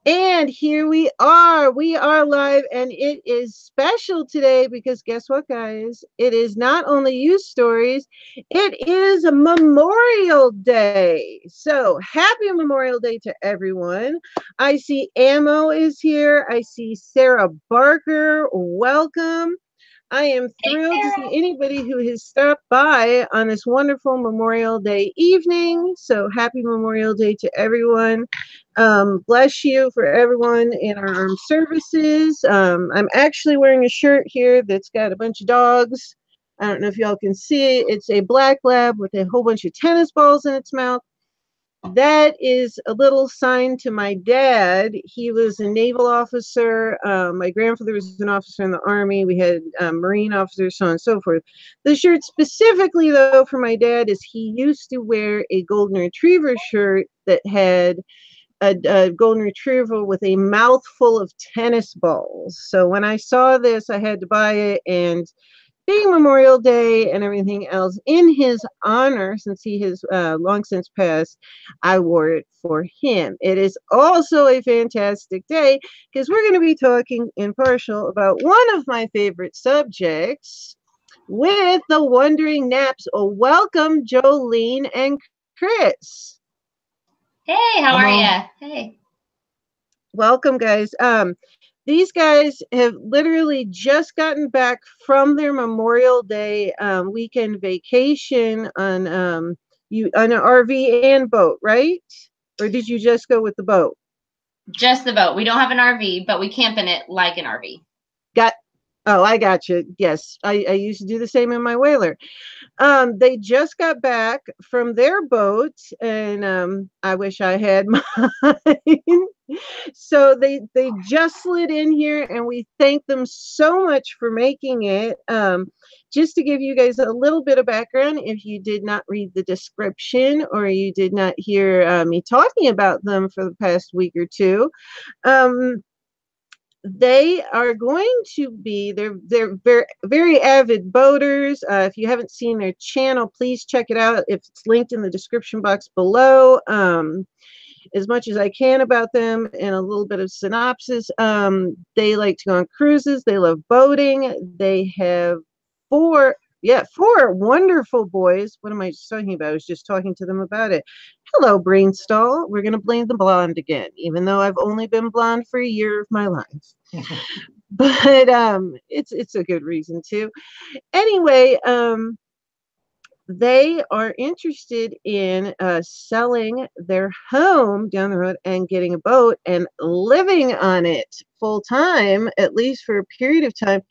And here we are. We are live, and it is special today because guess what, guys? It is not only you stories, it is Memorial Day. So happy Memorial Day to everyone. I see Ammo is here. I see Sarah Barker. Welcome. I am thrilled to see anybody who has stopped by on this wonderful Memorial Day evening. So happy Memorial Day to everyone. Bless you for everyone in our armed services. I'm actually wearing a shirt here that's got a bunch of dogs. I don't know if y'all can see it. It's a black lab with a whole bunch of tennis balls in its mouth. That is a little sign to my dad. He was a naval officer. My grandfather was an officer in the Army. We had Marine officers, so on and so forth. The shirt specifically, though, for my dad is he used to wear a golden retriever shirt that had a golden retriever with a mouthful of tennis balls. So when I saw this, I had to buy it, and being Memorial Day and everything else, in his honor, since he has long since passed, I wore it for him. It is also a fantastic day because we're going to be talking in partial about one of my favorite subjects with the Wandering Knapps. Welcome, Jolene and Chris. Hey, how are you? Hey. Welcome, guys. These guys have literally just gotten back from their Memorial Day weekend vacation on an RV and boat, right? Or did you just go with the boat? Just the boat. We don't have an RV, but we camp in it like an RV. Oh, I got you. Yes, I used to do the same in my whaler. They just got back from their boat, and I wish I had mine. So they just slid in here, and we thank them so much for making it. Just to give you guys a little bit of background, if you did not read the description or you did not hear me talking about them for the past week or two, they are going to be, they're very, very avid boaters. If you haven't seen their channel, please check it out. It's linked in the description box below. As much as I can about them and a little bit of synopsis. They like to go on cruises. They love boating. They have four wonderful boys. What am I just talking about? I was just talking to them about it. Hello, Brainstall. We're going to blame the blonde again, even though I've only been blonde for a year of my life. But it's a good reason too. Anyway, they are interested in selling their home down the road and getting a boat and living on it full time, at least for a period of time,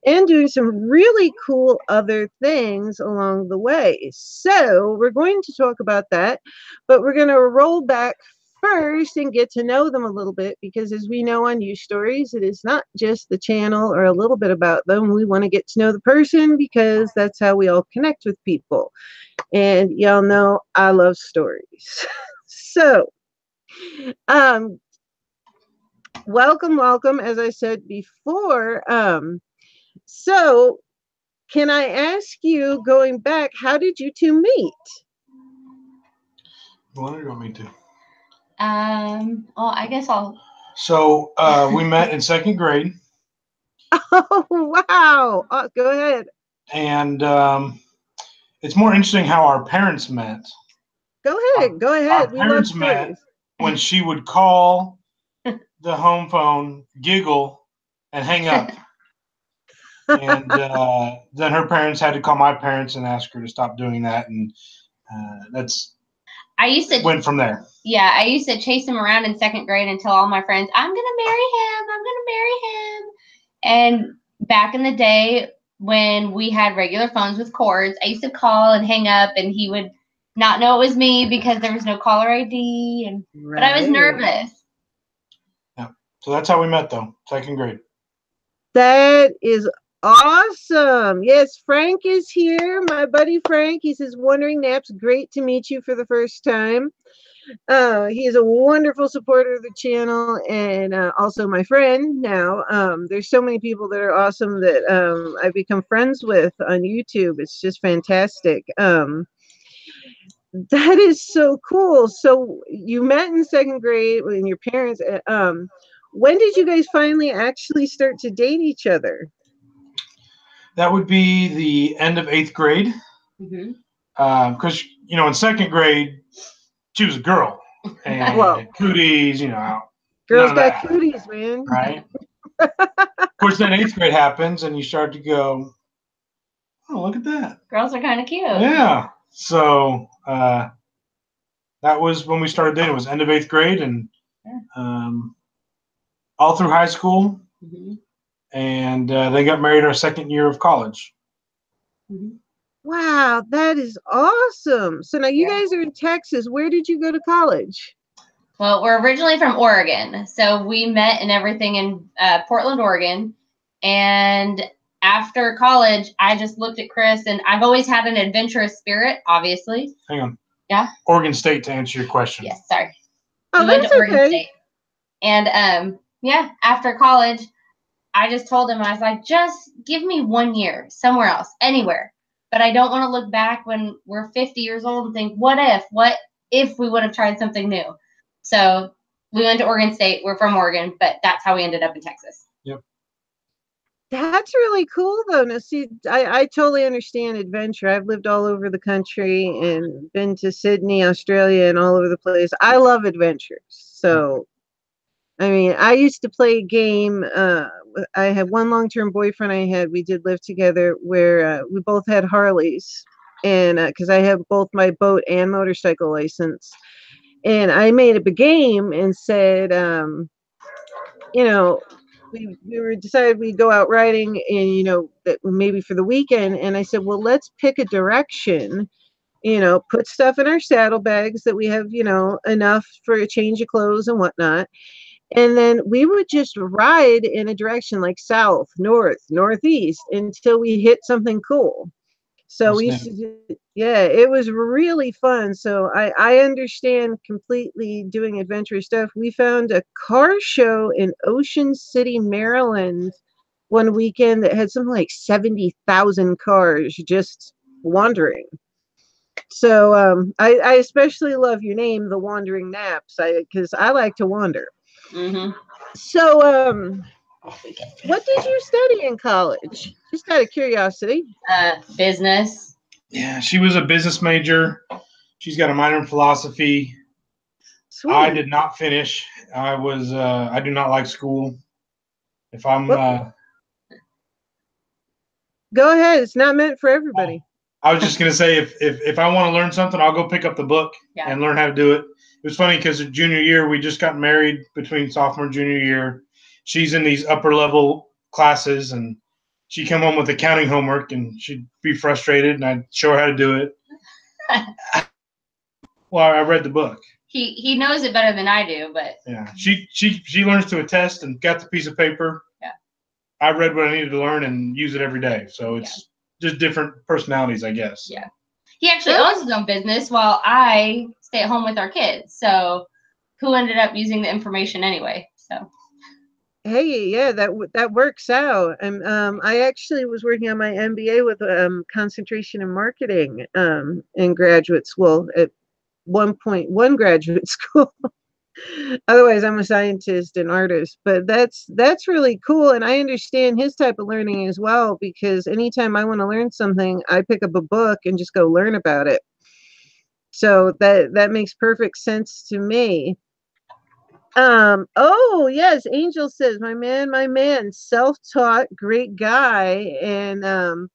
and doing some really cool other things along the way. So we're going to talk about that, but we're going to roll back first and get to know them a little bit, because as we know on You Stories, it is not just the channel or a little bit about them. We want to get to know the person, because that's how we all connect with people. And y'all know I love stories. So welcome, as I said before. So can I ask you, going back, how did you two meet? What do you want me to? Well, I guess I'll. So we met in second grade. Oh, wow. Oh, go ahead. And it's more interesting how our parents met. Go ahead. Our parents met when she would call the home phone, giggle, and hang up. And then her parents had to call my parents and ask her to stop doing that. And went from there. Yeah, I used to chase him around in second grade and tell all my friends, I'm going to marry him. And back in the day when we had regular phones with cords, I used to call and hang up, and he would not know it was me because there was no caller ID. But I was nervous. Yeah. So that's how we met, though, second grade. That is awesome. Yes, Frank is here. My buddy Frank. He says, Wandering Knapps, great to meet you for the first time. He is a wonderful supporter of the channel, and also my friend now. There's so many people that are awesome that I've become friends with on YouTube. It's just fantastic. That is so cool. So you met in second grade when your parents, when did you guys finally actually start to date each other? That would be the end of 8th grade. Because, in second grade, she was a girl. And Well, cooties, none girls of got that. cooties, man. Right? Of course, then 8th grade happens, and you start to go, oh, look at that. Girls are kind of cute. Yeah. So that was when we started dating. It was end of 8th grade, and all through high school, and they got married our second year of college. Wow, that is awesome. So now you guys are in Texas. Where did you go to college? Well, we're originally from Oregon, so we met and everything in Portland, Oregon. And after college, I just looked at Chris, and I've always had an adventurous spirit, obviously. Hang on. Yeah? Oregon State, to answer your question. Yes, sorry. Oh, We went to Oregon okay. State. And, after college, I just told him, I was like, just give me 1 year somewhere else, anywhere. But I don't want to look back when we're 50 years old and think, what if we would have tried something new? So we went to Oregon State. We're from Oregon, but that's how we ended up in Texas. Yep. That's really cool, though. Now, see, I totally understand adventure. I've lived all over the country and been to Sydney, Australia, and all over the place. I love adventures. So, I mean, I used to play a game. I had one long-term boyfriend we did live together where we both had Harleys. And because I have both my boat and motorcycle license. And I made up a game and said, we were decided we'd go out riding and, that maybe for the weekend. And I said, well, let's pick a direction, put stuff in our saddlebags that we have, enough for a change of clothes and whatnot. And then we would just ride in a direction like south, north, northeast until we hit something cool. So we used to do, it was really fun. So I understand completely doing adventurous stuff. We found a car show in Ocean City, Maryland one weekend that had something like 70,000 cars just wandering. So I especially love your name, the Wandering Knapps, because I like to wander. So what did you study in college? Just out of curiosity. Business. Yeah, she was a business major. She's got a minor in philosophy. Sweet. I did not finish. I do not like school. If I'm go ahead. It's not meant for everybody. I was just gonna say if I want to learn something, I'll go pick up the book and learn how to do it. It was funny because junior year we just got married between sophomore and junior year. She's in these upper level classes and she'd come home with accounting homework and she'd be frustrated and I'd show her how to do it. Well, I read the book. He knows it better than I do, but yeah, she learns to attest and got the piece of paper. Yeah, I read what I needed to learn and use it every day. So it's just different personalities, I guess. Yeah, he actually owns his own business while I stay at home with our kids. So who ended up using the information anyway? So. Hey, yeah, that works out. And I actually was working on my MBA with concentration in marketing in graduate school at 1.1 graduate school. Otherwise, I'm a scientist and artist, but that's really cool. And I understand his type of learning as well, because anytime I want to learn something, I pick up a book and just go learn about it. So that makes perfect sense to me. Oh yes, Angel says, my man, self-taught, great guy. And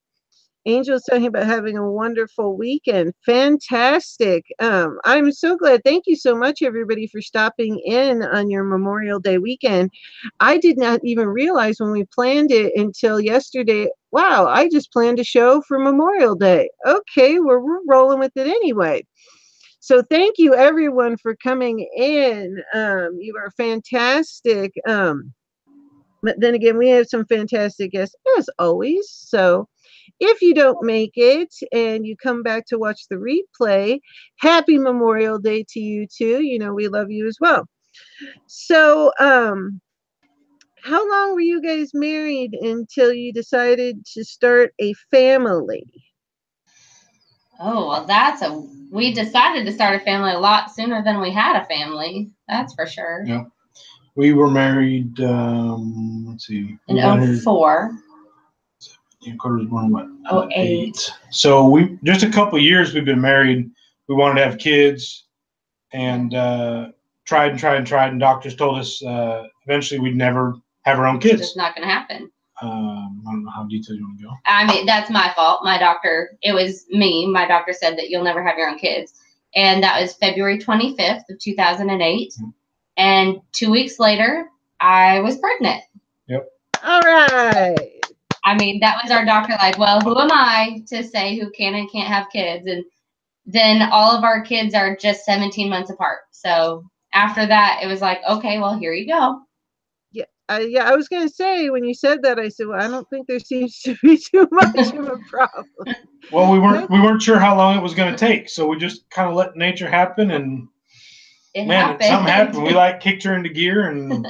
Angel's talking about having a wonderful weekend. Fantastic. I'm so glad. Thank you so much, everybody, for stopping in on your Memorial Day weekend. I did not even realize when we planned it until yesterday. Wow, I just planned a show for Memorial Day. Okay, we're rolling with it anyway. So thank you, everyone, for coming in. You are fantastic. But then again, we have some fantastic guests, as always. So if you don't make it and you come back to watch the replay, happy Memorial Day to you, too. We love you as well. So how long were you guys married until you decided to start a family? Oh, well, we decided to start a family a lot sooner than we had a family. That's for sure. Yeah. We were married, let's see. In 04. Yeah, Carter was born what? 08. So just a couple of years we've been married. We wanted to have kids, and tried, and doctors told us eventually we'd never have our own kids. It's just not going to happen. I don't know how detailed you want to go. I mean, that's my fault. It was me. My doctor said that you'll never have your own kids. And that was February 25th of 2008. Mm-hmm. And 2 weeks later, I was pregnant. Yep. All right. I mean, that was our doctor like, well, who am I to say who can and can't have kids? And then all of our kids are just 17 months apart. So after that, it was like, okay, well, here you go. I was going to say, when you said that, I said, well, I don't think there seems to be too much of a problem. Well, we weren't sure how long it was going to take, so we just kind of let nature happen, and something happened. We kicked her into gear, and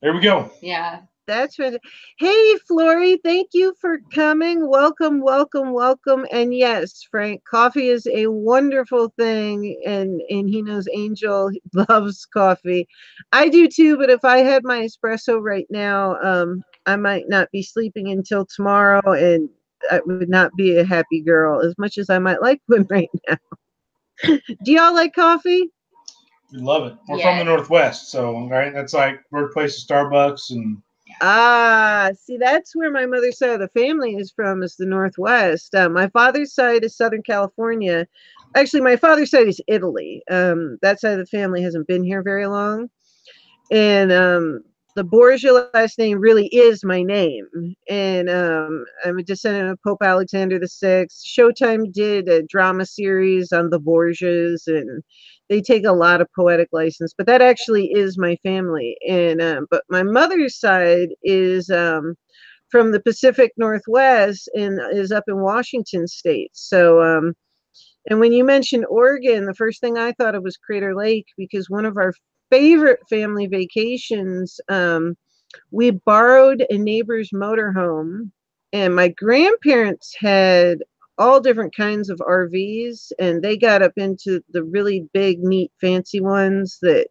there we go. Yeah. That's right. Hey, Flory, thank you for coming. Welcome, welcome, welcome. And yes, Frank, coffee is a wonderful thing, and he knows Angel loves coffee. I do too, but if I had my espresso right now, I might not be sleeping until tomorrow, and I would not be a happy girl as much as I might like one right now. Do y'all like coffee? We love it. We're from the Northwest, so that's like birthplace of Starbucks and. See, that's where my mother's side of the family is from, is the Northwest. My father's side is Southern California. Actually, my father's side is Italy. That side of the family hasn't been here very long. And the Borgia last name really is my name. And I'm a descendant of Pope Alexander VI. Showtime did a drama series on the Borgias, and they take a lot of poetic license, but that actually is my family. And but my mother's side is from the Pacific Northwest and is up in Washington State. So and when you mentioned Oregon, the first thing I thought of was Crater Lake, because one of our favorite family vacations, we borrowed a neighbor's motorhome, and my grandparents had all different kinds of RVs, and they got up into the really big, neat, fancy ones that,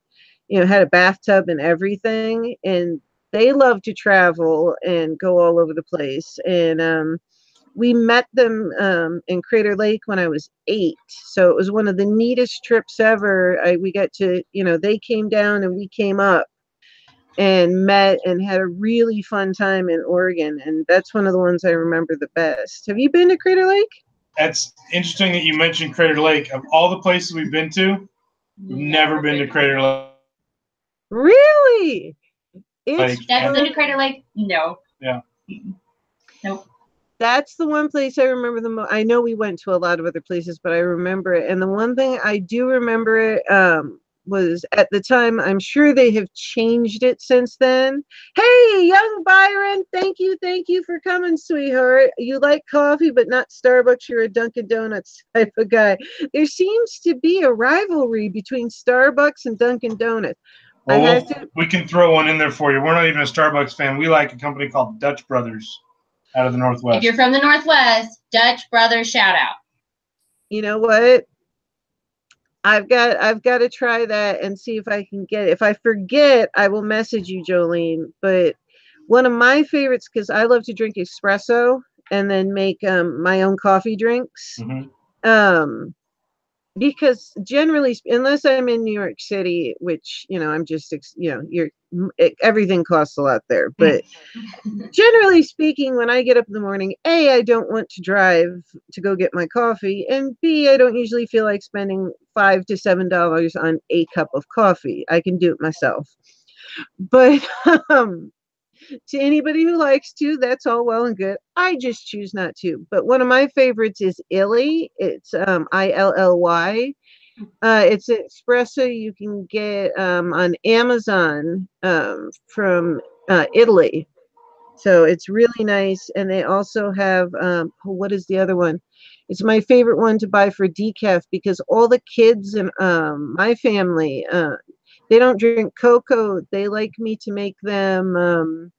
had a bathtub and everything. And they love to travel and go all over the place. And we met them in Crater Lake when I was 8. So it was one of the neatest trips ever. We got to, they came down and we came up and met and had a really fun time in Oregon. And that's one of the ones I remember the best. Have you been to Crater Lake? That's interesting that you mentioned Crater Lake. Of all the places we've been to, we've never been to Crater Lake. Really? That's the Crater Lake? No. Yeah. Nope. That's the one place I remember the most. I know we went to a lot of other places, but I remember it. And the one thing I do remember was at the time, I'm sure they have changed it since then. Hey, young Byron, thank you for coming, sweetheart. You like coffee, but not Starbucks. You're a Dunkin' Donuts type of guy. There seems to be a rivalry between Starbucks and Dunkin' Donuts. Well, we can throw one in there for you. We're not even a Starbucks fan. We like a company called Dutch Brothers out of the Northwest. If you're from the Northwest, Dutch Brothers shout out. You know what? I've got to try that and see if I can get it. If I forget, I will message you, Jolene. But one of my favorites, because I love to drink espresso and then make my own coffee drinks. Mm-hmm. Because generally, unless I'm in New York City, which, I'm just, everything costs a lot there. But generally speaking, when I get up in the morning, A, I don't want to drive to go get my coffee. And B, I don't usually feel like spending $5 to $7 on a cup of coffee. I can do it myself. But to anybody who likes to, that's all well and good. I just choose not to. But one of my favorites is Illy. It's ILLY. It's an espresso you can get on Amazon from Italy. So it's really nice. And they also have, what is the other one? It's my favorite one to buy for decaf, because all the kids in my family, they don't drink cocoa. They like me to make them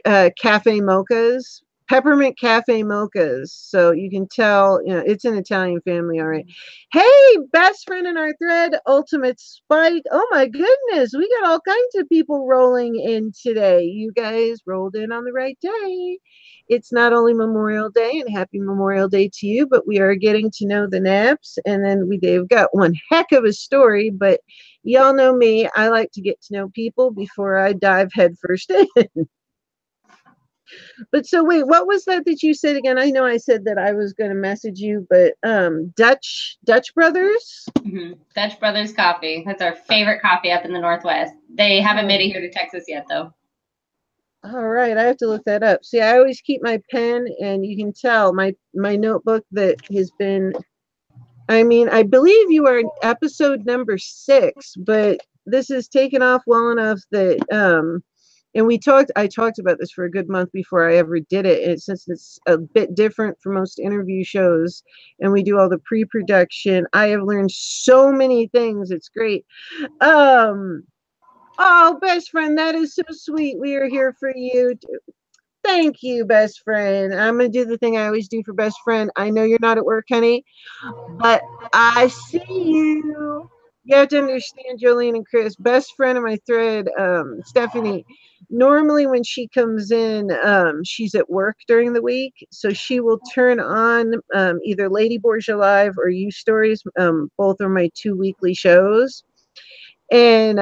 cafe mochas, peppermint cafe mochas. So you can tell, you know, it's an Italian family. All right. Hey, best friend in our thread, Ultimate Spike. Oh my goodness. We got all kinds of people rolling in today. You guys rolled in on the right day. It's not only Memorial Day, and happy Memorial Day to you, but we are getting to know the Knapps. And then they've got one heck of a story, but y'all know me. I like to get to know people before I dive headfirst in. But so wait, what was that you said again? I know I said that I was going to message you, but Dutch Brothers? Mm-hmm. Dutch Brothers Coffee. That's our favorite coffee up in the Northwest. They haven't made it here to Texas yet, though. All right, I have to look that up. See, I always keep my pen, and you can tell my notebook that has been. I mean, I believe you are in episode number 6, but this has taken off well enough that and I talked about this for a good month before I ever did it. And since it's a bit different from most interview shows and we do all the pre-production, I have learned so many things. It's great. Oh, best friend, that is so sweet. We are here for you. Thank you, best friend. I'm going to do the thing I always do for best friend. I know you're not at work, honey, but I see you. You have to understand, Jolene and Chris, best friend of my thread, Stephanie. Normally, when she comes in, she's at work during the week, so she will turn on either Lady Borgia Live or You Stories. Both are my 2 weekly shows. And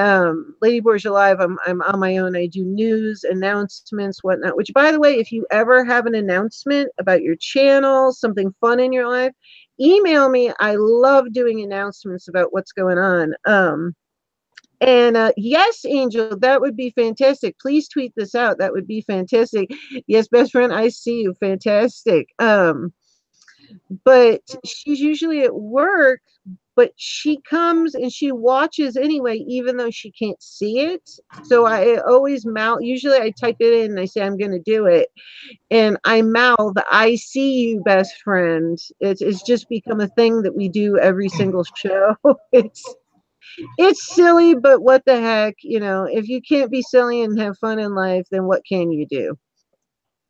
Lady Borgia Live, I'm on my own. I do news, announcements, whatnot. Which, by the way, if you ever have an announcement about your channel, something fun in your life, email me. I love doing announcements about what's going on. Yes, Angel, that would be fantastic. Please tweet this out. That would be fantastic. Yes, best friend, I see you. Fantastic. But she's usually at work, but she comes and she watches anyway, even though she can't see it. So I always usually I type it in and I say, I'm going to do it. And I mouth, I see you, best friend. It's just become a thing that we do every single show. It's silly, but what the heck, you know, if you can't be silly and have fun in life, then what can you do?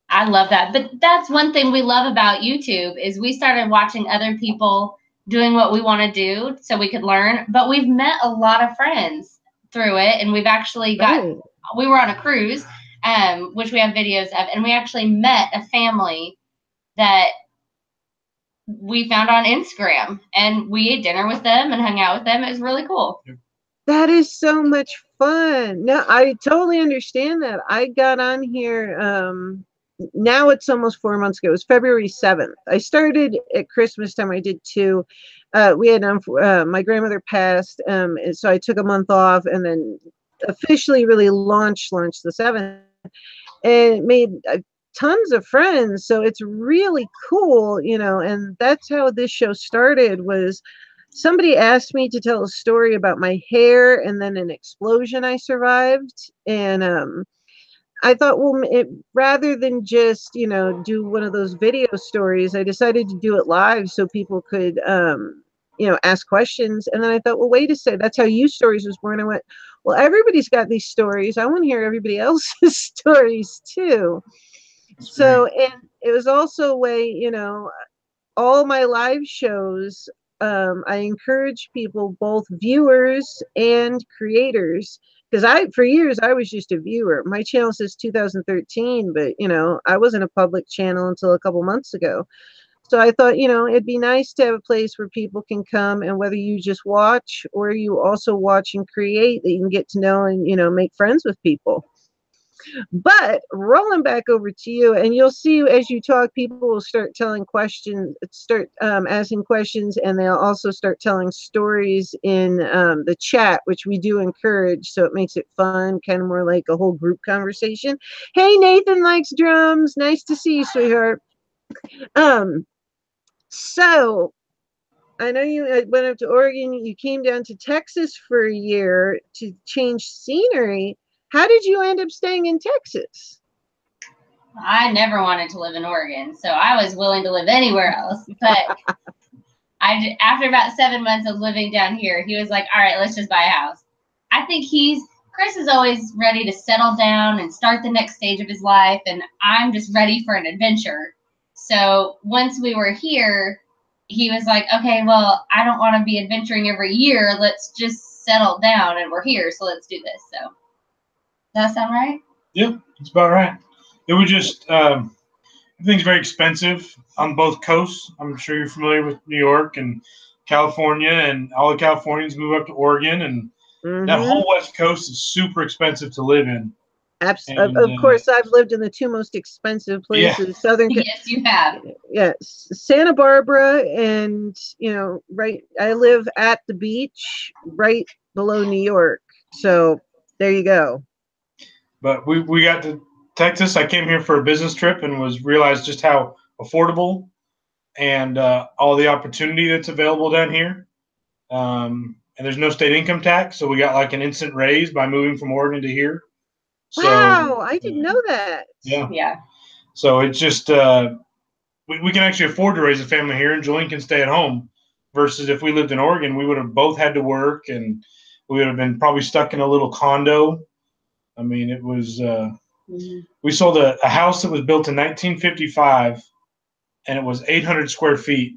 I love that. But that's one thing we love about YouTube is we started watching other people doing what we want to do so we could learn. But we've met a lot of friends through it. And we've actually we were on a cruise, which we have videos of. And we actually met a family that we found on Instagram. And we ate dinner with them and hung out with them. It was really cool. That is so much fun. No, I totally understand that. I got on here now it's almost 4 months ago. It was February 7th. I started at Christmas time. I did 2. We had my grandmother passed, and so I took a month off, and then officially really launched the 7th, and made tons of friends. So it's really cool, you know. And that's how this show started. Was somebody asked me to tell a story about my hair and then an explosion I survived, and I thought, well, rather than just, you know, do one of those video stories, I decided to do it live so people could, you know, ask questions. And then I thought, well, wait a second, that's how You Stories was born. I went, well, everybody's got these stories. I want to hear everybody else's stories too. So, and it was also a way, you know, all my live shows, I encourage people, both viewers and creators, because for years I was just a viewer. My channel says 2013, but you know, I wasn't a public channel until a couple months ago. So I thought, you know, it'd be nice to have a place where people can come, and whether you just watch or you also watch and create, that you can get to know and, you know, make friends with people. But rolling back over to you, and you'll see as you talk, people will start telling questions, asking questions, and they'll also start telling stories in the chat, which we do encourage. So it makes it fun, kind of more like a whole group conversation. Hey, Nathan likes drums. Nice to see you, sweetheart. So I know you went up to Oregon. You came down to Texas for a year to change scenery. How did you end up staying in Texas? I never wanted to live in Oregon, so I was willing to live anywhere else. But after about 7 months of living down here, he was like, all right, let's just buy a house. I think Chris is always ready to settle down and start the next stage of his life, and I'm just ready for an adventure. So once we were here, he was like, okay, well, I don't want to be adventuring every year. Let's just settle down, and we're here, so let's do this. So does that sound right? Yep, it's about right. It was just everything's very expensive on both coasts. I'm sure you're familiar with New York and California, and all the Californians move up to Oregon, and that whole West Coast is super expensive to live in. Of course, I've lived in the two most expensive places. Yeah. Southern. Yes, you have. Yes, Santa Barbara, and right. I live at the beach, right below New York. So there you go. But we got to Texas. I came here for a business trip and realized just how affordable and all the opportunity that's available down here. And there's no state income tax, so we got like an instant raise by moving from Oregon to here. Wow, I didn't know that. Yeah. So it's just we can actually afford to raise a family here, and Jolene can stay at home. Versus if we lived in Oregon, we would have both had to work, and we would have been probably stuck in a little condo. I mean, it was. We sold a house that was built in 1955, and it was 800 square feet,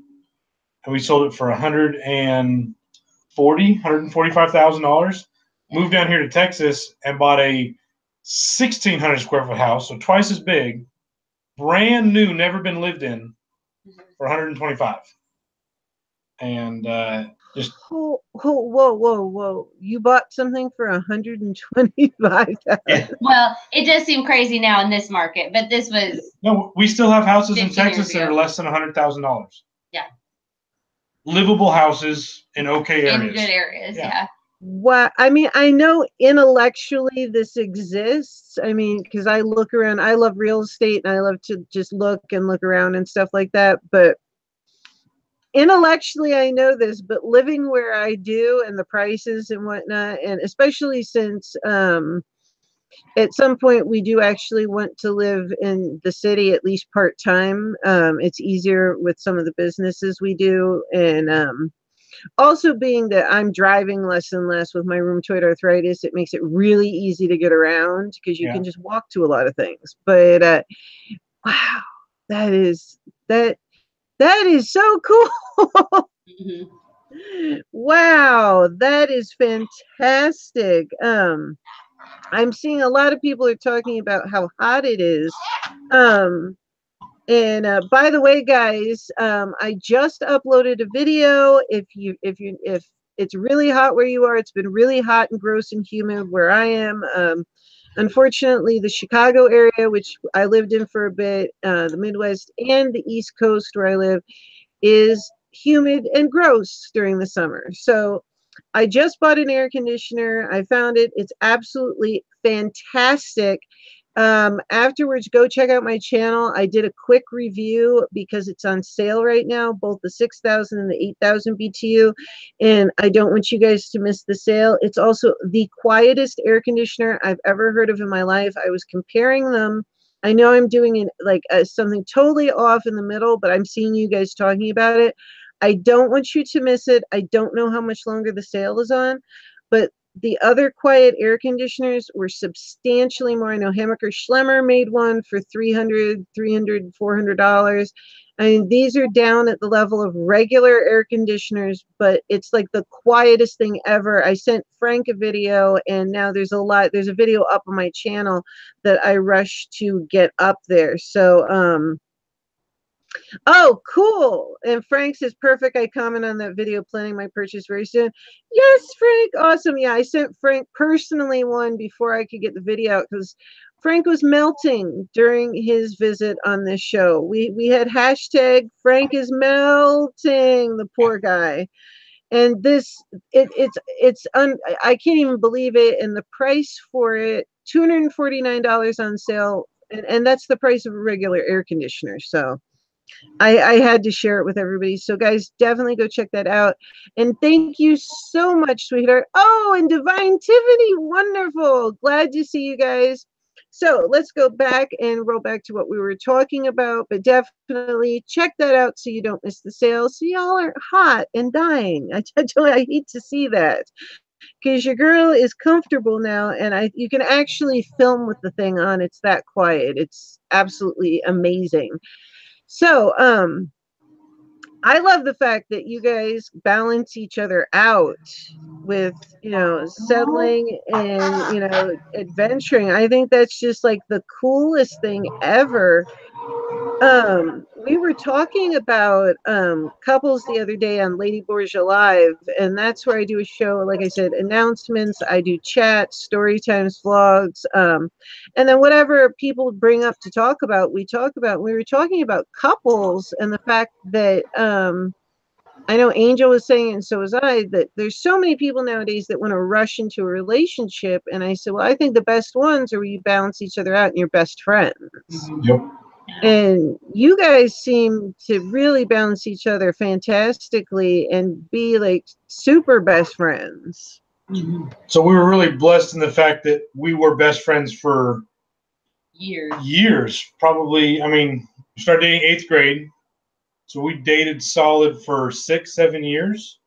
and we sold it for $145,000. Moved down here to Texas and bought a 1,600 square foot house, so twice as big, brand new, never been lived in, for 125. And just whoa! You bought something for 125,000? Yeah. Well, it does seem crazy now in this market, but this was no. We still have houses in 15 years Texas that ago. are less than $100,000. Yeah. Livable houses in okay in areas. good areas. Yeah. What I mean, I know intellectually this exists. I mean, because I look around, I love real estate, and I love to just look around and stuff like that. But intellectually, I know this. But living where I do, and the prices and whatnot, and especially since at some point we do actually want to live in the city, at least part time. It's easier with some of the businesses we do, and also being that I'm driving less and less with my rheumatoid arthritis, it makes it really easy to get around because you can just walk to a lot of things. But wow, that is so cool. Wow, that is fantastic. I'm seeing a lot of people are talking about how hot it is. And by the way, guys, I just uploaded a video. If it's really hot where you are, it's been really hot and gross and humid where I am. Unfortunately, the Chicago area, which I lived in for a bit, the Midwest and the East Coast where I live, is humid and gross during the summer. So I just bought an air conditioner. I found it. It's absolutely fantastic. Afterwards, go check out my channel. I did a quick review because it's on sale right now, both the 6,000 and the 8,000 BTU, and I don't want you guys to miss the sale. It's also the quietest air conditioner I've ever heard of in my life. I was comparing them. I know I'm doing it like something totally off in the middle, but I'm seeing you guys talking about it. I don't want you to miss it. I don't know how much longer the sale is on, but the other quiet air conditioners were substantially more. I know Hammacher Schlemmer made one for $300, $400. I mean, these are down at the level of regular air conditioners, but it's like the quietest thing ever. I sent Frank a video, and now there's a video up on my channel that I rushed to get up there. So, oh, cool. And Frank says, perfect. I comment on that video, planning my purchase very soon. Yes, Frank. Awesome. Yeah, I sent Frank personally one before I could get the video out because Frank was melting during his visit on this show. We had hashtag Frank is melting, the poor guy. And this, I can't even believe it. And the price for it, $249 on sale. And that's the price of a regular air conditioner. So I had to share it with everybody. So guys, definitely go check that out. And thank you so much, sweetheart. Oh, and Divine Tiffany, wonderful. Glad to see you guys. So let's go back and roll back to what we were talking about, but definitely check that out so you don't miss the sale. So y'all are hot and dying. I hate to see that. because your girl is comfortable now, and you can actually film with the thing on. It's that quiet. It's absolutely amazing. So, I love the fact that you guys balance each other out with, settling and, adventuring. I think that's just like the coolest thing ever. We were talking about couples the other day on Lady Borgia Live, and that's where I do a show, like I said, announcements, I do chats, story times, vlogs, and then whatever people bring up to talk about, we talk about. We were talking about couples and the fact that I know Angel was saying, and so was I, that there's so many people nowadays that want to rush into a relationship. And I said, well, I think the best ones are where you balance each other out and you're best friends. Yep. And you guys seem to really balance each other fantastically and be like super best friends. So we were really blessed in the fact that we were best friends for years. Probably, I mean, we started dating 8th grade. So we dated solid for 6-7 years.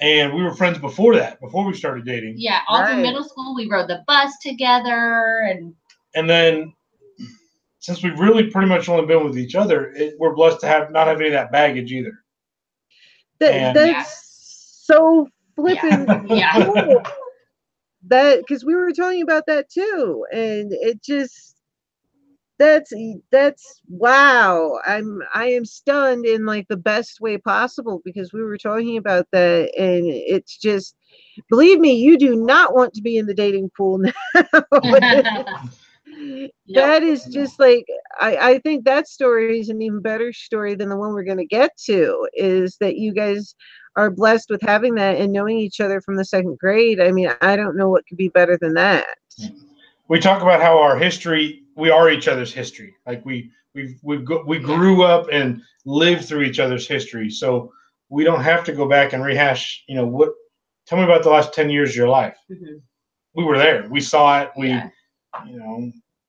And we were friends before that, before we started dating. Yeah, all through middle school, we rode the bus together. And then, since we've really pretty much only been with each other, we're blessed to not have any of that baggage either. That's so flippin' cool. That, because we were talking about that too, and it just, that's wow. I am stunned in like the best way possible, because we were talking about that, and it's just, believe me, you do not want to be in the dating pool now. That is just like, I think that story is an even better story than the one we're going to get to, is that you guys are blessed with having that and knowing each other from the 2nd grade. I mean, I don't know what could be better than that. We talk about how our history, we are each other's history. Like we grew up and lived through each other's history. So we don't have to go back and rehash, tell me about the last 10 years of your life. Mm-hmm. We were there. We saw it.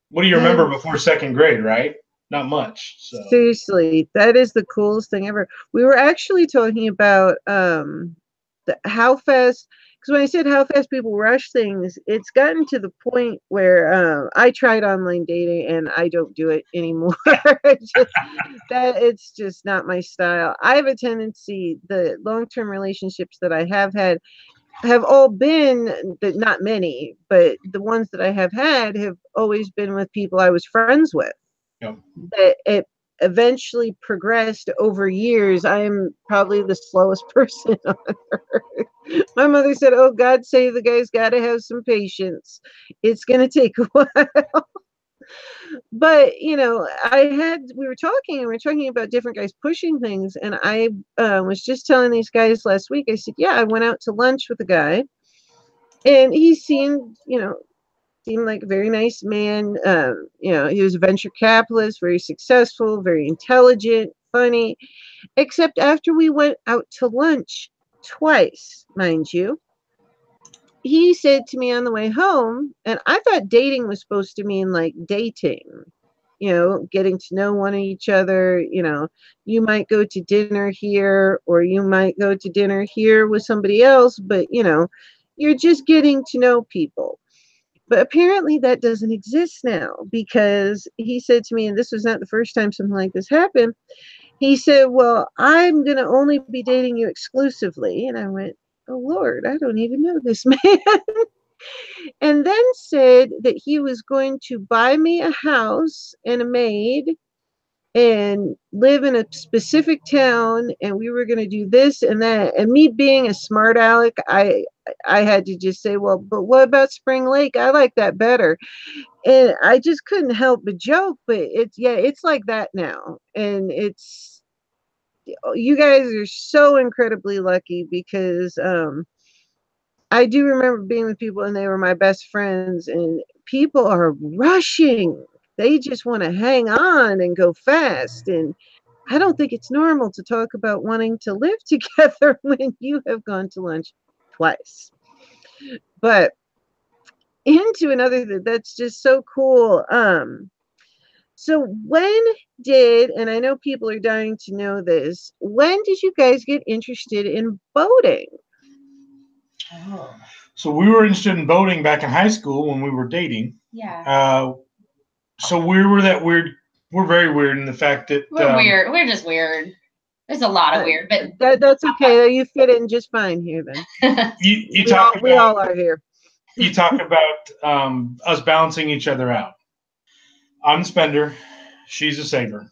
What do you remember before 2nd grade, right? Not much. So. Seriously, that is the coolest thing ever. We were actually talking about how fast, because when I said how fast people rush things, it's gotten to the point where I tried online dating and I don't do it anymore. It's just not my style. I have a tendency, the long-term relationships that I have had have all been, not many, but the ones that I have had have always been with people I was friends with. Yep. That it eventually progressed over years. I am probably the slowest person on earth. My mother said, oh, God save the guy's got to have some patience. It's going to take a while. But, we were talking about different guys pushing things. And I was just telling these guys last week, I said, yeah, I went out to lunch with a guy, and he seemed like a very nice man. He was a venture capitalist, very successful, very intelligent, funny, except after we went out to lunch twice, mind you, he said to me on the way home, and I thought dating was supposed to mean like dating, getting to know one of each other. You might go to dinner here, or you might go to dinner here with somebody else, but you're just getting to know people. But apparently that doesn't exist now, because he said to me, and this was not the first time something like this happened, he said, well, I'm going to only be dating you exclusively. And I went, oh, Lord, I don't even know this man. And then said that he was going to buy me a house and a maid and live in a specific town, and we were going to do this and that. And me being a smart aleck, I had to just say, well, but what about Spring Lake? I like that better. And I just couldn't help but joke, but it's like that now. And you guys are so incredibly lucky, because I do remember being with people and they were my best friends, and people are rushing. They just want to hang on and go fast. And I don't think it's normal to talk about wanting to live together when you have gone to lunch twice. But into another that's just so cool. So when did, and I know people are dying to know this, when did you guys get interested in boating? Oh. So we were interested in boating back in high school when we were dating. Yeah. So we were that weird. We're very weird in the fact that we're weird. We're just weird. There's a lot of weird, but that's okay. You fit in just fine here, then. We all are here. You talk about us balancing each other out. I'm the spender. She's a saver.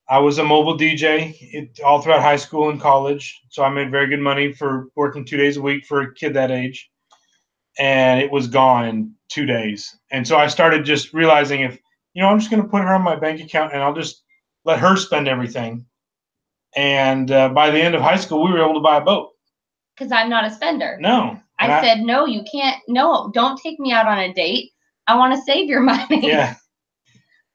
I was a mobile DJ all throughout high school and college, so I made very good money for working 2 days a week for a kid that age, and it was gone in 2 days. And so I started just realizing I'm just going to put her on my bank account and I'll just let her spend everything. And by the end of high school, we were able to buy a boat. Because I'm not a spender. No. I said, no, you can't. No, don't take me out on a date. I want to save your money. Yeah.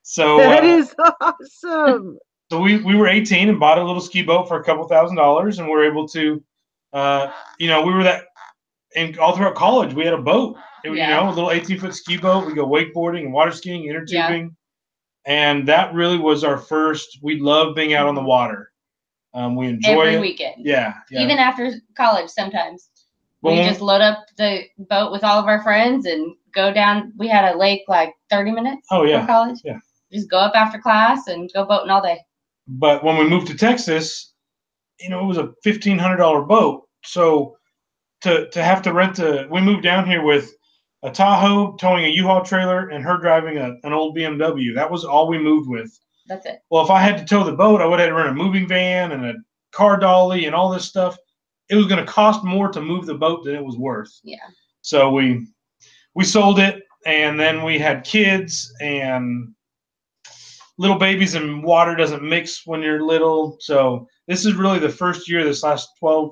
So that is awesome. So we were 18 and bought a little ski boat for a couple $1,000s, and we're able to, we were that, and all throughout college we had a boat. A little 18-foot ski boat. We go wakeboarding and water skiing, inner tubing, and that really was our first. We loved being out on the water. We enjoy every it. weekend. Yeah. Even after college, sometimes we just load up the boat with all of our friends and go down. We had a lake like 30 minutes. Oh yeah. For college. Yeah. Just go up after class and go boating all day. But when we moved to Texas, it was a $1,500 boat. So to have to rent we moved down here with a Tahoe towing a U-Haul trailer and her driving an old BMW. That was all we moved with. That's it. Well, if I had to tow the boat, I would have to rent a moving van and a car dolly and all this stuff. It was going to cost more to move the boat than it was worth. Yeah. So we sold it, and then we had kids, and little babies and water doesn't mix when you're little. So this is really the first year, this last 12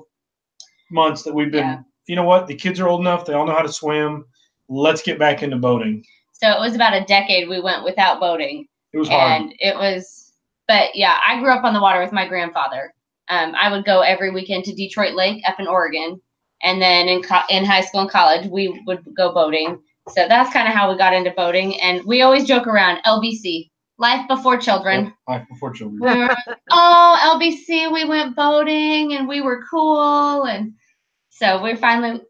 months that we've been, you know what? The kids are old enough. They all know how to swim. Let's get back into boating. So it was about a decade we went without boating. It was hard. And but yeah, I grew up on the water with my grandfather. I would go every weekend to Detroit Lake up in Oregon. And then in high school and college, we would go boating. So that's kind of how we got into boating. And we always joke around, LBC. Life before children. Life before children. We were, LBC, we went boating and we were cool. And so we're finally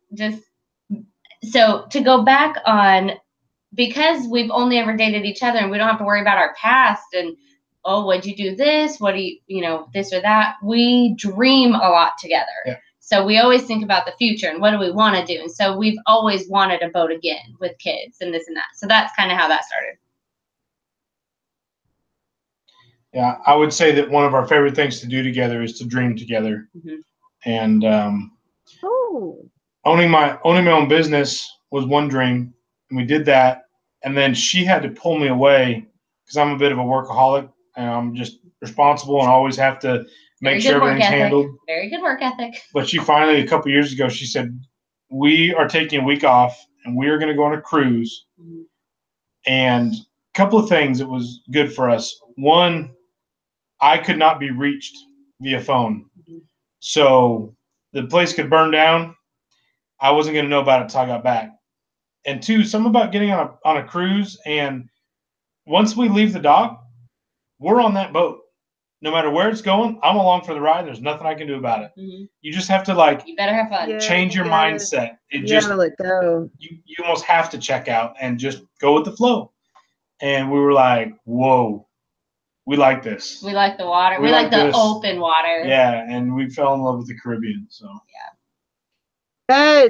so to go back on, because we've only ever dated each other and we don't have to worry about our past and, what'd you do this? What do you, this or that? We dream a lot together. Yeah. So we always think about the future and what do we want to do? And so we've always wanted a boat again with kids and this and that. So that's kind of how that started. Yeah, I would say that one of our favorite things to do together is to dream together. Mm-hmm. And owning my own business was one dream, and we did that. And then she had to pull me away because I'm a bit of a workaholic, and I'm just responsible and always have to make sure everything's handled. Very good work ethic. But she finally, a couple years ago, she said, "We are taking a week off, and we are going to go on a cruise." Mm-hmm. And a couple of things that was good for us. One, I could not be reached via phone. Mm-hmm. So the place could burn down. I wasn't going to know about it until I got back. And two, something about getting on a cruise, and once we leave the dock, we're on that boat. No matter where it's going, I'm along for the ride. There's nothing I can do about it. Mm-hmm. You just have to you better have fun. Change your mindset. Let go. You almost have to check out and just go with the flow. And we were like, whoa. We like this. We like the water. We like the open water. Yeah, and we fell in love with the Caribbean. So yeah,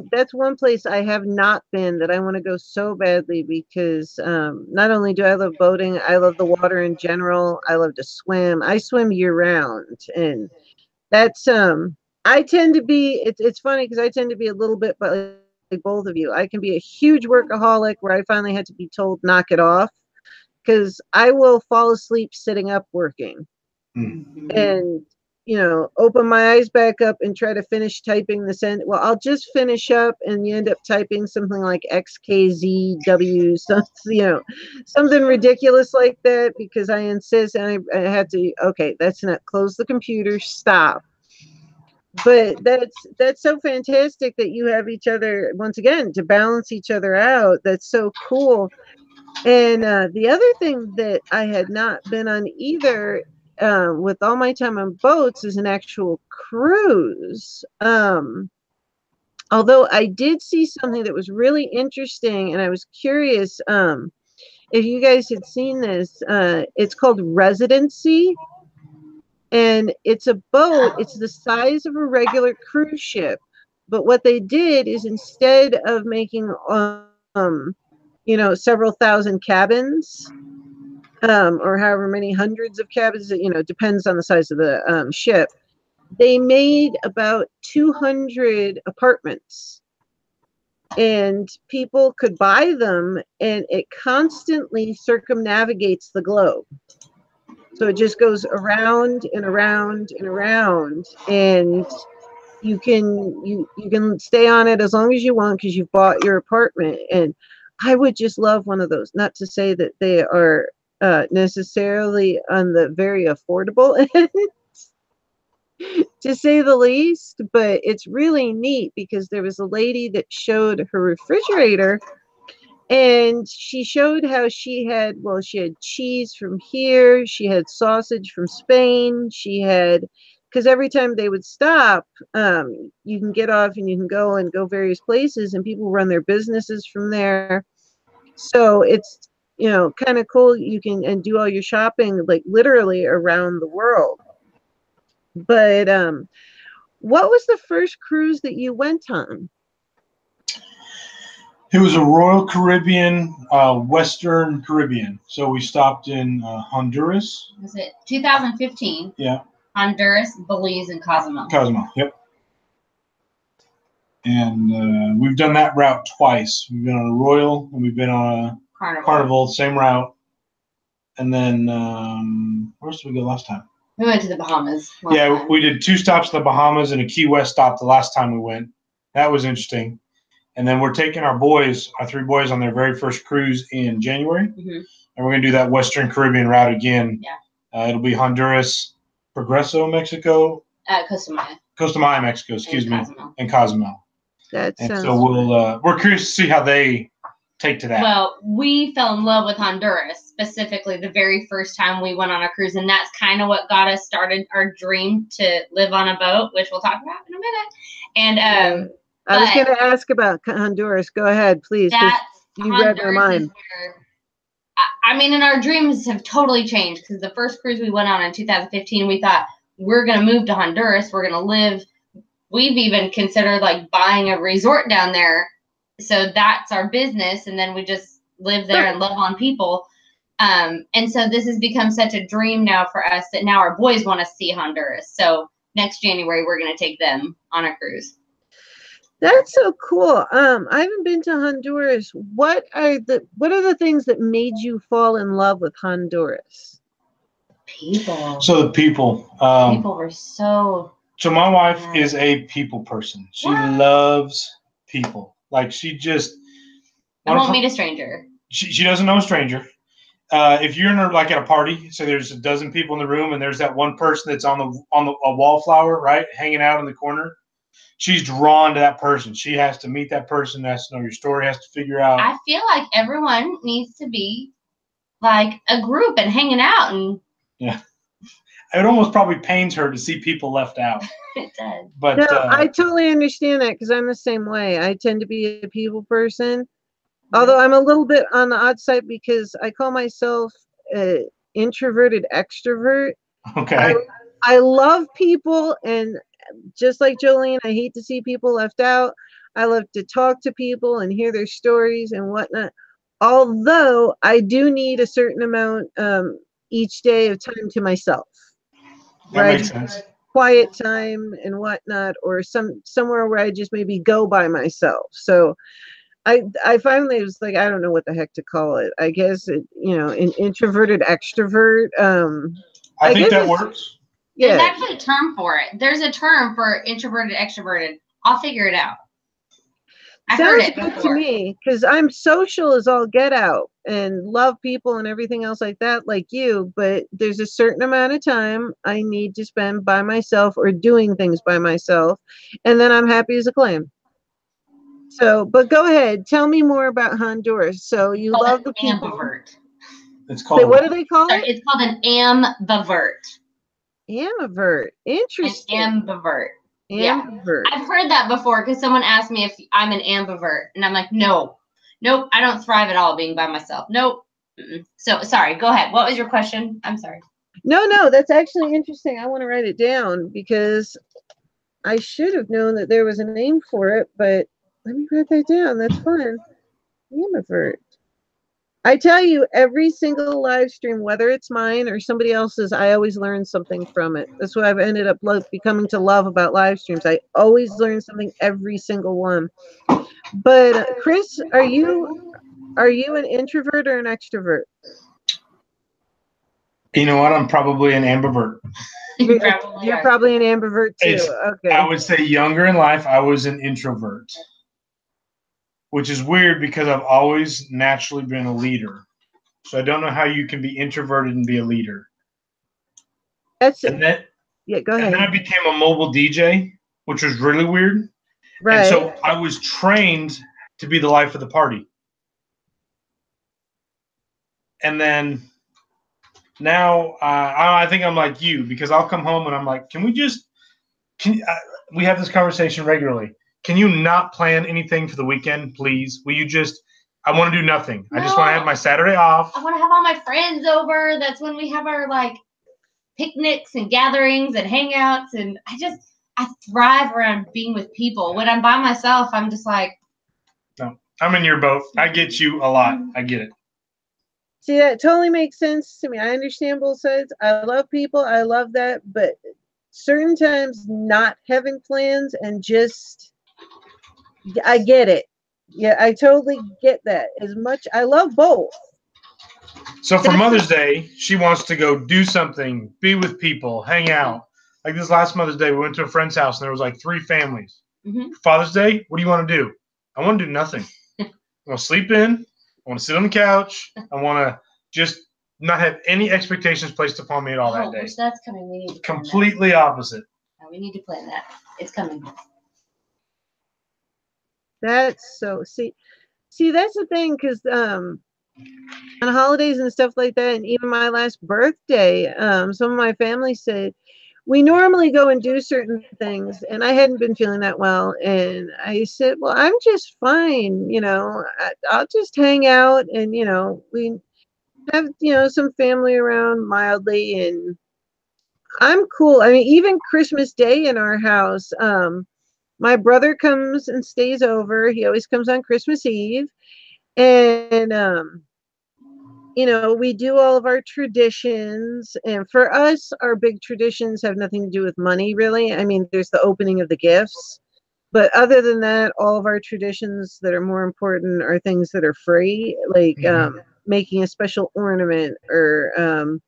that's one place I have not been that I want to go so badly because not only do I love boating, I love the water in general. I love to swim. I swim year round, and that's I tend to be. It's funny because I tend to be a little bit like both of you. I can be a huge workaholic where I finally had to be told knock it off. Because I will fall asleep sitting up working and, open my eyes back up and try to finish typing the sentence. Well, I'll just finish up and you end up typing something like XKZW, something ridiculous like that because I insist and I had to, okay, that's not, close the computer, stop. But that's so fantastic that you have each other, once again, to balance each other out. That's so cool. And the other thing that I had not been on either with all my time on boats is an actual cruise. Although I did see something that was really interesting, and I was curious if you guys had seen this. It's called Residency, and it's a boat. It's the size of a regular cruise ship, but what they did is instead of making several thousand cabins, or however many hundreds of cabins, depends on the size of the ship, they made about 200 apartments, and people could buy them, and it constantly circumnavigates the globe. So it just goes around and around and around, and you can stay on it as long as you want because you've bought your apartment. And I would just love one of those. Not to say that they are necessarily on the very affordable end, to say the least, but it's really neat because there was a lady that showed her refrigerator, and she showed how she had cheese from here, she had sausage from Spain, she had, because every time they would stop, you can get off and you can go various places, and people run their businesses from there. So it's kind of cool. You can and do all your shopping like literally around the world. But what was the first cruise that you went on? It was a Royal Caribbean, Western Caribbean. So we stopped in Honduras. Was it 2015? Yeah. Honduras, Belize, and Cozumel. Cozumel, yep. And we've done that route twice. We've been on a Royal, and we've been on a Carnival, same route. And then where else did we go last time? We went to the Bahamas. Yeah, we did 2 stops in the Bahamas and a Key West stop the last time we went. That was interesting. And then we're taking our 3 boys, on their very first cruise in January. Mm-hmm. And we're going to do that Western Caribbean route again. Yeah. It'll be Honduras, Progreso, Mexico. Costa Maya, Mexico, and Cozumel. So we're curious to see how they take to that. Well, we fell in love with Honduras, specifically the very first time we went on a cruise, and that's kind of what got us started our dream to live on a boat, which we'll talk about in a minute. And I was going to ask about Honduras. Go ahead, please. You read my mind. And our dreams have totally changed, because the first cruise we went on in 2015, we thought we're going to move to Honduras. We're going to live. We've even considered like buying a resort down there. So that's our business. And then we just live there and love on people. And so this has become such a dream now for us that now our boys want to see Honduras. So next January, we're going to take them on a cruise. That's so cool. I haven't been to Honduras. What are the things that made you fall in love with Honduras? People. So the people. People were so. So my wife is a people person. She loves people. Like she just. I won't meet a stranger. She doesn't know a stranger. If you're at a party, so there's a dozen people in the room, and there's that one person that's on a wallflower, right, hanging out in the corner. She's drawn to that person. She has to meet that person, has to know your story, has to figure out. I feel like everyone needs to be like a group and hanging out. And yeah, it almost probably pains her to see people left out. It does. But no, I totally understand that, because I'm the same way. I tend to be a people person, although I'm a little bit on the odd side because I call myself an introverted extrovert. Okay. I love people, and just like Jolene, I hate to see people left out. I love to talk to people and hear their stories and whatnot. Although I do need a certain amount each day of time to myself. That makes sense. Quiet time and whatnot, or somewhere where I just maybe go by myself. So I finally was like, I don't know what the heck to call it. I guess an introverted extrovert. I think that works. Yeah. There's actually a term for it. There's a term for introverted, extroverted. I'll figure it out. Sounds good to me, because I'm social as all get out and love people and everything else like that, like you. But there's a certain amount of time I need to spend by myself or doing things by myself, and then I'm happy as a clam. So, but go ahead, tell me more about Honduras. So you love the people. Ambivert. It's called. What do they call it? It's called an ambivert. Ambivert. Interesting. An ambivert. Ambivert. I've heard that before because someone asked me if I'm an ambivert, and I'm like, no, nope, I don't thrive at all being by myself. Nope. So sorry. Go ahead. What was your question? I'm sorry. No, that's actually interesting. I want to write it down because I should have known that there was a name for it, but let me write that down. That's fun. Ambivert. I tell you, every single live stream, whether it's mine or somebody else's, I always learn something from it. That's what I've ended up becoming to love about live streams. I always learn something every single one. But Chris, are you an introvert or an extrovert? You know what? I'm probably an ambivert. You're probably an ambivert too. Okay. I would say younger in life, I was an introvert, which is weird because I've always naturally been a leader. So I don't know how you can be introverted and be a leader. That's and then, yeah. Go ahead. And then I became a mobile DJ, which was really weird. Right. And so I was trained to be the life of the party. And then now I think I'm like you because I'll come home and I'm like, we have this conversation regularly. Can you not plan anything for the weekend, please? Will you just, I want to do nothing. No, I just want to have my Saturday off. I want to have all my friends over. That's when we have our like picnics and gatherings and hangouts. And I thrive around being with people. When I'm by myself, I'm just like. No, I'm in your boat. I get you a lot. I get it. See, that totally makes sense to me. I understand both sides. I love people. I love that. But certain times not having plans and just, I get it. Yeah, I totally get that. As much, I love both. So for Mother's Day, she wants to go do something, be with people, hang out. Like this last Mother's Day, we went to a friend's house and there was like 3 families. Mm-hmm. Father's Day, what do you want to do? I want to do nothing. I want to sleep in. I want to sit on the couch. I want to just not have any expectations placed upon me at all that day. Which that's coming. We need to completely opposite. No, we need to plan that. It's coming. That's so see that's the thing because on holidays and stuff like that, and even my last birthday, some of my family said we normally go and do certain things, and I hadn't been feeling that well, and I said, well, I'm just fine, I'll just hang out, and we have some family around mildly, and I'm cool. I mean, even Christmas Day in our house, my brother comes and stays over. He always comes on Christmas Eve, and we do all of our traditions, and for us, our big traditions have nothing to do with money, really. I mean, there's the opening of the gifts, but other than that, all of our traditions that are more important are things that are free, like making a special ornament, or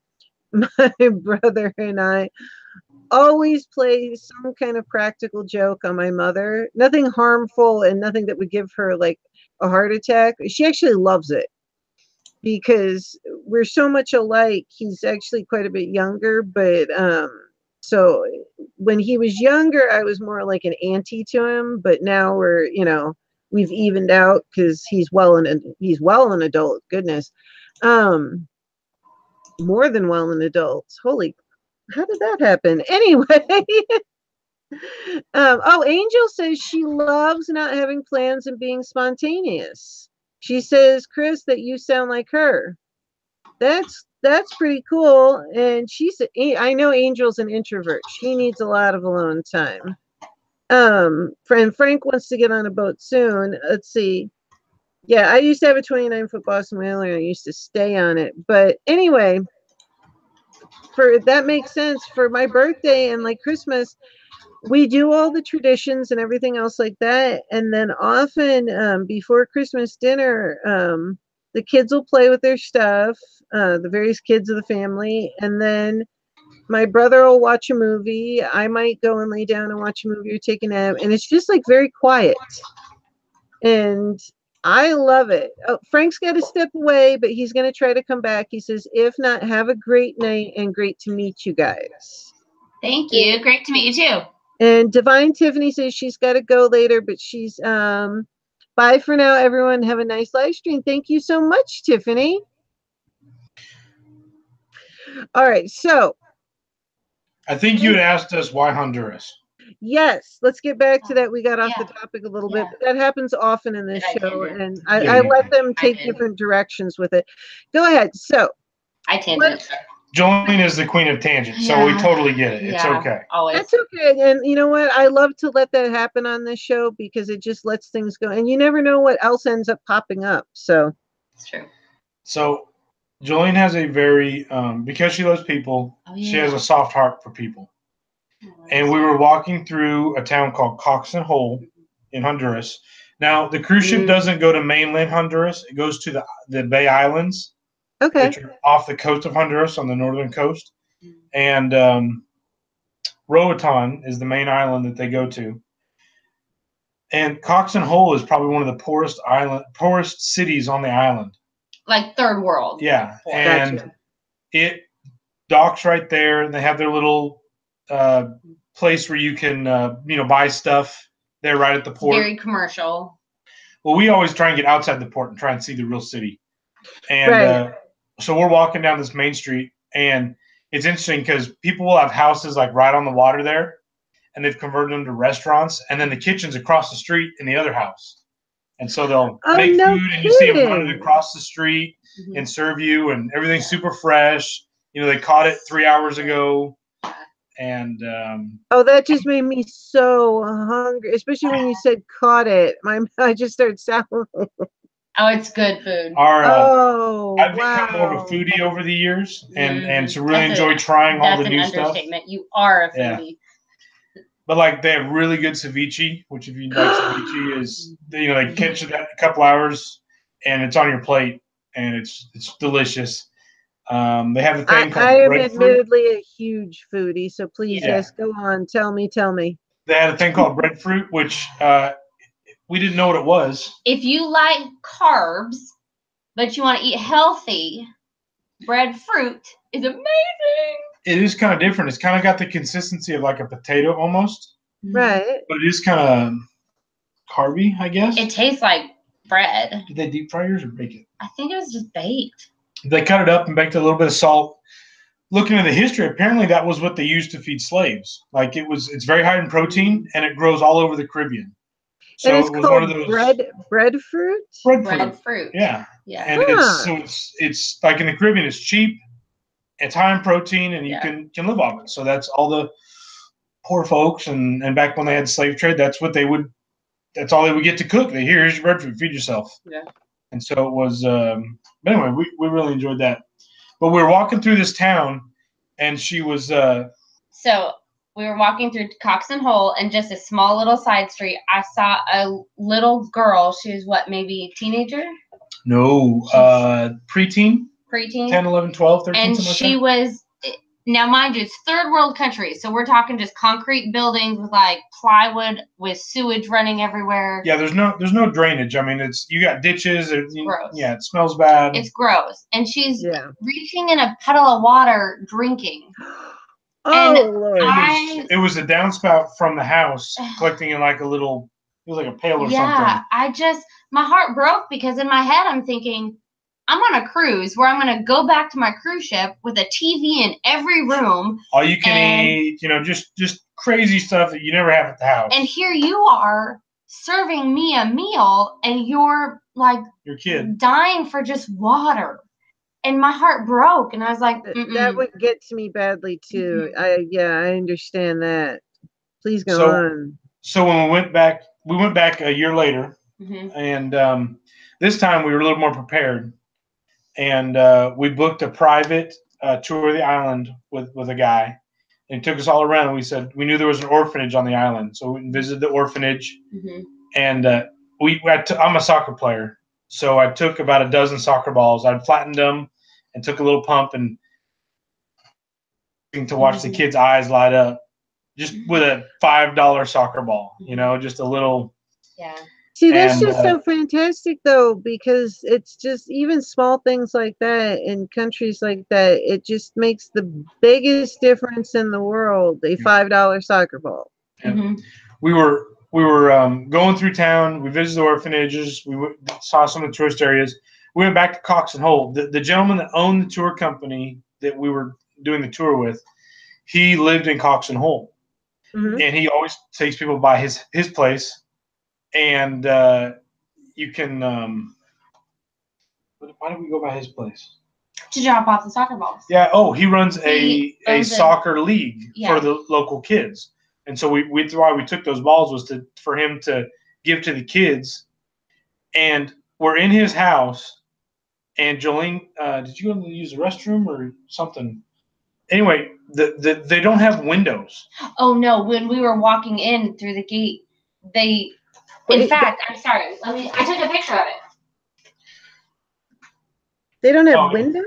my brother and I always play some kind of practical joke on my mother. Nothing harmful and nothing that would give her like a heart attack. She actually loves it because we're so much alike. He's actually quite a bit younger, but so when he was younger, I was more like an auntie to him, but now we've evened out because he's well an adult. Goodness. More than well an adult. Holy, how did that happen? Anyway. Angel says she loves not having plans and being spontaneous. She says, Chris, that you sound like her. That's pretty cool. And she said, I know Angel's an introvert. She needs a lot of alone time. Friend Frank wants to get on a boat soon. Let's see. Yeah, I used to have a 29-foot Boston Whaler, and I used to stay on it. But anyway, that makes sense. For my birthday and like Christmas, we do all the traditions and everything else like that. And then often before Christmas dinner, the kids will play with their stuff, the various kids of the family. And then my brother will watch a movie. I might go and lay down and watch a movie or take a nap. And it's just like very quiet. And I love it. Oh, Frank's got to step away, but he's going to try to come back. He says, if not, have a great night and great to meet you guys. Thank you. Great to meet you too. And Divine Tiffany says she's got to go later, but she's bye for now, everyone. Have a nice live stream. Thank you so much, Tiffany. All right, so I think you had asked us why Honduras. Yes, let's get back to that. We got off the Yeah. topic a little bit, but that happens often in this I show, tangent. and Yeah, I you let did. them I take did. different directions with it. Go ahead. So, I tangent. Jolene is the queen of tangents, so we Yeah. totally get it. It's Yeah, okay. always. that's okay. And you know what? I love to let that happen on this show because it just lets things go. And you never know what else ends up popping up. So, It's true. So Jolene has a very because she loves people, she has a soft heart for people. And we were walking through a town called Cox and Hole in Honduras. Now the cruise ship doesn't go to mainland Honduras; it goes to the Bay Islands, okay. which are off the coast of Honduras on the northern coast. And Roatan is the main island that they go to. And Cox and Hole is probably one of the poorest cities on the island. Like third world. Yeah, Poor. and Gotcha. it docks right there, and they have their little place where you can buy stuff there right at the port. Very commercial. Well, we always try and get outside the port and try and see the real city. And Right. so we're walking down this main street, and it's interesting because people will have houses like right on the water there, and they've converted them to restaurants, and then the kitchen's across the street in the other house. And so they'll make no food, and you see them running kidding. across the street and serve you, and everything's super fresh. They caught it 3 hours ago, and Oh, that just made me so hungry, especially when you said caught it. I just started salivating. Oh, it's good food. I've become more of a Wow. foodie over the years, and to really That's enjoy trying all the new That's an stuff. understatement. You are a Yeah. foodie. But like they have really good ceviche, which if you like ceviche is they catch it a couple hours and it's on your plate and it's delicious. They have a thing called I am breadfruit. admittedly a huge foodie, so please, Yeah. yes, go on. Tell me. They had a thing called breadfruit, which we didn't know what it was. If you like carbs, but you want to eat healthy, breadfruit is amazing. It is kind of different. It's kind of got the consistency of like a potato almost, Right. but it is kind of carby, I guess. It tastes like bread. Did they deep fry yours or bake it? I think it was just baked. They cut it up and baked a little bit of salt. Looking at the history, apparently that was what they used to feed slaves. Like it's very high in protein and it grows all over the Caribbean. So and it's it was called one of those breadfruit. Breadfruit. Yeah. Yeah. And it's like in the Caribbean, it's cheap, it's high in protein, and you can live off it. So that's all the poor folks and back when they had slave trade, that's all they would get to cook. Here's your breadfruit, feed yourself. Yeah. And so it was but anyway, we really enjoyed that. But we were walking through this town and she was So we were walking through Cox and Hole and just a small little side street. I saw a little girl. She was what, maybe a teenager? No, preteen. 10, 11, 12, 13, and something she like that. was, now mind you, it's third world country, so we're talking just concrete buildings with like plywood with sewage running everywhere. Yeah, there's no drainage. I mean, you got ditches. Gross. Yeah, it smells bad. It's gross, and she's reaching in a puddle of water drinking. Lord! It was a downspout from the house collecting in like a little. It was like a pail or something. Yeah, my heart broke because in my head I'm thinking, I'm on a cruise where I'm going to go back to my cruise ship with a TV in every room. All you can eat, just crazy stuff that you never have at the house. And here you are serving me a meal and you're like your kid dying for just water. And my heart broke and I was like, that would get to me badly too. I understand that. Please go on. So when we went back a year later, and this time we were a little more prepared. And we booked a private tour of the island with a guy, and he took us all around. And we knew there was an orphanage on the island, so we visited the orphanage. And I'm a soccer player, so I took about a dozen soccer balls. I'd flattened them and took a little pump and to watch the kids' eyes light up, just with a $5 soccer ball. Just a little. Yeah. See, that's just so fantastic, though, because it's just even small things like that in countries like that. It just makes the biggest difference in the world. A $5 soccer ball. We were going through town. We visited the orphanages. We saw some of the tourist areas. We went back to Cox and Hole. The gentleman that owned the tour company that we were doing the tour with, he lived in Cox and Hole. and he always takes people by his place, and you can. Why did we go by his place? To drop off the soccer balls. Yeah. Oh, he runs a soccer league yeah. for the local kids, and so we why we took those balls was for him to give to the kids, and we're in his house. And Jolene, did you go to use the restroom or something? Anyway, they don't have windows. Oh no! When we were walking in through the gate, in fact, I'm sorry. I took a picture of it. They don't have windows?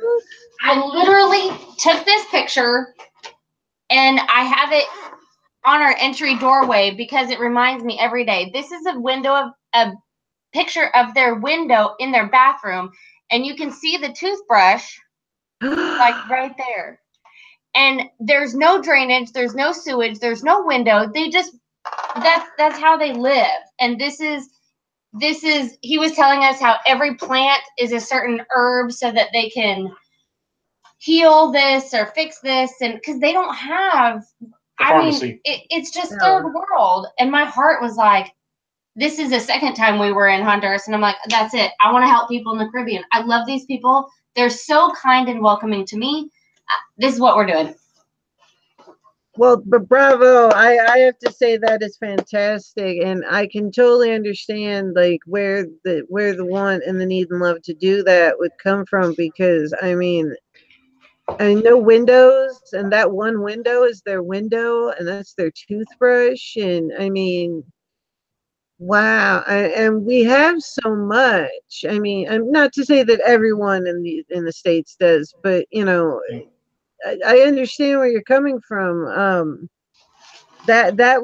I literally took this picture, and I have it on our entry doorway because it reminds me every day. This is a picture of their window in their bathroom, and you can see the toothbrush like right there. And there's no drainage, there's no sewage, there's no window. They just that's how they live. And this is he was telling us how every plant is a certain herb so that they can heal this or fix this, and because they don't have pharmacy. It's just third world. And my heart was like, this is the second time we were in Honduras, and I'm like, that's it. I want to help people in the Caribbean. I love these people. They're so kind and welcoming to me. This is what we're doing. Well, but bravo. I have to say that is fantastic. And I can totally understand like where the want and the need and love to do that would come from, because I mean no windows, and that one window is their window, and that's their toothbrush. And I mean, wow. And we have so much. I mean, I'm not to say that everyone in the States does, but you know, I understand where you're coming from. That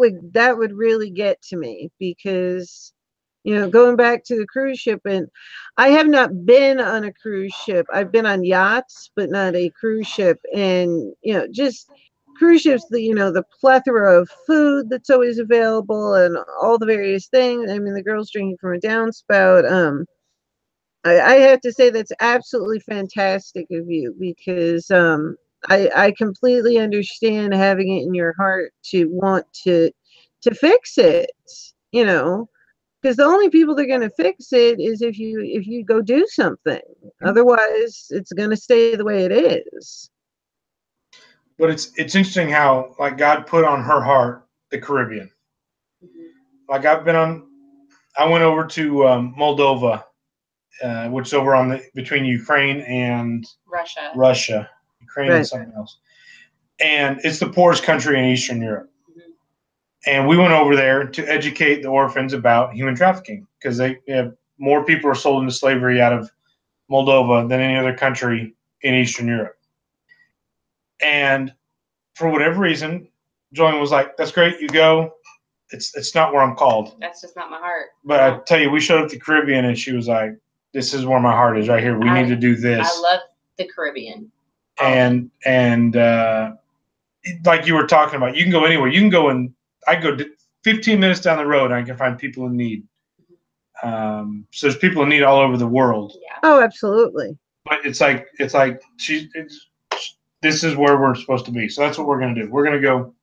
would really get to me, because you know, going back to the cruise ship, and I have not been on a cruise ship. I've been on yachts, but not a cruise ship. And you know, just cruise ships, the plethora of food that's always available and all the various things. I mean, the girls drinking from a downspout. I have to say that's absolutely fantastic of you, because I completely understand having it in your heart to want to fix it, you know, because the only people that are going to fix it is if you go do something. Otherwise, it's going to stay the way it is. But it's interesting how like God put on her heart the Caribbean. Like I went over to Moldova, which is over on between Ukraine and Russia. Ukraine and something else. And it's the poorest country in Eastern Europe. And we went over there to educate the orphans about human trafficking, because more people are sold into slavery out of Moldova than any other country in Eastern Europe. And for whatever reason, Joanne was like, "That's great, you go. It's not where I'm called. That's just not my heart." But I tell you, we showed up the Caribbean, and she was like, "This is where my heart is, right here. We need to do this." I love the Caribbean. And like you were talking about, you can go anywhere. You can go I go 15 minutes down the road, and I can find people in need. So there's people in need all over the world. Yeah. Oh, absolutely. But it's like this is where we're supposed to be. So that's what we're going to do. We're going to go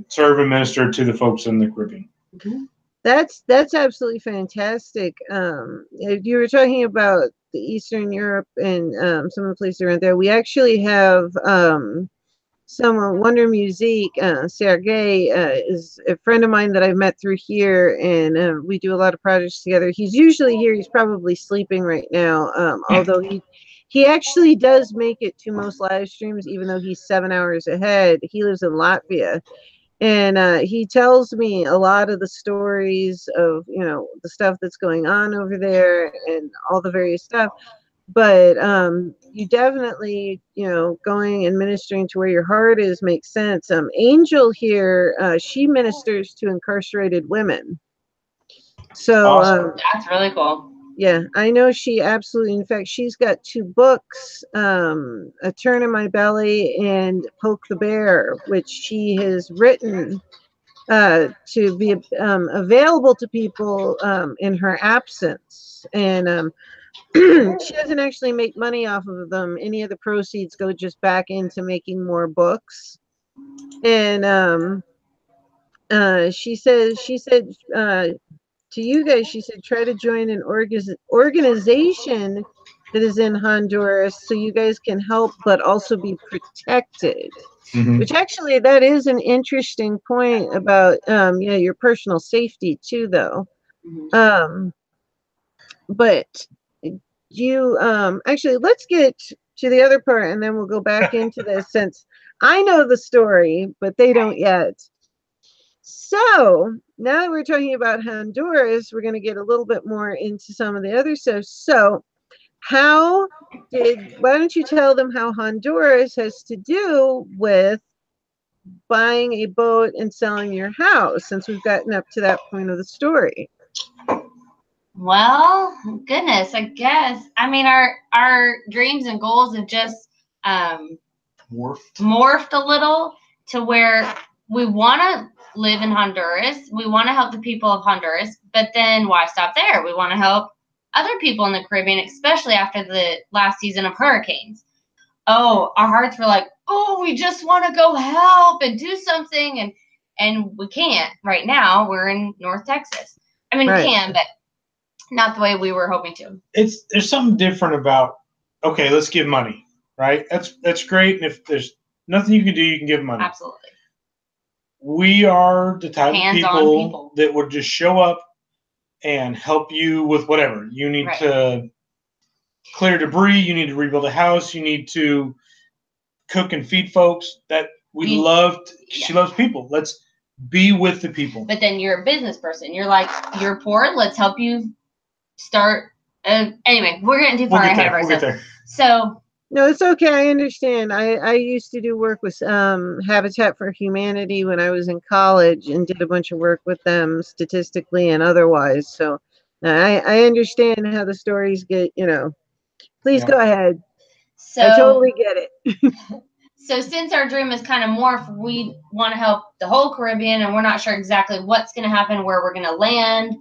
serve and minister to the folks in the Caribbean. That's absolutely fantastic. You were talking about the Eastern Europe and some of the places around there. We actually have some Wonder Music. Sergey is a friend of mine that I've met through here, and we do a lot of projects together. He's usually here. He's probably sleeping right now, although he actually does make it to most live streams, even though he's 7 hours ahead. He lives in Latvia. And he tells me a lot of the stories of, you know, the stuff that's going on over there and all the various stuff. But you definitely, you know, going and ministering to where your heart is makes sense. Angel here, she ministers to incarcerated women. So awesome. That's really cool. Yeah, I know she absolutely. In fact, she's got 2 books, A Turn in My Belly and Poke the Bear, which she has written to be available to people in her absence. And she doesn't actually make money off of them. Any of the proceeds go just back into making more books. And She said to you guys, she said, try to join an organization that is in Honduras so you guys can help but also be protected. Which actually, that is an interesting point about your personal safety too, though. But you actually, let's get to the other part and then we'll go back into this, since I know the story but they don't yet. So now that we're talking about Honduras, we're going to get a little bit more into some of the other stuff. So why don't you tell them how Honduras has to do with buying a boat and selling your house, since we've gotten up to that point of the story? Well, goodness, I guess. I mean, our dreams and goals have just morphed a little to where we want to live in Honduras. We want to help the people of Honduras, but then why stop there? We want to help other people in the Caribbean, especially after the last season of hurricanes. Oh, our hearts were like, oh, we just want to go help and do something, and we can't right now. We're in North Texas. I mean, we can, but not the way we were hoping to. There's something different about, okay, let's give money, right? That's great. And if there's nothing you can do, you can give money. Absolutely. We are the type of people that would just show up and help you with whatever. You need to clear debris. You need to rebuild a house. You need to cook and feed folks. That we loved. She loves people. Let's be with the people. But then you're a business person. You're like, you're poor. Let's help you start. Anyway, we're getting too far ahead of ourselves. So. No, it's okay. I understand. I used to do work with Habitat for Humanity when I was in college and did a bunch of work with them statistically and otherwise. So I understand how the stories get, Please go ahead. So, I totally get it. So since our dream is kind of morphed, we want to help the whole Caribbean, and we're not sure exactly what's going to happen, where we're going to land,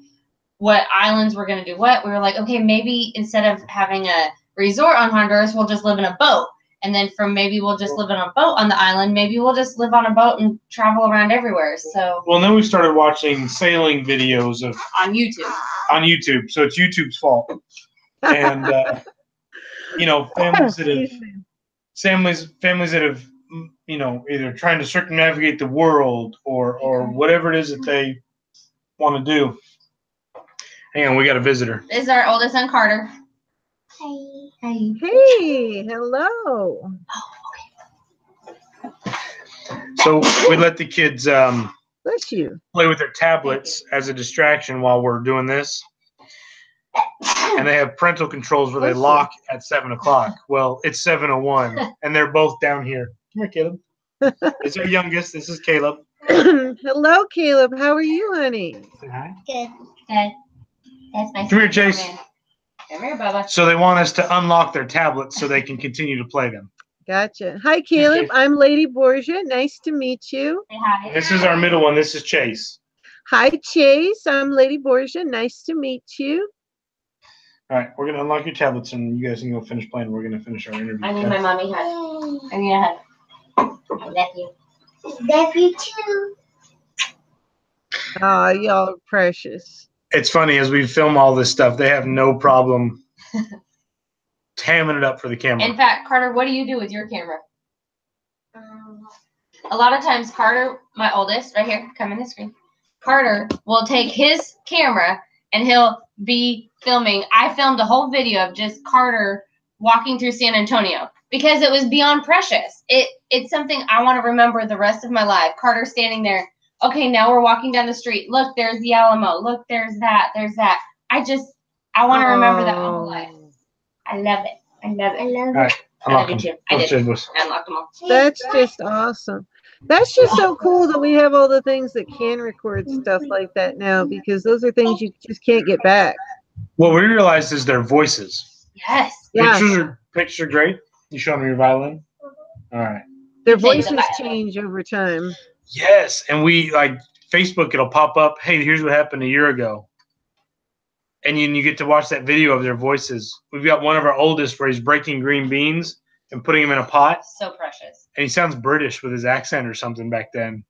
what islands we're going to do what. We were like, okay, maybe instead of having a resort on Honduras, we'll just live in a boat. And then maybe we'll just live in a boat on the island. Maybe we'll just live on a boat and travel around everywhere. So. Well, then we started watching sailing videos on YouTube. On YouTube, so it's YouTube's fault. And families that have either trying to circumnavigate the world or whatever it is that they want to do. Hang on, we got a visitor. This is our oldest son, Carter. Hey. Hey, hello. Oh, okay. So we let the kids bless you. Play with their tablets as a distraction while we're doing this. And they have parental controls where they lock at 7 o'clock. Well, it's 7:01, and they're both down here. Come here, Caleb. This is our youngest. This is Caleb. Hello, Caleb. How are you, honey? Say hi. Good. Good. That's my Come here, Chase. Come here, Bubba. So they want us to unlock their tablets so they can continue to play them. Gotcha. Hi, Caleb. I'm Lady Borgia. Nice to meet you. Say hi. This is our middle one. This is Chase. Hi, Chase. I'm Lady Borgia. Nice to meet you. All right, we're going to unlock your tablets, and you guys can go finish playing. We're going to finish our interview. I need my mommy hug. I need a hug. I love you. Love you too. Oh, y'all are precious. It's funny, as we film all this stuff, they have no problem hamming it up for the camera. In fact, Carter, what do you do with your camera? A lot of times, Carter, my oldest, right here, come in the screen. Carter will take his camera and he'll be filming. I filmed a whole video of just Carter walking through San Antonio because it was beyond precious. It's something I want to remember the rest of my life. Carter standing there. Okay, now we're walking down the street. Look, there's the Alamo. Look, there's that. There's that. I want to remember that my whole life. I love it. I love it. I love it. I love you too. I did. I unlocked them all. That's just awesome. That's just so cool that we have all the things that can record stuff like that now, because those are things you just can't get back. What we realized is their voices. Yes. Pictures are great. You showing me your violin? All right. Their voices change over time. Yes, and we Facebook. It'll pop up. Hey, here's what happened a year ago, and you get to watch that video of their voices. We've got one of our oldest where he's breaking green beans and putting them in a pot. So precious. And he sounds British with his accent or something back then.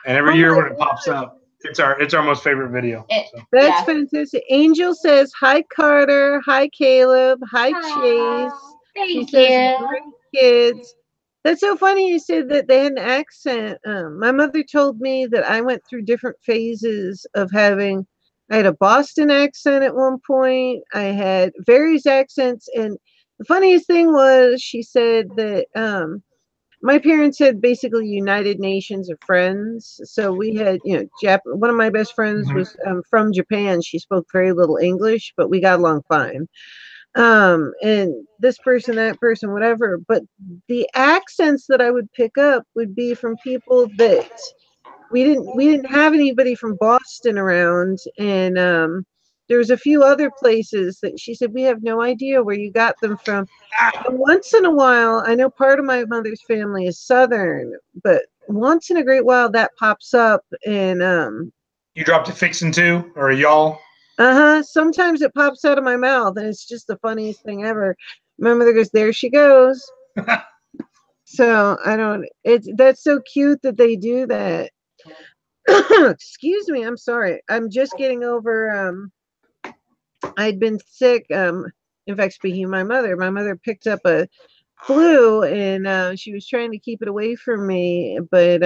And every Oh year my when it pops up, it's our most favorite video. That's fantastic. Angel says, hi, Carter. Hi, Caleb. Hi, Chase. Thank She says, you. great kids. That's so funny you said that they had an accent. My mother told me that I went through different phases of having, I had a Boston accent at one point. I had various accents. And the funniest thing was she said that my parents had basically United Nations of friends. So we had, one of my best friends was from Japan. She spoke very little English, but we got along fine. And this person, that person, whatever. But the accents that I would pick up would be from people that we didn't have anybody from Boston around. And there was a few other places that she said, we have no idea where you got them from. And once in a while, I know part of my mother's family is Southern, but once in a great while that pops up. And you dropped a fixin' too, or a y'all? Sometimes it pops out of my mouth, and it's just the funniest thing ever. My mother goes, there she goes. So I don't, that's so cute that they do that. Excuse me, I'm sorry. I'm just getting over, I'd been sick. In fact, speaking of my mother picked up a flu, and she was trying to keep it away from me, but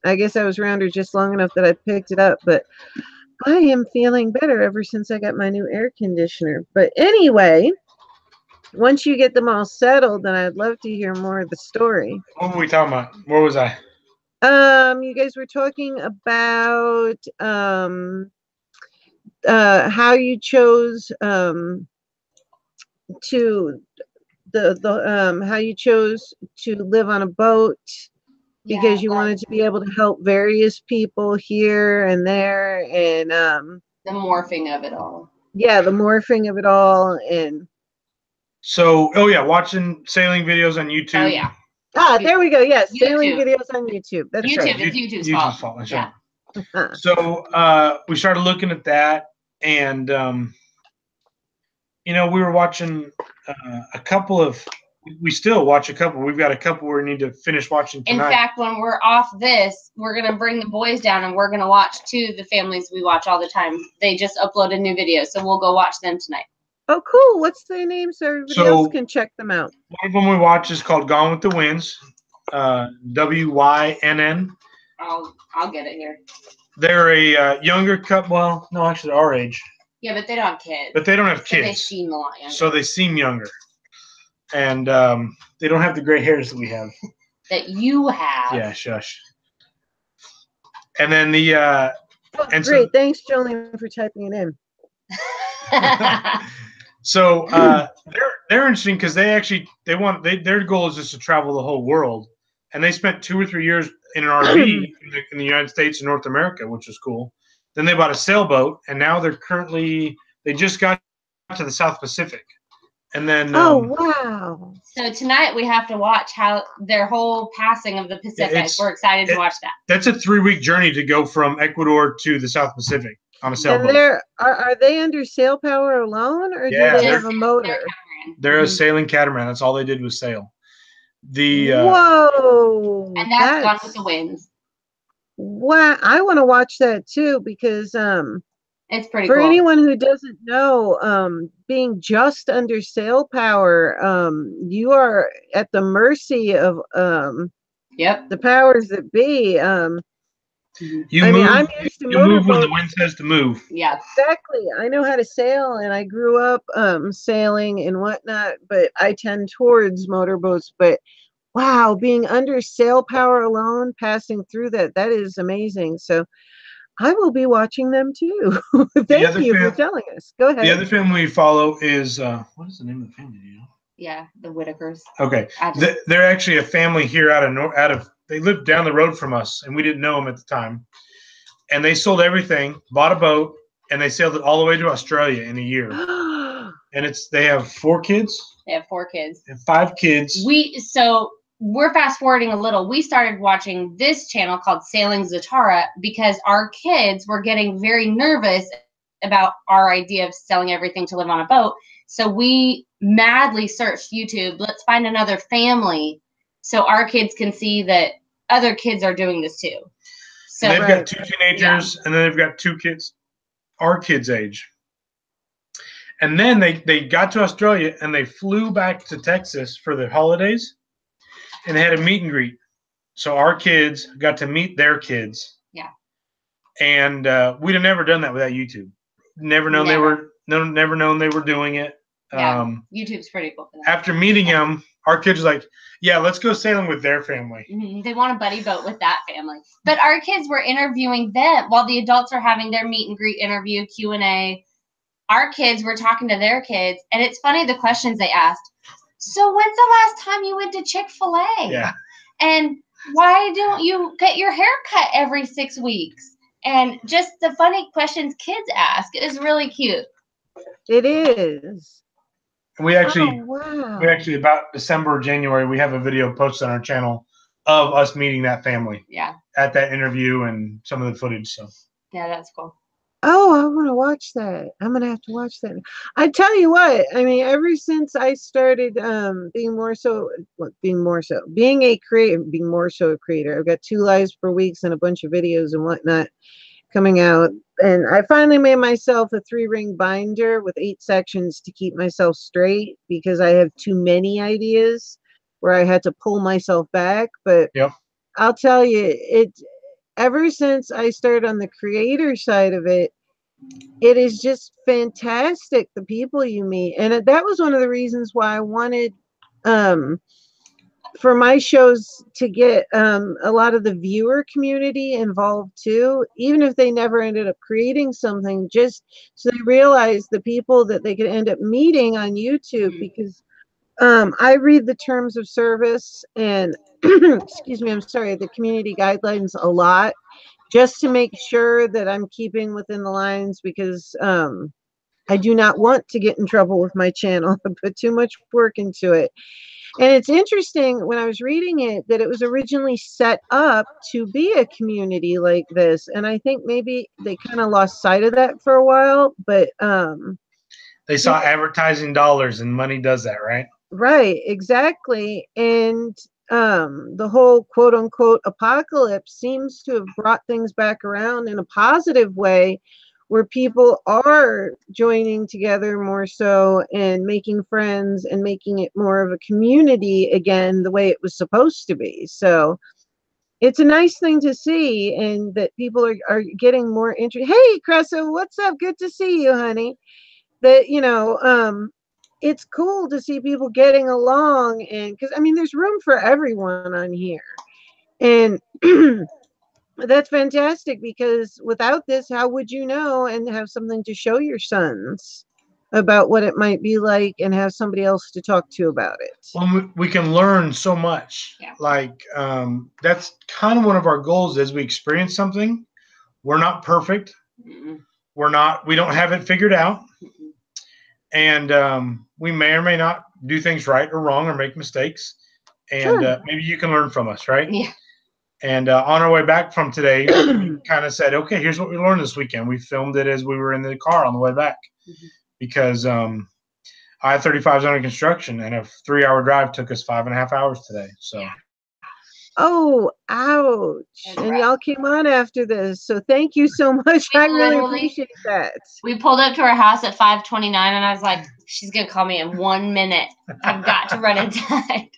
I guess I was around her just long enough that I picked it up. But I am feeling better ever since I got my new air conditioner. But anyway, once you get them all settled, then I'd love to hear more of the story. What were we talking about? Where was I? You guys were talking about how you chose to how you chose to live on a boat because you wanted to be able to help various people here and there, and the morphing of it all. Yeah, the morphing of it all. And so, watching sailing videos on YouTube. Oh yeah. There we go. Yes, sailing videos on YouTube. That's YouTube. right. It's YouTube's fault. Yeah. So we started looking at that, and we were watching a couple of. We still watch a couple. We've got a couple we need to finish watching tonight. In fact, when we're off this, we're going to bring the boys down and we're going to watch two of the families we watch all the time. They just uploaded new videos, so we'll go watch them tonight. Oh, cool. What's their name so everybody else can check them out? One of them we watch is called Gone with the Winds, WYNN. I'll get it here. They're a younger couple. Well, no, actually, they're our age. Yeah, but they don't have kids. But they don't have kids. They seem a lot younger. So they seem younger. And they don't have the gray hairs that we have. That you have. Yeah, shush. And then the great. Thanks, Jolene, for typing it in. So they're interesting because their goal is just to travel the whole world. And they spent 2 or 3 years in an RV in the United States and North America, which was cool. Then they bought a sailboat, and now they just got to the South Pacific. And then wow. So tonight we have to watch how their whole passing of the Pacific. We're excited to watch that. That's a 3-week journey to go from Ecuador to the South Pacific on a sailboat. And are they under sail power alone, or do they have a motor? They're a sailing catamaran. That's all they did was sail. Whoa. And that's Gone with the Winds. Wow, I want to watch that too because it's pretty for cool. anyone who doesn't know, being just under sail power, you are at the mercy of the powers that be. I'm used to move when the wind says to move. Yeah, exactly. I know how to sail, and I grew up sailing and whatnot, but I tend towards motorboats. But wow, being under sail power alone, passing through that is amazing. So I will be watching them too. Thank you for telling us. Go ahead. The other family we follow is what is the name of the family? Do you know? Yeah, the Whitakers. Okay, they're actually a family here out of. They lived down the road from us, and we didn't know them at the time. And they sold everything, bought a boat, and they sailed it all the way to Australia in a year. And they have 4 kids. They have 4 kids. And 5 kids. We're fast forwarding a little. We started watching this channel called Sailing Zatara because our kids were getting very nervous about our idea of selling everything to live on a boat. So we madly searched YouTube. Let's find another family so our kids can see that other kids are doing this too. So they've got 2 teenagers, and then they've got 2 kids, our kids' age. And then they got to Australia, and they flew back to Texas for the holidays, and they had a meet and greet. So our kids got to meet their kids. Yeah. And we'd have never done that without YouTube. Never known they were doing it. Yeah, YouTube's pretty cool for that. After meeting them, our kids were like, yeah, let's go sailing with their family. Mm-hmm. They want a buddy boat with that family. But our kids were interviewing them while the adults are having their meet and greet interview, Q&A. Our kids were talking to their kids, and it's funny the questions they asked. So when's the last time you went to Chick-fil-A? Yeah. And why don't you get your hair cut every 6 weeks? And just the funny questions kids ask is really cute. It is. We actually, wow. About December or January, we have a video posted on our channel of us meeting that family. Yeah. At that interview and some of the footage. So. Yeah, that's cool. Oh, I want to watch that. I'm gonna have to watch that. I tell you what, I mean, ever since I started being more so a creator. I've got 2 lives per week and a bunch of videos and whatnot coming out. And I finally made myself a 3-ring binder with 8 sections to keep myself straight because I have too many ideas where I had to pull myself back. But yep. I'll tell you, ever since I started on the creator side of it, it is just fantastic, the people you meet. And that was one of the reasons why I wanted for my shows to get a lot of the viewer community involved too, even if they never ended up creating something, just so they realize the people that they could end up meeting on YouTube. Because I read the terms of service and excuse me, I'm sorry, the community guidelines a lot, just to make sure that I'm keeping within the lines, because I do not want to get in trouble with my channel. I put too much work into it. And it's interesting when I was reading it that it was originally set up to be a community like this. And I think maybe they kind of lost sight of that for a while, but they saw advertising dollars, and money does that, right? Right, exactly. And the whole quote unquote apocalypse seems to have brought things back around in a positive way, where people are joining together more so and making friends and making it more of a community again, the way it was supposed to be. So it's a nice thing to see, and that people are getting more interested. Hey, Cressa, what's up? Good to see you, honey. That, it's cool to see people getting along, and because I mean, there's room for everyone on here, and that's fantastic, because without this, how would you know and have something to show your sons about what it might be like and have somebody else to talk to about it? Well, we can learn so much. Yeah. Like that's kind of one of our goals as we experience something. We're not perfect. Mm-mm. We don't have it figured out. Mm-mm. And we may or may not do things right or wrong or make mistakes. And Sure. Maybe you can learn from us, right? Yeah. And on our way back from today, we kind of said, okay, here's what we learned this weekend. We filmed it as we were in the car on the way back, because I-35 is under construction, and a 3-hour drive took us 5.5 hours today. So. Oh, ouch. And y'all came on after this, so thank you so much. I really appreciate that. We pulled up to our house at 5:29, and I was like, she's going to call me in 1 minute. I've got to run inside.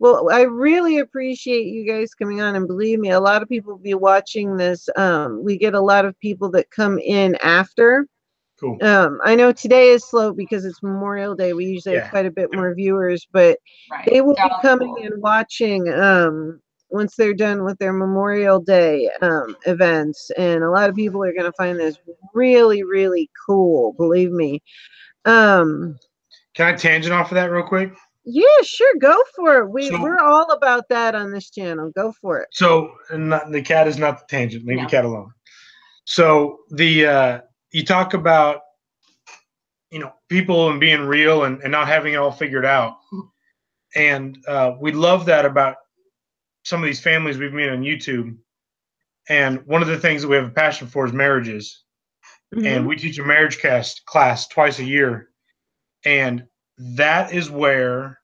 Well, I really appreciate you guys coming on, and believe me, a lot of people will be watching this. We get a lot of people that come in after. Cool. I know today is slow because it's Memorial Day. We usually have quite a bit more viewers, but they will be coming and watching once they're done with their Memorial Day events. And a lot of people are going to find this really, really cool, believe me. Can I tangent off of that real quick? Yeah, sure. Go for it. We're all about that on this channel. Go for it. So the cat is not the tangent. Leave the cat alone. So you talk about, people and being real and not having it all figured out. And we love that about some of these families we've met on YouTube. And one of the things that we have a passion for is marriages. Mm-hmm. And we teach a marriage class twice a year. And that is where,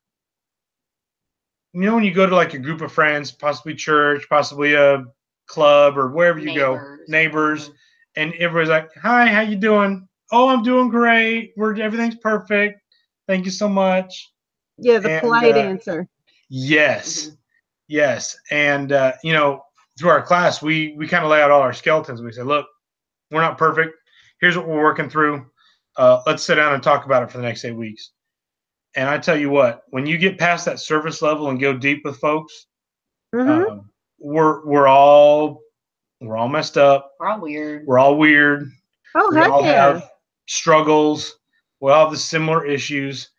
when you go to like a group of friends, possibly church, possibly a club or wherever you go, neighbors, and everybody's like, "Hi, how you doing?" "Oh, I'm doing great. Everything's perfect. Thank you so much." Yeah, the polite answer. Yes, yes, and you know, through our class, we kind of lay out all our skeletons. We say, "Look, we're not perfect. Here's what we're working through. Let's sit down and talk about it for the next 8 weeks." And I tell you what, when you get past that surface level and go deep with folks, we're all messed up. We're all weird. We're all weird. Oh, We heck all yeah. have struggles. We all have the similar issues.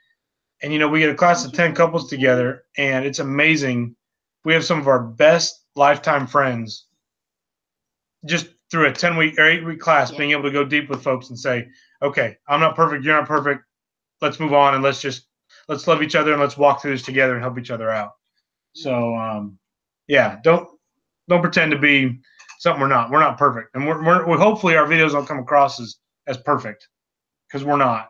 And, you know, we get a class of 10 couples together, and it's amazing. We have some of our best lifetime friends just through a 10-week or 8-week class, being able to go deep with folks and say, okay, I'm not perfect. You're not perfect. Let's move on, and let's love each other, and let's walk through this together and help each other out. So, yeah, don't pretend to be something we're not. We're not perfect. And we're hopefully our videos don't come across as perfect, because we're not.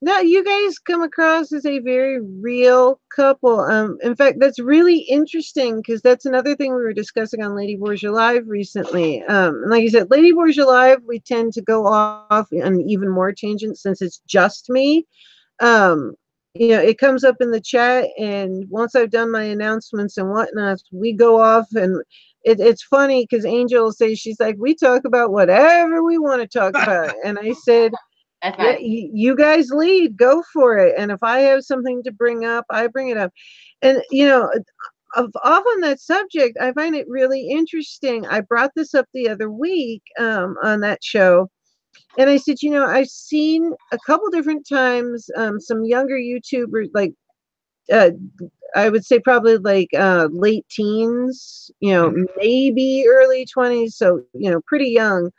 No, you guys come across as a very real couple. In fact, that's really interesting because that's another thing we were discussing on Lady Borgia Live recently. Like I said, Lady Borgia Live, we tend to go off on even more tangents since it's just me. You know, it comes up in the chat, and once I've done my announcements and whatnot, we go off, and it's funny because Angel will say, she's like, we talk about whatever we want to talk about. And I said, yeah, you guys lead, go for it. And if I have something to bring up, I bring it up. And, you know, off on that subject, I find it really interesting. I brought this up the other week on that show. And I said, you know, I've seen a couple different times some younger YouTubers, like I would say probably like late teens, you know, maybe early 20s. So, you know, pretty young.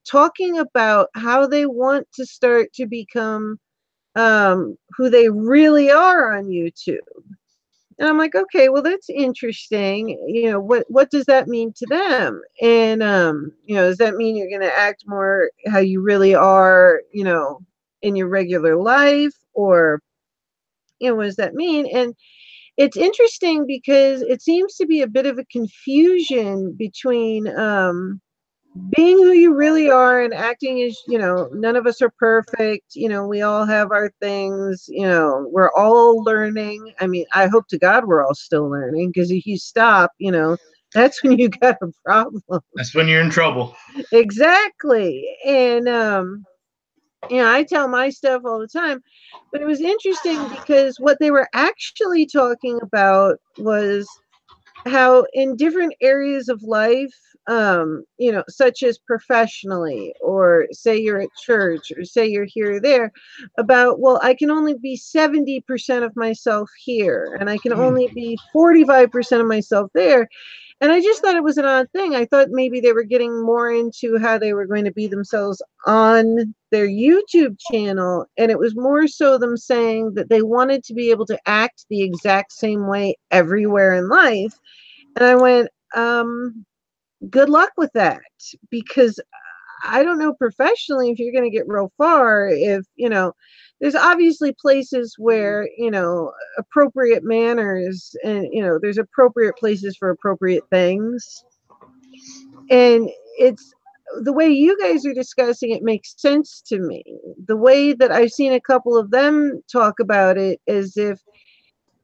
Talking about how they want to start to become who they really are on YouTube. And I'm like, okay, well, that's interesting. You know, what does that mean to them? And, you know, does that mean you're going to act more how you really are, you know, in your regular life? Or, you know, what does that mean? And it's interesting because it seems to be a bit of a confusion between being who you really are and acting as, you know, none of us are perfect. You know, we all have our things, you know, we're all learning. I mean, I hope to God we're all still learning, because if you stop, you know, that's when you got a problem. That's when you're in trouble. Exactly. And, you know, I tell my stuff all the time, but it was interesting because what they were actually talking about was how in different areas of life, you know, such as professionally, or say you're at church, or say you're here or there, about, well, I can only be 70% of myself here, and I can only be 45% of myself there. And I just thought it was an odd thing. I thought maybe they were getting more into how they were going to be themselves on their YouTube channel. And it was more so them saying that they wanted to be able to act the exact same way everywhere in life. And I went, good luck with that, because I don't know professionally if you're going to get real far. If, you know, there's obviously places where, you know, appropriate manners, and, you know, there's appropriate places for appropriate things. And it's the way you guys are discussing it makes sense to me. The way that I've seen a couple of them talk about it, as if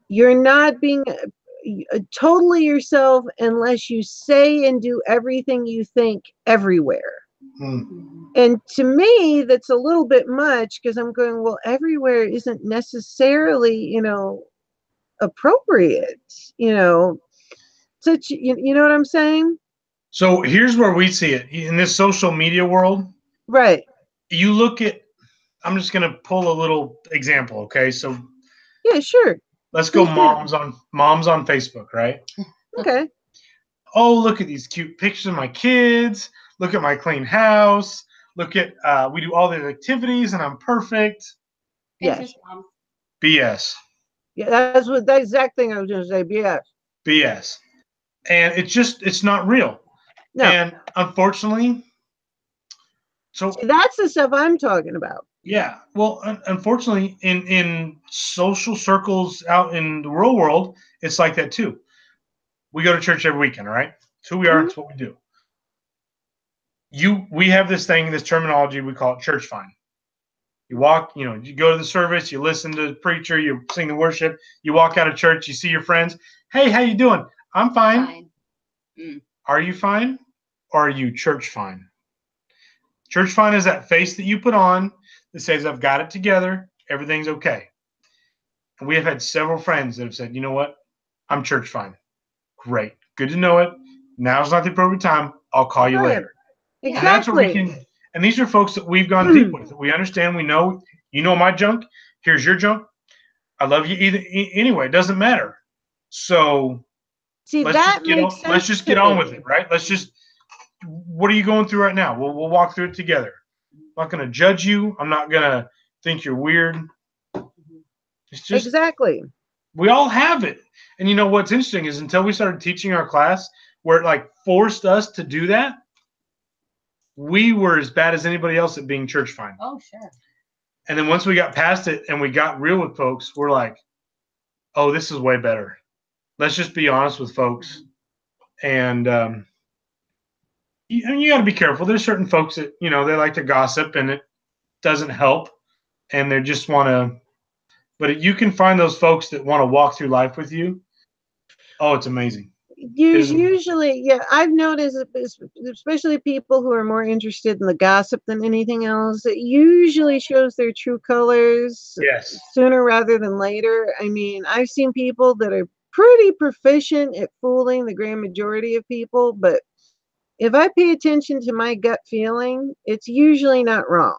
you're not being totally yourself unless you say and do everything you think everywhere. And to me, that's a little bit much, because I'm going, well, everywhere isn't necessarily, you know, appropriate, you know, such, you know what I'm saying? So here's where we see it in this social media world. Right. You look at, I'm just going to pull a little example. Okay. So yeah, sure. Let's go moms on Facebook, right? Okay. Oh, look at these cute pictures of my kids. Look at my clean house. Look at, we do all these activities and I'm perfect. Yes. BS. Yeah, that's what the exact thing I was going to say. BS. BS. And it's not real. No. And unfortunately, so see, that's the stuff I'm talking about. Yeah. Well, unfortunately, in social circles out in the real world, it's like that too. We go to church every weekend, all right? It's who we are. It's what we do. We have this thing, this terminology, we call it church fine. You walk, you go to the service, you listen to the preacher, you sing the worship, you walk out of church, you see your friends. Hey, how you doing? I'm fine. Are you fine? Or are you church fine? Church fine is that face that you put on that says, I've got it together, everything's okay. And we have had several friends that have said, you know what? I'm church fine. Great. Good to know it. Now's not the appropriate time. I'll call you later. Exactly. And that's what we can. And these are folks that we've gone deep with. We understand. We know. You know my junk. Here's your junk. I love you anyway. It doesn't matter. So let's just get on with it, right? What are you going through right now? We'll walk through it together. I'm not going to judge you. I'm not going to think you're weird. It's just exactly. We all have it. And you know what's interesting is until we started teaching our class where it like forced us to do that, we were as bad as anybody else at being church fine. Oh, sure. And then once we got past it and we got real with folks, we're like, oh, this is way better. Let's just be honest with folks. And you got to be careful. There's certain folks that, they like to gossip and it doesn't help. And they just want to, but you can find those folks that want to walk through life with you. Oh, it's amazing. Usually, yeah, I've noticed, especially people who are more interested in the gossip than anything else, it usually shows their true colors sooner rather than later. I mean, I've seen people that are pretty proficient at fooling the grand majority of people, but if I pay attention to my gut feeling, it's usually not wrong.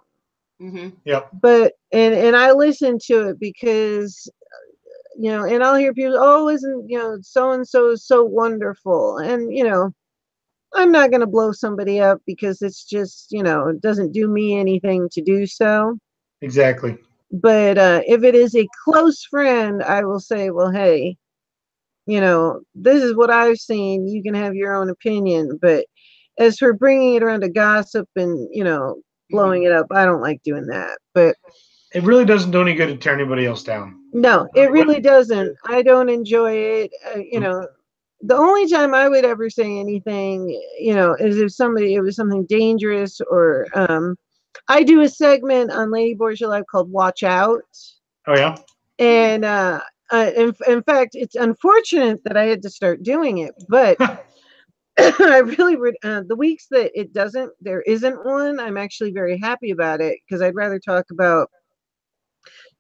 Yep. But and I listen to it because and I'll hear people, oh, isn't so and so is so wonderful, and I'm not going to blow somebody up because it's just it doesn't do me anything to do so. Exactly. But if it is a close friend, I will say, well, hey, this is what I've seen. You can have your own opinion, but as for bringing it around to gossip and blowing it up, I don't like doing that. But it really doesn't do any good to tear anybody else down. No, it really doesn't. I don't enjoy it. The only time I would ever say anything, is if it was something dangerous or I do a segment on Lady Borgia Live called Watch Out. Oh, yeah. And in fact, it's unfortunate that I had to start doing it, but I really would. The weeks that there isn't one, I'm actually very happy about it because I'd rather talk about.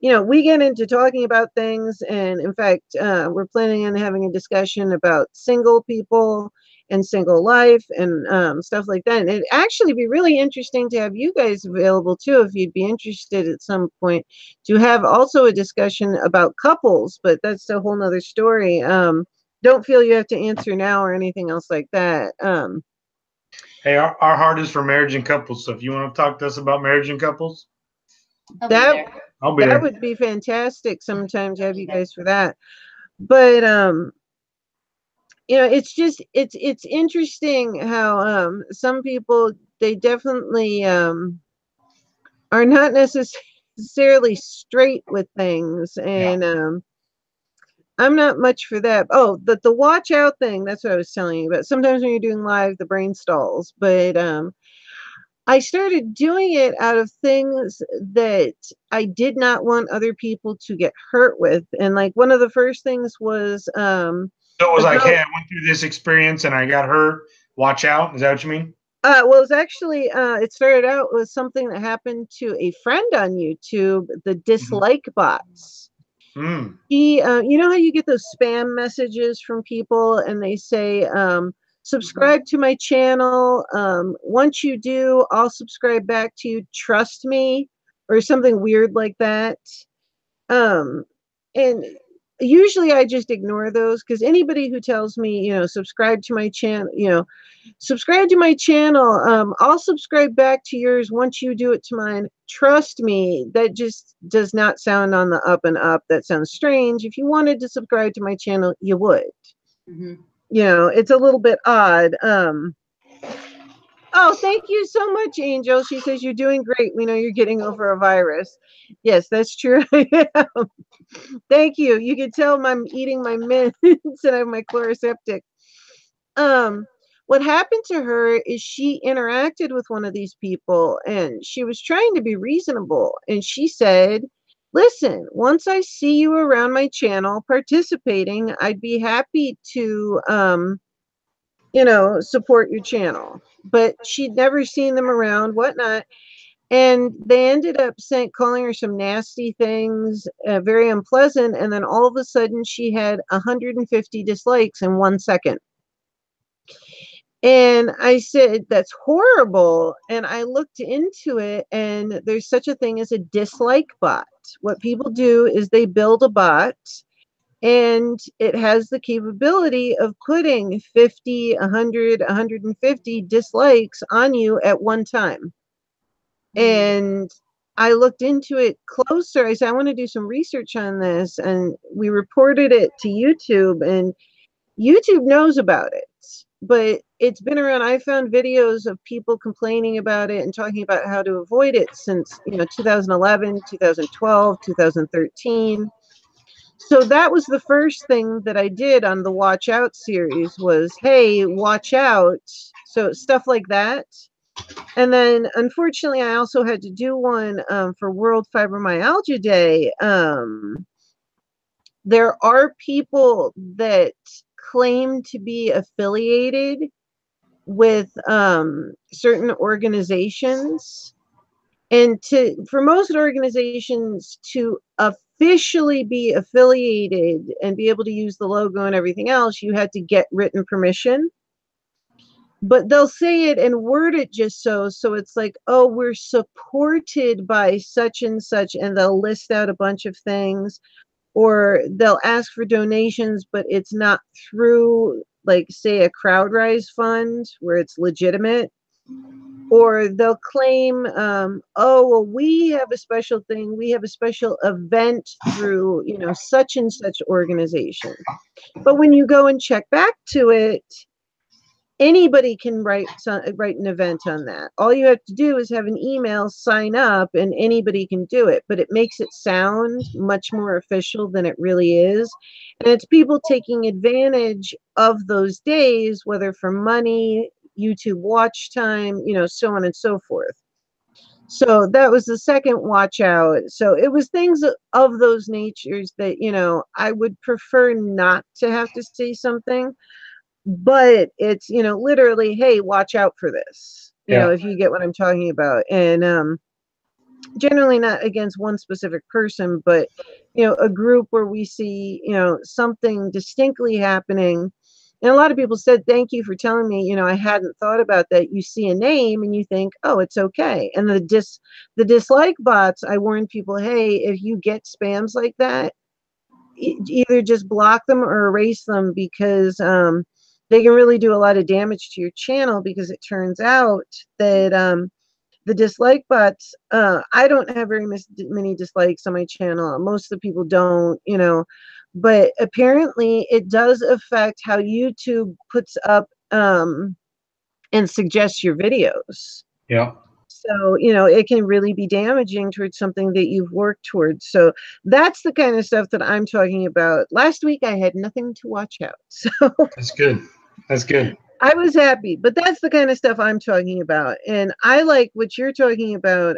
We get into talking about things, and in fact, we're planning on having a discussion about single people and single life and stuff like that. And it'd actually be really interesting to have you guys available too, if you'd be interested at some point, to have also a discussion about couples, but that's a whole nother story. Don't feel you have to answer now or anything else like that. Hey, our heart is for marriage and couples, so if you want to talk to us about marriage and couples, I'll be there. That would be fantastic sometime to have you guys for that. But it's interesting how some people, they definitely are not necessarily straight with things, and I'm not much for that. Oh, the watch out thing, that's what I was telling you about. Sometimes when you're doing live, the brain stalls, but I started doing it out of things that I did not want other people to get hurt with. And like one of the first things was so it was like, hey, I went through this experience and I got hurt. Watch out. Is that what you mean? Well, it's actually it started out with something that happened to a friend on YouTube, the dislike bots. He you know how you get those spam messages from people and they say subscribe to my channel. Once you do, I'll subscribe back to you. Trust me, or something weird like that. And usually I just ignore those because anybody who tells me, subscribe to my channel, subscribe to my channel. I'll subscribe back to yours once you do it to mine. Trust me, that just does not sound on the up and up. That sounds strange. If you wanted to subscribe to my channel, you would. It's a little bit odd. Oh, thank you so much, Angel. She says you're doing great. We know you're getting over a virus. Yes, that's true. Thank you. You can tell I'm eating my mints and I have my chloroseptic. what happened to her is she interacted with one of these people and she was trying to be reasonable. And she said, listen, once I see you around my channel participating, I'd be happy to, support your channel. But she'd never seen them around, whatnot. And they ended up calling her some nasty things, very unpleasant. And then all of a sudden she had 150 dislikes in 1 second. And I said, that's horrible. And I looked into it, and there's such a thing as a dislike bot. What people do is they build a bot, and it has the capability of putting 50, 100, 150 dislikes on you at one time. And I looked into it closer. I said, I want to do some research on this. And we reported it to YouTube, and YouTube knows about it. But it's been around. I found videos of people complaining about it and talking about how to avoid it since 2011, 2012, 2013. So that was the first thing that I did on the Watch Out series was, hey, watch out. So stuff like that. And then unfortunately, I also had to do one for World Fibromyalgia Day. There are people that claim to be affiliated with certain organizations, and for most organizations to officially be affiliated and be able to use the logo and everything else, you had to get written permission. But they'll say it and word it just so it's like, oh, we're supported by such and such, and they'll list out a bunch of things. Or they'll ask for donations, but it's not through, like, say, a CrowdRise fund where it's legitimate. Or they'll claim, oh, well, we have a special thing. We have a special event through, such and such organization. But when you go and check back to it, anybody can write an event on that. All you have to do is have an email, sign up, and anybody can do it. But it makes it sound much more official than it really is. And it's people taking advantage of those days, whether for money, YouTube watch time, so on and so forth. So that was the second watch out. So it was things of those natures that, I would prefer not to have to say something. But it's, literally, hey, watch out for this, if you get what I'm talking about. And generally not against one specific person, but, a group where we see, something distinctly happening. And a lot of people said, thank you for telling me, I hadn't thought about that. You see a name and you think, oh, it's okay. And the dislike bots, I warn people, hey, if you get spams like that, either just block them or erase them, because they can really do a lot of damage to your channel. Because it turns out that the dislike bots, I don't have very many dislikes on my channel. Most of the people don't, but apparently it does affect how YouTube puts up and suggests your videos. Yeah. So, it can really be damaging towards something that you've worked towards. So that's the kind of stuff that I'm talking about. Last week, I had nothing to watch out. So That's good. That's good. I was happy, but that's the kind of stuff I'm talking about. And I like what you're talking about.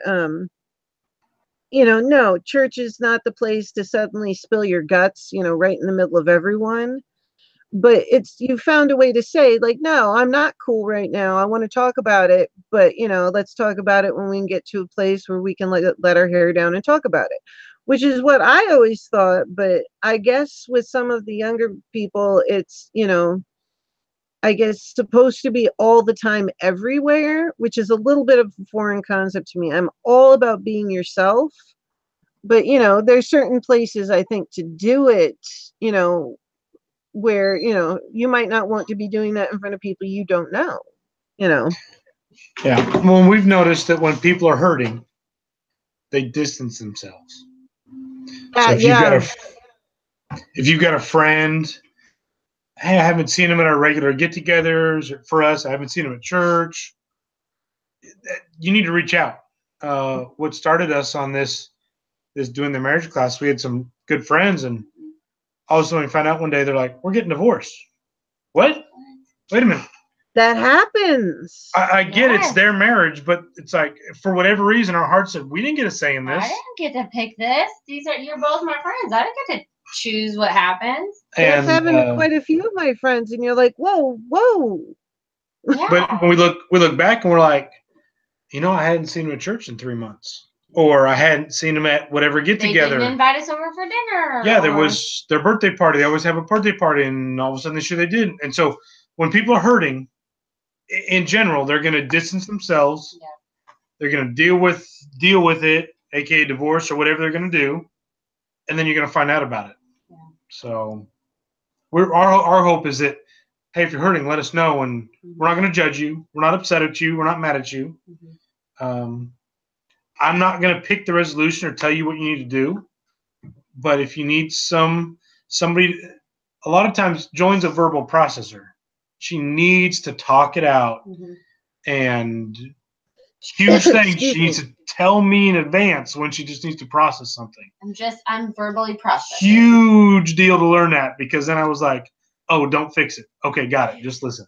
No, church is not the place to suddenly spill your guts, right in the middle of everyone. But you found a way to say, like, no, I'm not cool right now. I want to talk about it, but let's talk about it when we can get to a place where we can let our hair down and talk about it, which is what I always thought. But I guess with some of the younger people, it's, I guess supposed to be all the time everywhere, which is a little bit of a foreign concept to me. I'm all about being yourself, but there's certain places I think to do it, where you might not want to be doing that in front of people you don't know. Yeah. Well, we've noticed that when people are hurting, they distance themselves. So if you've got a friend, hey, I haven't seen him at our regular get-togethers. For us, I haven't seen him at church. You need to reach out. What started us on this doing the marriage class, we had some good friends, and all of a sudden we found out one day they're like, we're getting divorced. What? Wait a minute. That happens. I get it's their marriage, but it's like, for whatever reason, our heart said, we didn't get a say in this. I didn't get to pick this. You're both my friends. I didn't get to choose what happens. That's happened to quite a few of my friends, and you're like, whoa. Yeah. But when we look back and we're like, I hadn't seen them at church in 3 months, or I hadn't seen them at whatever get together. They didn't invite us over for dinner. Yeah, there was their birthday party. They always have a birthday party, and all of a sudden this year they didn't. And so when people are hurting, in general, they're going to distance themselves. Yeah. They're going to deal with it, aka divorce or whatever they're going to do, and then you're going to find out about it. Yeah. So our hope is that, hey, if you're hurting, let us know, and we're not going to judge you. We're not upset at you. We're not mad at you. I'm not going to pick the resolution or tell you what you need to do, but if you need somebody, a lot of times Joan's a verbal processor. She needs to talk it out, and huge things she needs to tell me in advance when she just needs to process something. I'm verbally processing. Huge deal to learn that, because then I was like, oh, don't fix it. Okay, got it. Just listen.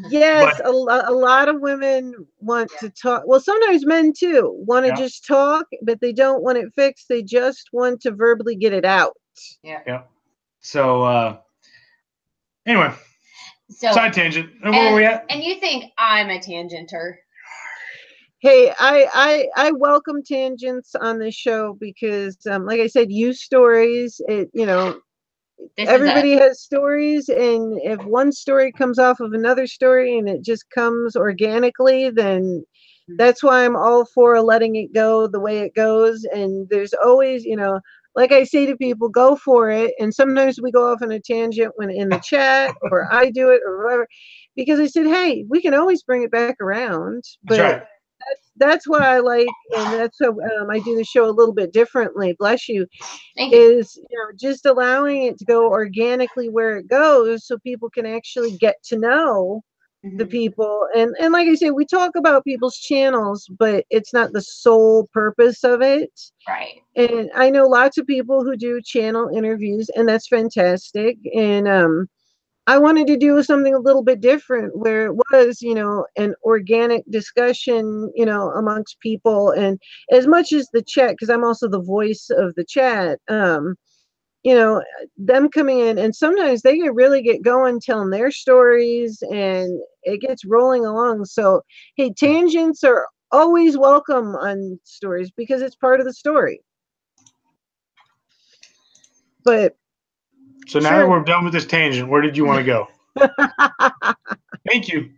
Yes, a lot of women want to talk. Well, sometimes men too want to just talk, but they don't want it fixed. They just want to verbally get it out. Yeah. So, anyway. So, side tangent. And where are we at? And you think I'm a tangenter? Hey, I welcome tangents on this show because, like I said, stories. Everybody has stories, and if one story comes off of another story and it just comes organically, then that's why I'm all for letting it go the way it goes. And there's always, like I say to people, go for it. And sometimes we go off on a tangent when in the chat, or I do it, or whatever, because I said, hey, we can always bring it back around. But that's right. That's what I like, and that's how I do the show a little bit differently. Bless you. Thank you. Is just allowing it to go organically where it goes, so people can actually get to know the people. And like I say, we talk about people's channels, but it's not the sole purpose of it. Right. And I know lots of people who do channel interviews, and that's fantastic. And I wanted to do something a little bit different, where it was, an organic discussion, amongst people. And as much as the chat, because I'm also the voice of the chat, them coming in, and sometimes they can really get going telling their stories, and it gets rolling along. So, hey, tangents are always welcome on stories because it's part of the story. But so now that we're done with this tangent, where did you want to go? Thank you.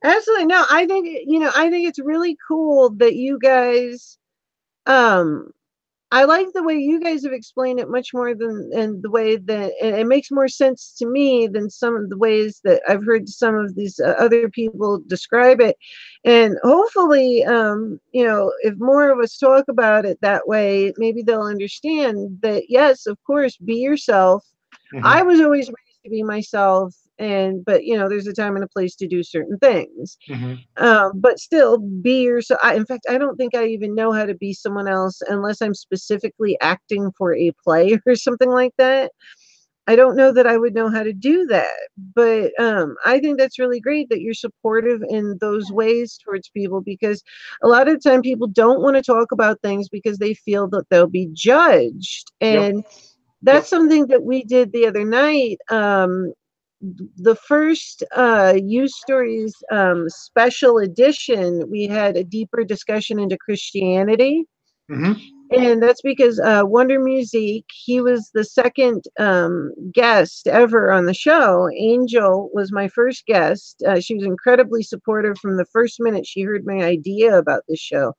Absolutely. No, I think it's really cool that you guys, I like the way you guys have explained it much more than the way that, and it makes more sense to me than some of the ways that I've heard some of these other people describe it. And hopefully, if more of us talk about it that way, maybe they'll understand that, yes, of course, be yourself. I was always raised to be myself. But there's a time and a place to do certain things. But still be yourself. In fact, I don't think I even know how to be someone else unless I'm specifically acting for a play or something like that. I don't know that I would know how to do that. But I think that's really great that you're supportive in those ways towards people, because a lot of the time people don't want to talk about things because they feel that they'll be judged. And that's something that we did the other night. The first YOUSTORIES special edition, we had a deeper discussion into Christianity. And that's because Wonder Music, he was the second guest ever on the show. Angel was my first guest. She was incredibly supportive from the first minute she heard my idea about this show.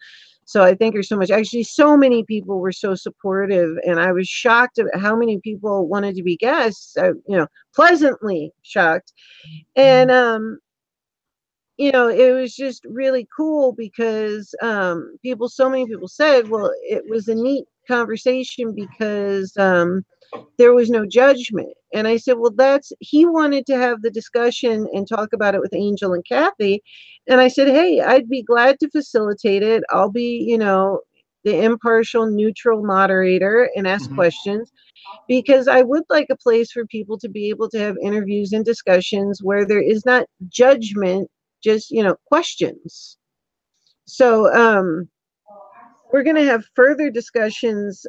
So I thank her so much. Actually, so many people were so supportive, and I was shocked at how many people wanted to be guests. Pleasantly shocked. And it was just really cool because so many people said, well, it was a neat conversation because there was no judgment. And I said, well, he wanted to have the discussion and talk about it with Angel and Kathy. And I said, hey, I'd be glad to facilitate it. I'll be, the impartial, neutral moderator and ask questions, because I would like a place for people to be able to have interviews and discussions where there is not judgment, just, questions. So we're going to have further discussions,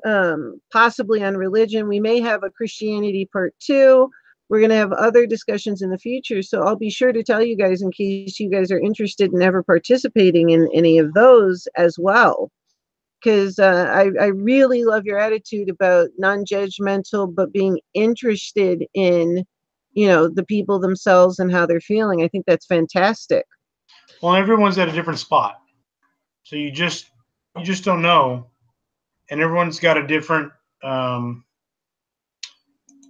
possibly on religion. We may have a Christianity part 2. We're going to have other discussions in the future. So I'll be sure to tell you guys in case you guys are interested in ever participating in any of those as well. Because I really love your attitude about non-judgmental, but being interested in, the people themselves and how they're feeling. I think that's fantastic. Well, everyone's at a different spot. So you just don't know. And everyone's got a different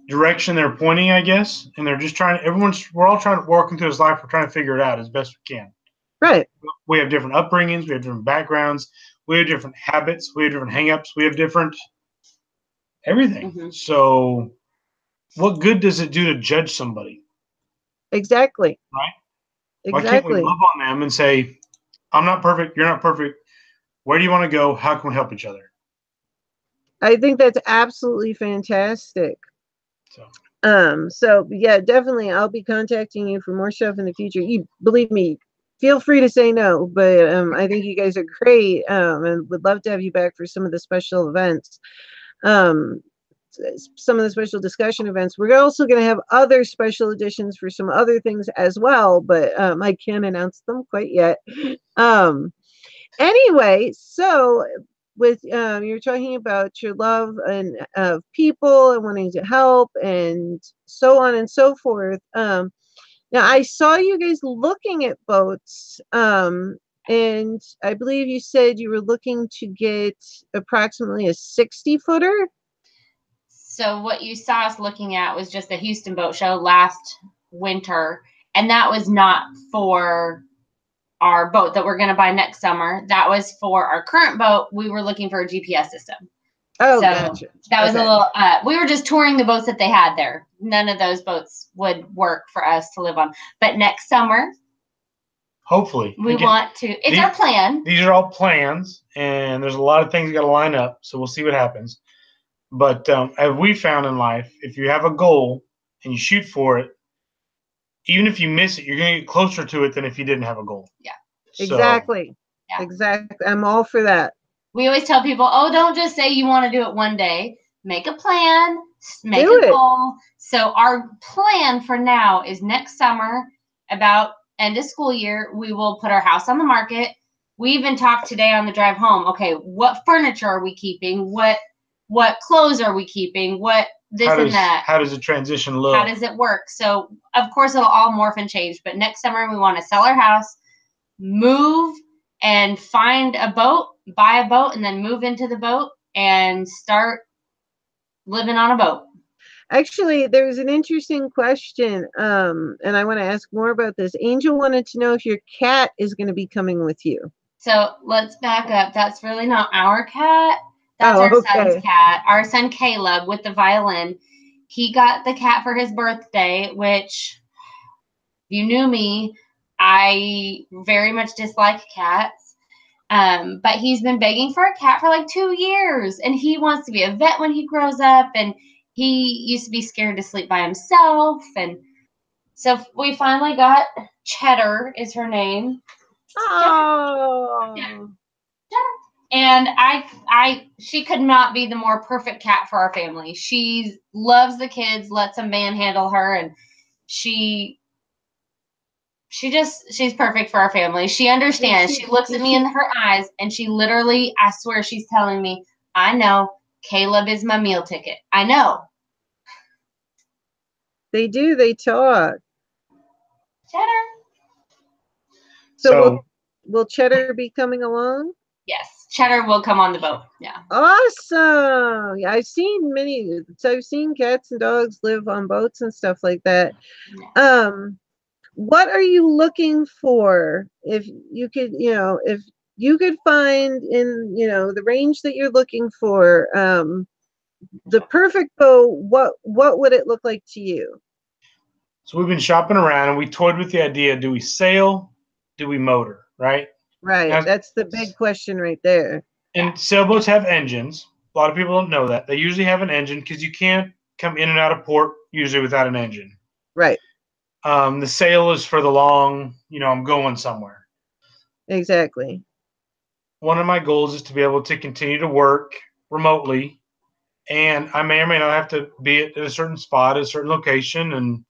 direction they're pointing, I guess. And they're just we're all trying to walk into this life. We're trying to figure it out as best we can. Right. We have different upbringings. We have different backgrounds. We have different habits. We have different hangups. We have different everything. So what good does it do to judge somebody? Exactly. Right? Exactly. Why can't we love on them and say, I'm not perfect. You're not perfect. Where do you want to go? How can we help each other? I think that's absolutely fantastic. So yeah, definitely. I'll be contacting you for more stuff in the future. You believe me, feel free to say no, but I think you guys are great, and would love to have you back for some of the special events, some of the special discussion events. We're also going to have other special editions for some other things as well, but I can't announce them quite yet. Anyway, so with you're talking about your love and of people and wanting to help and so on and so forth. Now I saw you guys looking at boats, and I believe you said you were looking to get approximately a 60-footer. So what you saw us looking at was just a Houston boat show last winter, and that was not for our boat that we're going to buy next summer. That was for our current boat. We were looking for a GPS system. Oh, so gotcha. That was a little, we were just touring the boats that they had there. None of those boats would work for us to live on. But next summer, hopefully, we want to, it's our plan. These are all plans, and there's a lot of things got to line up. So we'll see what happens. But as we found in life, if you have a goal and you shoot for it, even if you miss it, you're going to get closer to it than if you didn't have a goal. Yeah. Exactly. Yeah. Exactly. I'm all for that. We always tell people, oh, don't just say you want to do it one day. Make a plan, make a goal. So our plan for now is next summer, about end of school year, we will put our house on the market. We even talked today on the drive home. Okay, what furniture are we keeping? What clothes are we keeping? What this and that? How does the transition look? How does it work? So, of course, it'll all morph and change. But next summer, we want to sell our house, move and find a boat, buy a boat, and then move into the boat and start living on a boat. Actually, there's an interesting question, and I want to ask more about this. Angel wanted to know if your cat is going to be coming with you. So let's back up. That's really not our cat. That's our son's cat. Our son Caleb with the violin. He got the cat for his birthday, which, if you knew me, I very much dislike cats. But he's been begging for a cat for like 2 years, and he wants to be a vet when he grows up, and he used to be scared to sleep by himself. And so we finally got Cheddar is her name. Oh. Yeah. And she could not be the more perfect cat for our family. She loves the kids, lets them manhandle her, and she's perfect for our family. She understands. She looks at me in her eyes, and she literally, I swear, she's telling me, I know, Caleb is my meal ticket. I know. They do. They talk. Cheddar. So will Cheddar be coming along? Yes. Cheddar will come on the boat. Yeah. Awesome. Yeah, I've seen cats and dogs live on boats and stuff like that. Yeah. What are you looking for? If you could, if you could find in, the range that you're looking for, the perfect boat, what would it look like to you? So we've been shopping around and we toyed with the idea, do we sail? Do we motor? Right? Right. That's the big question right there. And sailboats have engines. A lot of people don't know that. They usually have an engine because you can't come in and out of port usually without an engine. Right. The sail is for the long, I'm going somewhere. Exactly. One of my goals is to be able to continue to work remotely, and I may or may not have to be at a certain spot, at a certain location,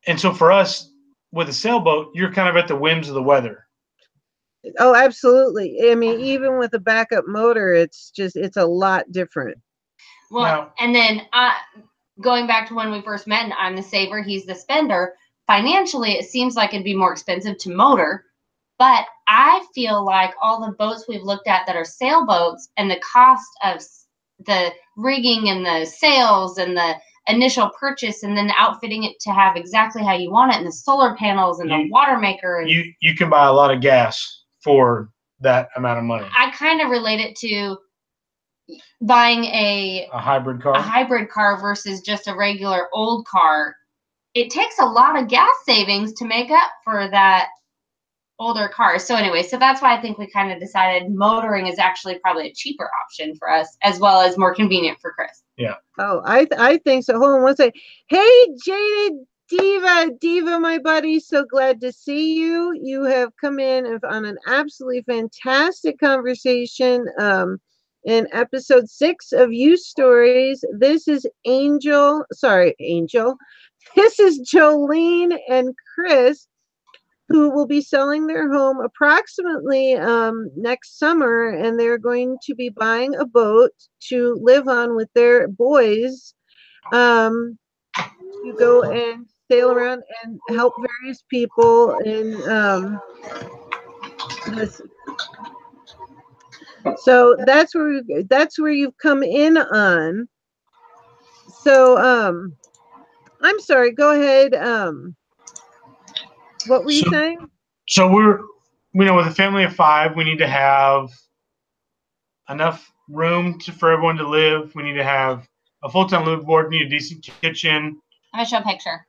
and so for us with a sailboat, you're kind of at the whims of the weather. Oh, absolutely. I mean, even with a backup motor, it's a lot different. Well, now, and then going back to when we first met, and I'm the saver, he's the spender. Financially, it seems like it'd be more expensive to motor, but I feel like all the boats we've looked at that are sailboats and the cost of the rigging and the sails and the initial purchase and then outfitting it to have exactly how you want it and the solar panels and the water maker. And you can buy a lot of gas for that amount of money. I kind of relate it to buying a hybrid car. A hybrid car versus just a regular old car. It takes a lot of gas savings to make up for that older car. So anyway, so that's why I think we kind of decided motoring is actually probably a cheaper option for us, as well as more convenient for Chris. Yeah. Oh, I think so. Hold on one second. Hey, Jaded Diva, my buddy, so glad to see you. You have come in on an absolutely fantastic conversation in episode 6 of You Stories. This is Angel. This is Jolene and Chris, who will be selling their home approximately next summer, and they're going to be buying a boat to live on with their boys to go and sail around and help various people in this. So that's where you've come in on. So I'm sorry, go ahead. What were you saying? So we're, with a family of 5, we need to have enough room for everyone to live. We need to have a full-time living board. We need a decent kitchen. I'm gonna show a picture.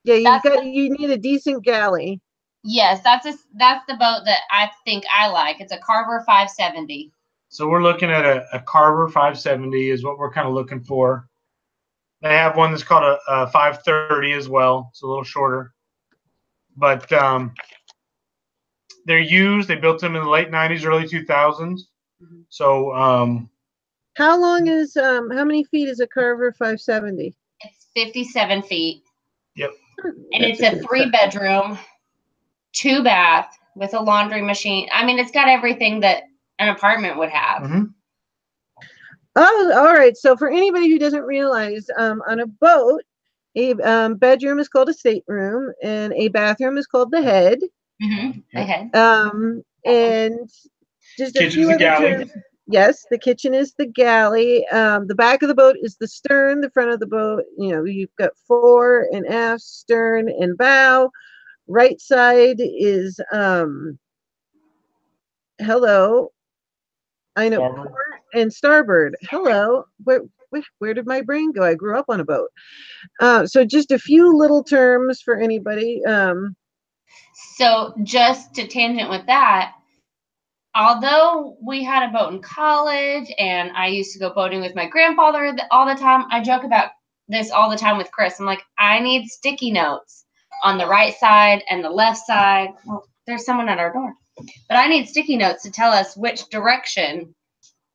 Yeah, you need a decent galley. Yes, that's the boat that I think I like. It's a Carver 570. So we're looking at a Carver 570 is what we're kind of looking for. They have one that's called a 530 as well. It's a little shorter. But they're used. They built them in the late 90s, early 2000s. So how long is how many feet is a Carver 570? It's 57 feet. Yep. And it's a 3-bedroom, 2-bath with a laundry machine. I mean, it's got everything that an apartment would have. Mm-hmm. Oh, all right. So for anybody who doesn't realize, on a boat, a bedroom is called a stateroom, and a bathroom is called the head. Mm-hmm. The head. And just a few other terms. Yes, the kitchen is the galley. The back of the boat is the stern. The front of the boat, you've got fore and aft, stern and bow. Right side is hello. I know, starboard. port and starboard. Hello. Where did my brain go? I grew up on a boat. So just a few little terms for anybody. So just to tangent with that, although we had a boat in college and I used to go boating with my grandfather all the time, I joke about this all the time with Chris. I'm like, I need sticky notes on the right side and the left side. Well, there's someone at our door. But I need sticky notes to tell us which direction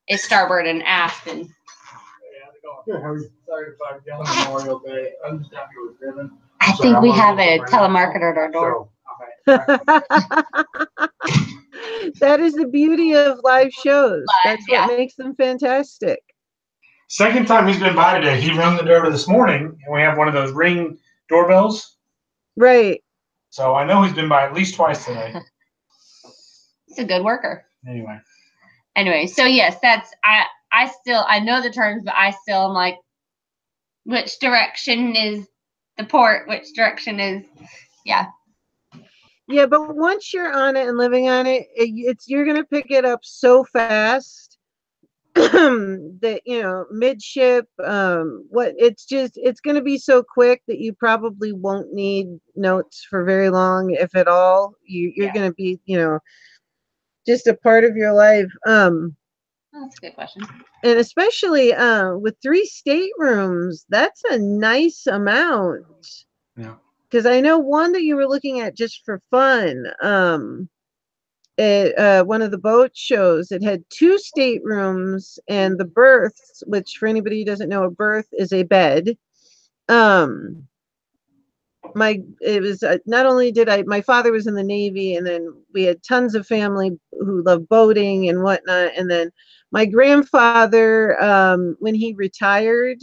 is starboard and aft. And I think we have a telemarketer at our door. That is the beauty of live shows. That's what makes them fantastic. Second time he's been by today, he rang the doorbell this morning, and we have one of those Ring doorbells. Right. So I know he's been by at least twice today. He's a good worker. Anyway, so yes, that's I know the terms, but I still am like, which direction is the port? Which direction is Yeah, but once you're on it and living on it, you're gonna pick it up so fast that midship. It's gonna be so quick that you probably won't need notes for very long, if at all. You're gonna be just a part of your life. That's a good question. And especially with 3 staterooms, that's a nice amount. Yeah. Because I know one that you were looking at just for fun. One of the boat shows, it had 2 staterooms and the berths, which for anybody who doesn't know, a berth is a bed. Not only did my father was in the Navy, and then we had tons of family who loved boating and whatnot. And then my grandfather, when he retired,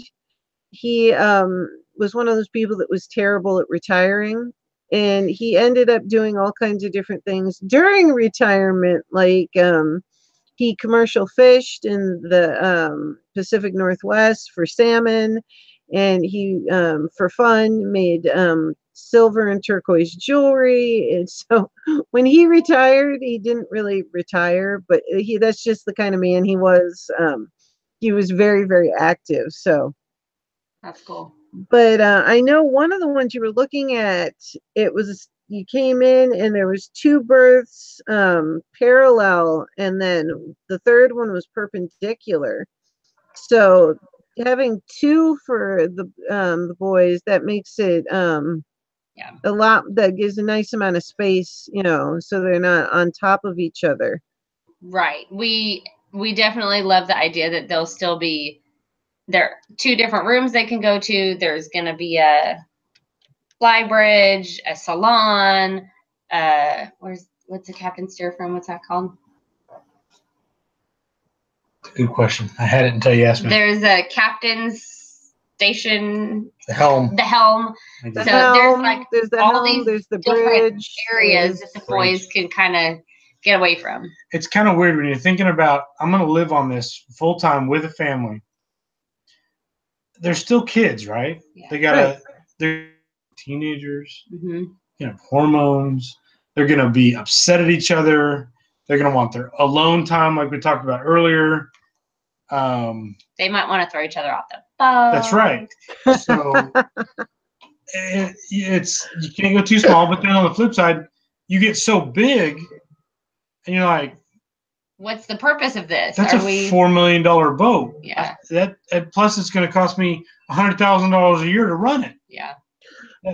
he was one of those people that was terrible at retiring. And he ended up doing all kinds of different things during retirement, like he commercial fished in the Pacific Northwest for salmon, and he, for fun, made silver and turquoise jewelry. And so when he retired, he didn't really retire, but that's just the kind of man he was. He was very, very active. So that's cool. But I know one of the ones you were looking at, you came in and there was 2 berths parallel, and then the third one was perpendicular. So having 2 for the boys, that makes it a lot, that gives a nice amount of space, so they're not on top of each other. Right. We definitely love the idea that they'll still be there are 2 different rooms they can go to. There's going to be a fly bridge, a salon. What's the captain's stair from? What's that called? Good question. I had it until you asked me. There's a captain's station. The helm. The helm. The so helm, there's the all helm, these there's the different bridge, areas that the boys can kind of get away from. It's kind of weird when you're thinking about, I'm going to live on this full time with a family. They're still kids, right? Yeah. They're teenagers, Mm-hmm. Hormones. They're going to be upset at each other. They're going to want their alone time, like we talked about earlier. They might want to throw each other off the boat. That's right. So you can't go too small, but then on the flip side, you get so big, and you're like, what's the purpose of this? That's a $4 million boat. Yeah. Plus, it's going to cost me $100,000 a year to run it. Yeah.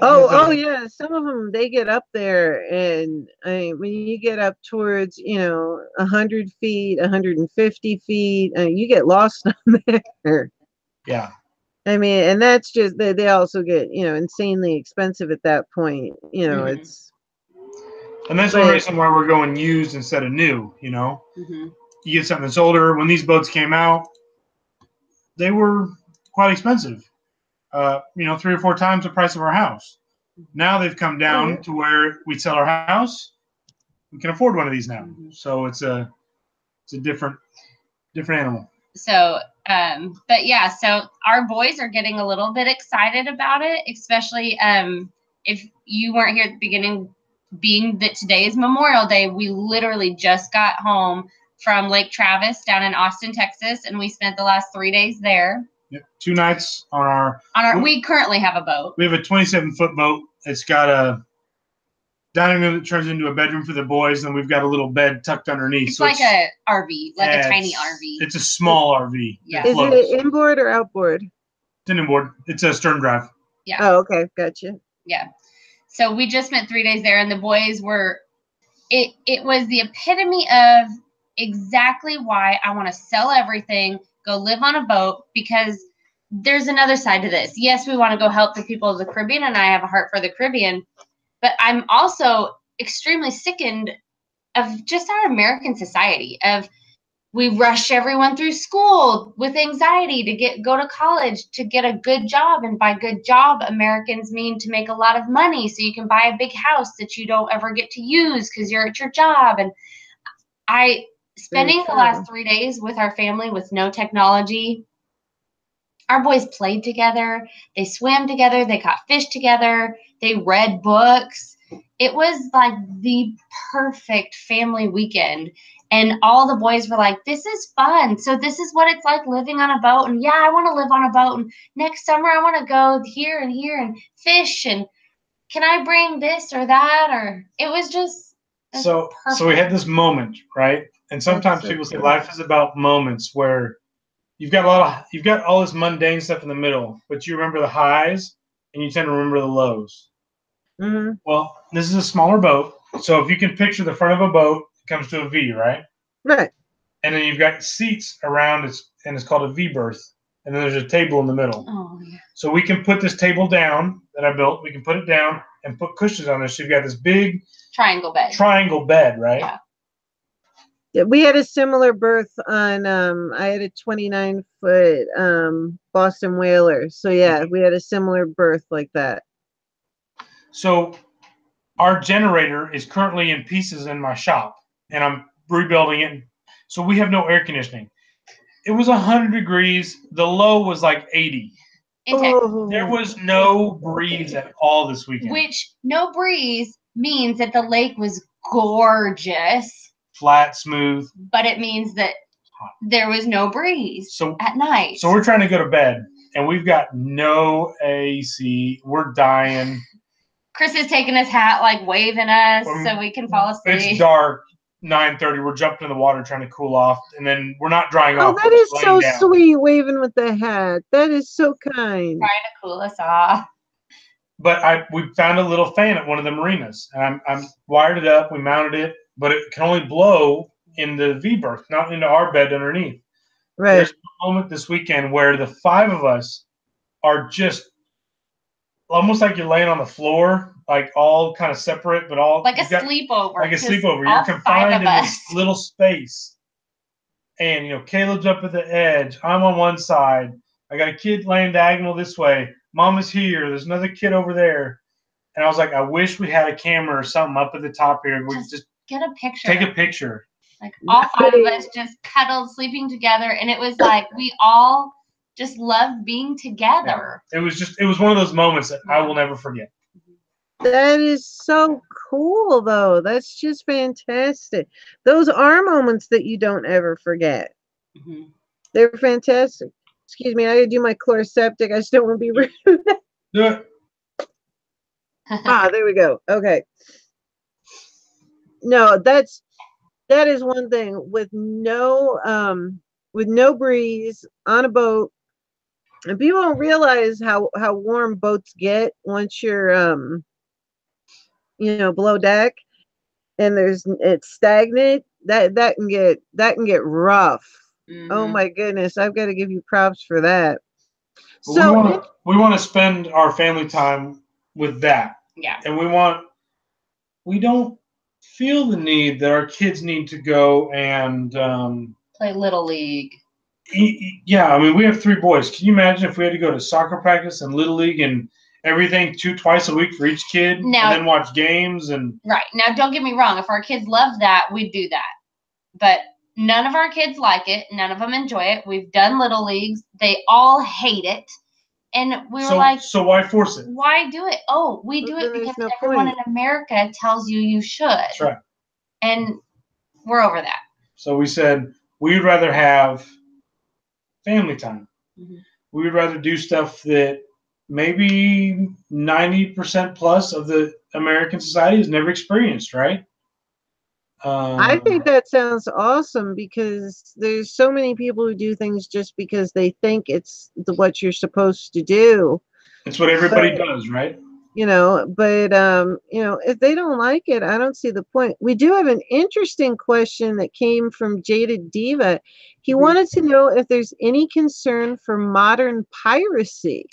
Oh yeah. Some of them, they get up there, and when you get up towards 100 feet, 150 feet, you get lost on there. Yeah. And that's just they also get insanely expensive at that point. It's. And that's one reason why we're going used instead of new. Mm-hmm. You get something that's older. When these boats came out, they were quite expensive. 3 or 4 times the price of our house. Now they've come down to where we sell our house. We can afford one of these now. So it's a different animal. So, but yeah, so our boys are getting a little bit excited about it, especially if you weren't here at the beginning, being that today is Memorial Day. We literally just got home from Lake Travis down in Austin, Texas, and we spent the last 3 days there. Yep. 2 nights on our. We currently have a boat. We have a 27-foot boat. It's got a dining room that turns into a bedroom for the boys, and we've got a little bed tucked underneath. It's like a RV, like a tiny RV. It's a small RV. Yeah. Is it inboard or outboard? It's an inboard. It's a stern drive. Yeah. Oh, okay, gotcha. Yeah. So we just spent 3 days there, and the boys were. It was the epitome of exactly why I want to sell everything, go live on a boat, because there's another side to this. Yes, we want to go help the people of the Caribbean, and I have a heart for the Caribbean, but I'm also extremely sickened of just our American society of we rush everyone through school with anxiety to go to college, to get a good job. And by good job, Americans mean to make a lot of money so you can buy a big house that you don't ever get to use because you're at your job. And spending the last 3 days with our family with no technology, our boys played together. They swam together. They caught fish together. They read books. It was like the perfect family weekend. And all the boys were like, this is fun. So this is what it's like living on a boat. And yeah, I want to live on a boat. And next summer, I want to go here and fish. And can I bring this or that? Or it was just So we had this moment, right? And sometimes so people say cool. life is about moments where you've got all this mundane stuff in the middle, but you remember the highs and you tend to remember the lows. Mm-hmm. Well, this is a smaller boat, so if you can picture the front of a boat, it comes to a V, right? Right. And then you've got seats around it, and it's called a V berth. And then there's a table in the middle. Oh, yeah. So we can put this table down that I built. We can put it down and put cushions on there. So you've got this big Triangle bed, right? Yeah. Yeah, we had a similar berth on. I had a 29-foot Boston Whaler. So yeah, we had a similar berth like that. So our generator is currently in pieces in my shop, and I'm rebuilding it. So we have no air conditioning. It was 100 degrees. The low was like 80. Oh. There was no breeze at all this weekend. Which no breeze means that the lake was gorgeous. Flat, smooth. But it means that there was no breeze at night. So we're trying to go to bed, and we've got no AC. We're dying. Chris is taking his hat, like waving us so we can fall asleep. It's dark. 9:30. We're jumping in the water trying to cool off, and then we're not drying off. Oh, that is so sweet, waving with the hat. That is so kind. Trying to cool us off. But we found a little fan at one of the marinas, and I'm wired it up. We mounted it, but it can only blow in the V berth, not into our bed underneath. Right. There's a moment this weekend where the 5 of us are just almost like you're laying on the floor, like all kind of separate, but all like a sleepover. Like a sleepover. You're confined in this little space. And Caleb's up at the edge. I'm on one side. I got a kid laying diagonal this way. Mama's here. There's another kid over there. And I was like, I wish we had a camera or something up at the top here. We just get a picture. Take a picture. Like all 5 of us just cuddled, sleeping together, and it was like we all just loved being together. Yeah. It was one of those moments that I will never forget. That is so cool, though. That's just fantastic. Those are moments that you don't ever forget. Mm-hmm. They're fantastic. Excuse me, I gotta do my chloroseptic. I just don't want to be rude. Do it. There we go. Okay. No, that is one thing with no breeze on a boat, and people don't realize how warm boats get once you're below deck, and it's stagnant. That can get rough. Mm-hmm. Oh my goodness, I've got to give you props for that. So we want to spend our family time with that. Yeah. And we don't feel the need that our kids need to go and play Little League. Yeah, I mean, we have 3 boys. Can you imagine if we had to go to soccer practice and Little League and everything twice a week for each kid, and then watch games and right. Now, don't get me wrong. If our kids loved that, we'd do that. But none of our kids like it. None of them enjoy it. We've done Little Leagues. They all hate it. And we were like, so why force it? Why do it? Oh, we do it because everyone in America tells you should. That's right. And we're over that. So we said we'd rather have family time. Mm-hmm. We would rather do stuff that maybe 90% plus of the American society has never experienced, right? I think that sounds awesome, because there's so many people who do things just because they think it's what you're supposed to do. It's what everybody does, right? If they don't like it, I don't see the point. We do have an interesting question that came from Jaded Diva. He wanted to know if there's any concern for modern piracy.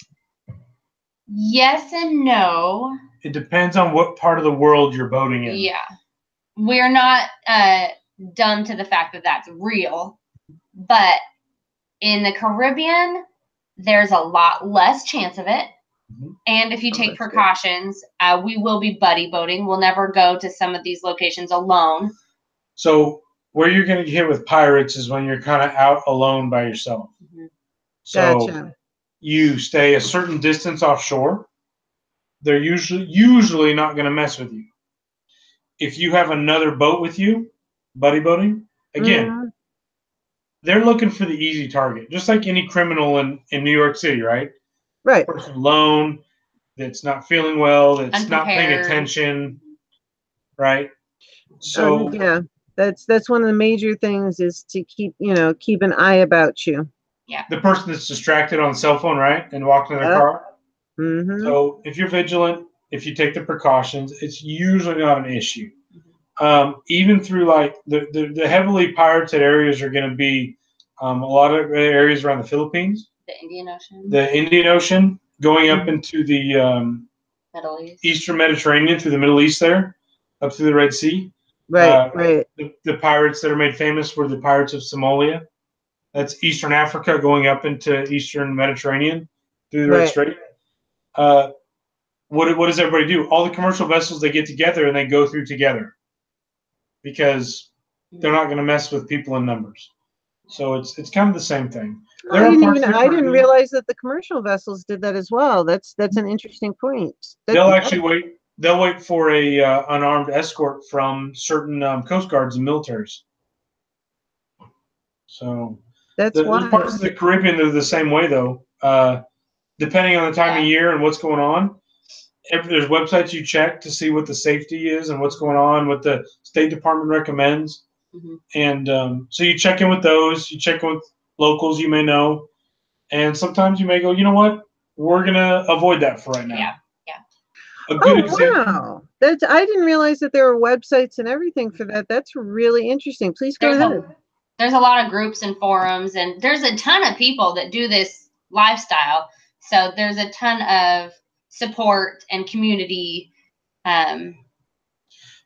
Yes and no. It depends on what part of the world you're boating in. Yeah. We're not dumb to the fact that that's real. But in the Caribbean, there's a lot less chance of it. Mm-hmm. And if you take precautions, we will be buddy boating. We'll never go to some of these locations alone. So where you're going to get hit with pirates is when you're kind of out alone by yourself. Mm-hmm. So you stay a certain distance offshore. They're usually not going to mess with you. If you have another boat with you, buddy boating, again, they're looking for the easy target, just like any criminal in New York City, right? Right. Person alone, that's not feeling well, that's not paying attention, right? So yeah, that's one of the major things is to keep an eye about you. Yeah. The person that's distracted on the cell phone, right, and walking in their car. Mm-hmm. So if you're vigilant, if you take the precautions, it's usually not an issue. Even through like the heavily pirated areas are going to be a lot of areas around the Philippines, the Indian Ocean, going up into the Middle East, Eastern Mediterranean through the Middle East there, up through the Red Sea. Right, right. The pirates that are made famous were the pirates of Somalia. That's Eastern Africa going up into Eastern Mediterranean through the Red Strait. What does everybody do? All the commercial vessels, they get together and they go through together because they're not going to mess with people in numbers. So it's kind of the same thing. I didn't realize that the commercial vessels did that as well. That's an interesting point. They'll actually wait. They'll wait for a unarmed escort from certain coast guards and militaries. So that's why parts of the Caribbean that are the same way though. Depending on the time of year and what's going on, there's websites you check to see what the safety is and what's going on, what the State Department recommends. And so you check in with those, you check in with locals you may know, and sometimes you may go, you know what, we're going to avoid that for right now. Yeah. A good example. Wow. I didn't realize that there were websites and everything for that. That's really interesting. Please go ahead. There's a lot of groups and forums, and there's a ton of people that do this lifestyle. So there's a ton of support and community.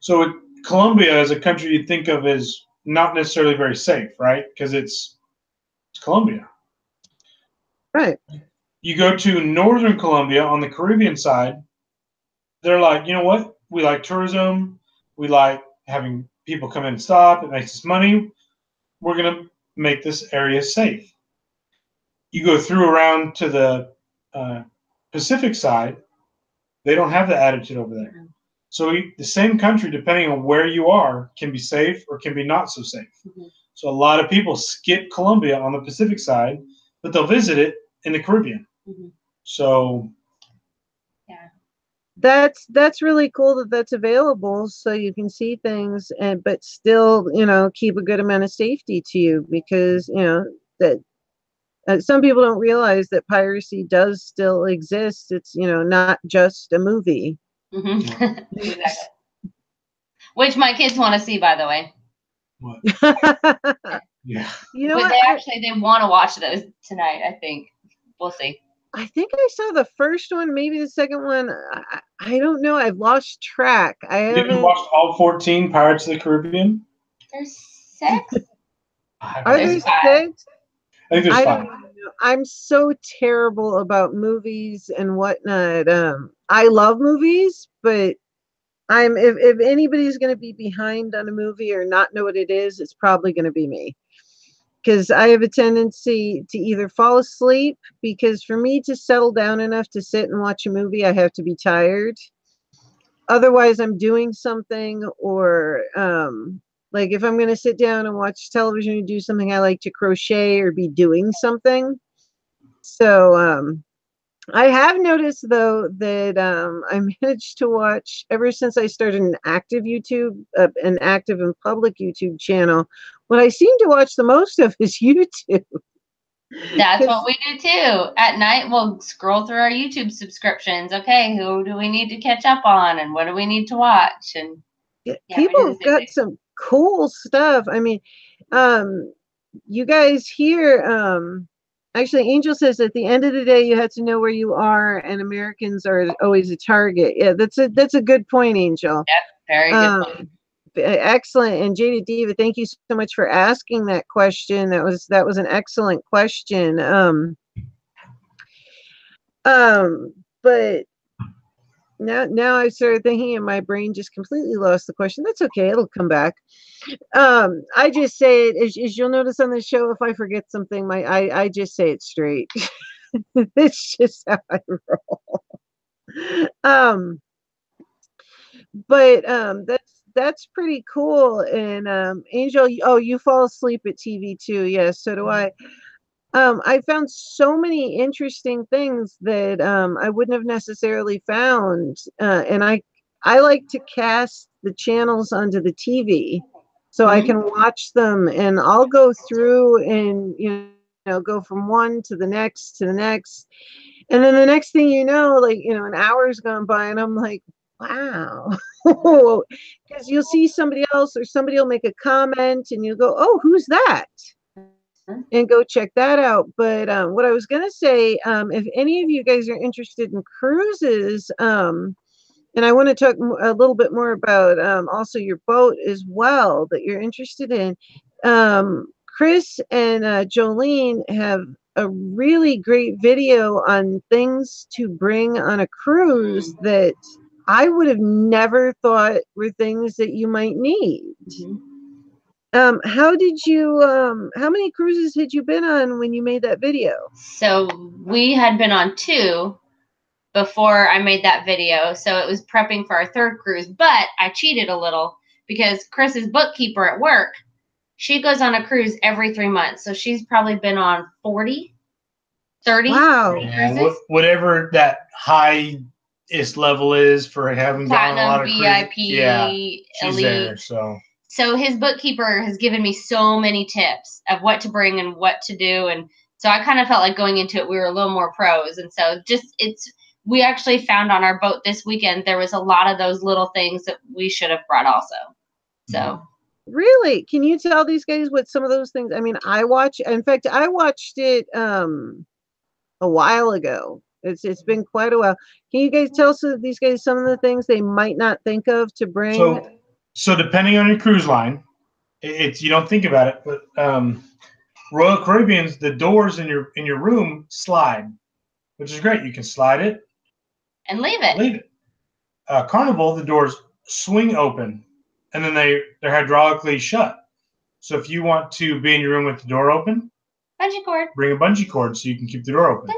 So Colombia as a country you'd think of as not necessarily very safe, right? Because it's Colombia. Right. You go to northern Colombia on the Caribbean side, they're like, you know what? We like tourism. We like having people come in and stop. It makes us money. We're going to make this area safe. You go through around to the Pacific side, they don't have the attitude over there. So the same country, depending on where you are, can be safe or can be not so safe. So a lot of people skip Colombia on the Pacific side, but they'll visit it in the Caribbean. So that's really cool that that's available, so you can see things but still keep a good amount of safety to you, because that some people don't realize that piracy does still exist. It's not just a movie. Exactly. Which my kids want to see, by the way. What? Yeah. But they want to watch those tonight, I think. We'll see. I think I saw the first one, maybe the second one. I don't know. I've lost track. I haven't watched all 14 Pirates of the Caribbean. There's 6. Are there 6? I think there's 5. I'm so terrible about movies and whatnot. I love movies, but if anybody's going to be behind on a movie or not know what it is, it's probably going to be me. Because I have a tendency to either fall asleep, because for me to settle down enough to sit and watch a movie, I have to be tired. Otherwise, I'm doing something, or like if I'm going to sit down and watch television and do something, I like to crochet or be doing something. So I have noticed, though, that I managed to watch, ever since I started an active and public YouTube channel, what I seem to watch the most of is YouTube. That's what we do too. At night, we'll scroll through our YouTube subscriptions. Okay, who do we need to catch up on, and what do we need to watch? And people have got some cool stuff. I mean, you guys here. Actually, Angel says at the end of the day, you have to know where you are, and Americans are always a target. Yeah, that's a good point, Angel. Yep, very good point. Excellent. And Jada Diva, thank you so much for asking that question. That was an excellent question. But now I started thinking, and my brain just completely lost the question. That's okay, it'll come back. I just say it, as you'll notice on the show, if I forget something, I just say it straight. It's just how I roll. But that's pretty cool. And Angel, you fall asleep at TV too. Yes, so do I. I found so many interesting things that I wouldn't have necessarily found, and I like to cast the channels onto the TV so I can watch them, and I'll go through and, you know, go from one to the next to the next. And then the next thing you know, like, you know, an hour's gone by and I'm like, wow. Because you'll see somebody else or somebody will make a comment and you'll go, oh, who's that? And go check that out. But what I was going to say, if any of you guys are interested in cruises, and I want to talk a little bit more about also your boat as well that you're interested in. Chris and Jolene have a really great video on things to bring on a cruise that I would have never thought were things that you might need. How did you, how many cruises had you been on when you made that video? So we had been on 2 before I made that video. So it was prepping for our 3rd cruise, but I cheated a little because Chris's bookkeeper at work, she goes on a cruise every 3 months. So she's probably been on 40, 30 cruises. Whatever that highest level is for having gone on a lot of VIP, cruises. She's elite. there, So his bookkeeper has given me so many tips of what to bring and what to do. And so I kind of felt like going into it, we were a little more pros. And so we actually found on our boat this weekend, there was a lot of those little things that we should have brought also. So. Really? Can you tell these guys what some of those things, I mean, I watched it a while ago. It's been quite a while. Can you guys tell these guys some of the things they might not think of to bring? So depending on your cruise line, it's you don't think about it, but Royal Caribbean's, the doors in your room slide, which is great. You can slide it and leave it. Carnival, the doors swing open, and then they're hydraulically shut. So if you want to be in your room with the door open, bungee cord. Bring a bungee cord so you can keep the door open.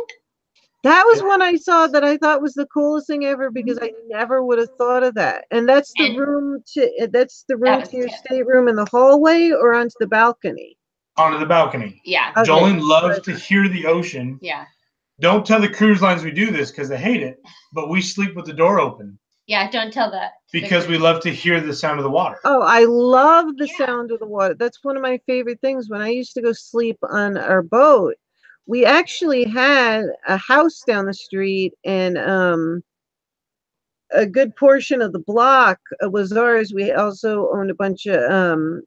That was one I saw that I thought was the coolest thing ever because I never would have thought of that. And that's the room to your stateroom in the hallway or onto the balcony? Onto the balcony. Yeah. Okay. Jolene loves to hear the ocean. Yeah. Don't tell the cruise lines we do this because they hate it, but we sleep with the door open. Yeah, don't tell that. Because we love to hear the sound of the water. Oh, I love the sound of the water. That's one of my favorite things. When I used to go sleep on our boat, we actually had a house down the street, and a good portion of the block was ours. We also owned a bunch of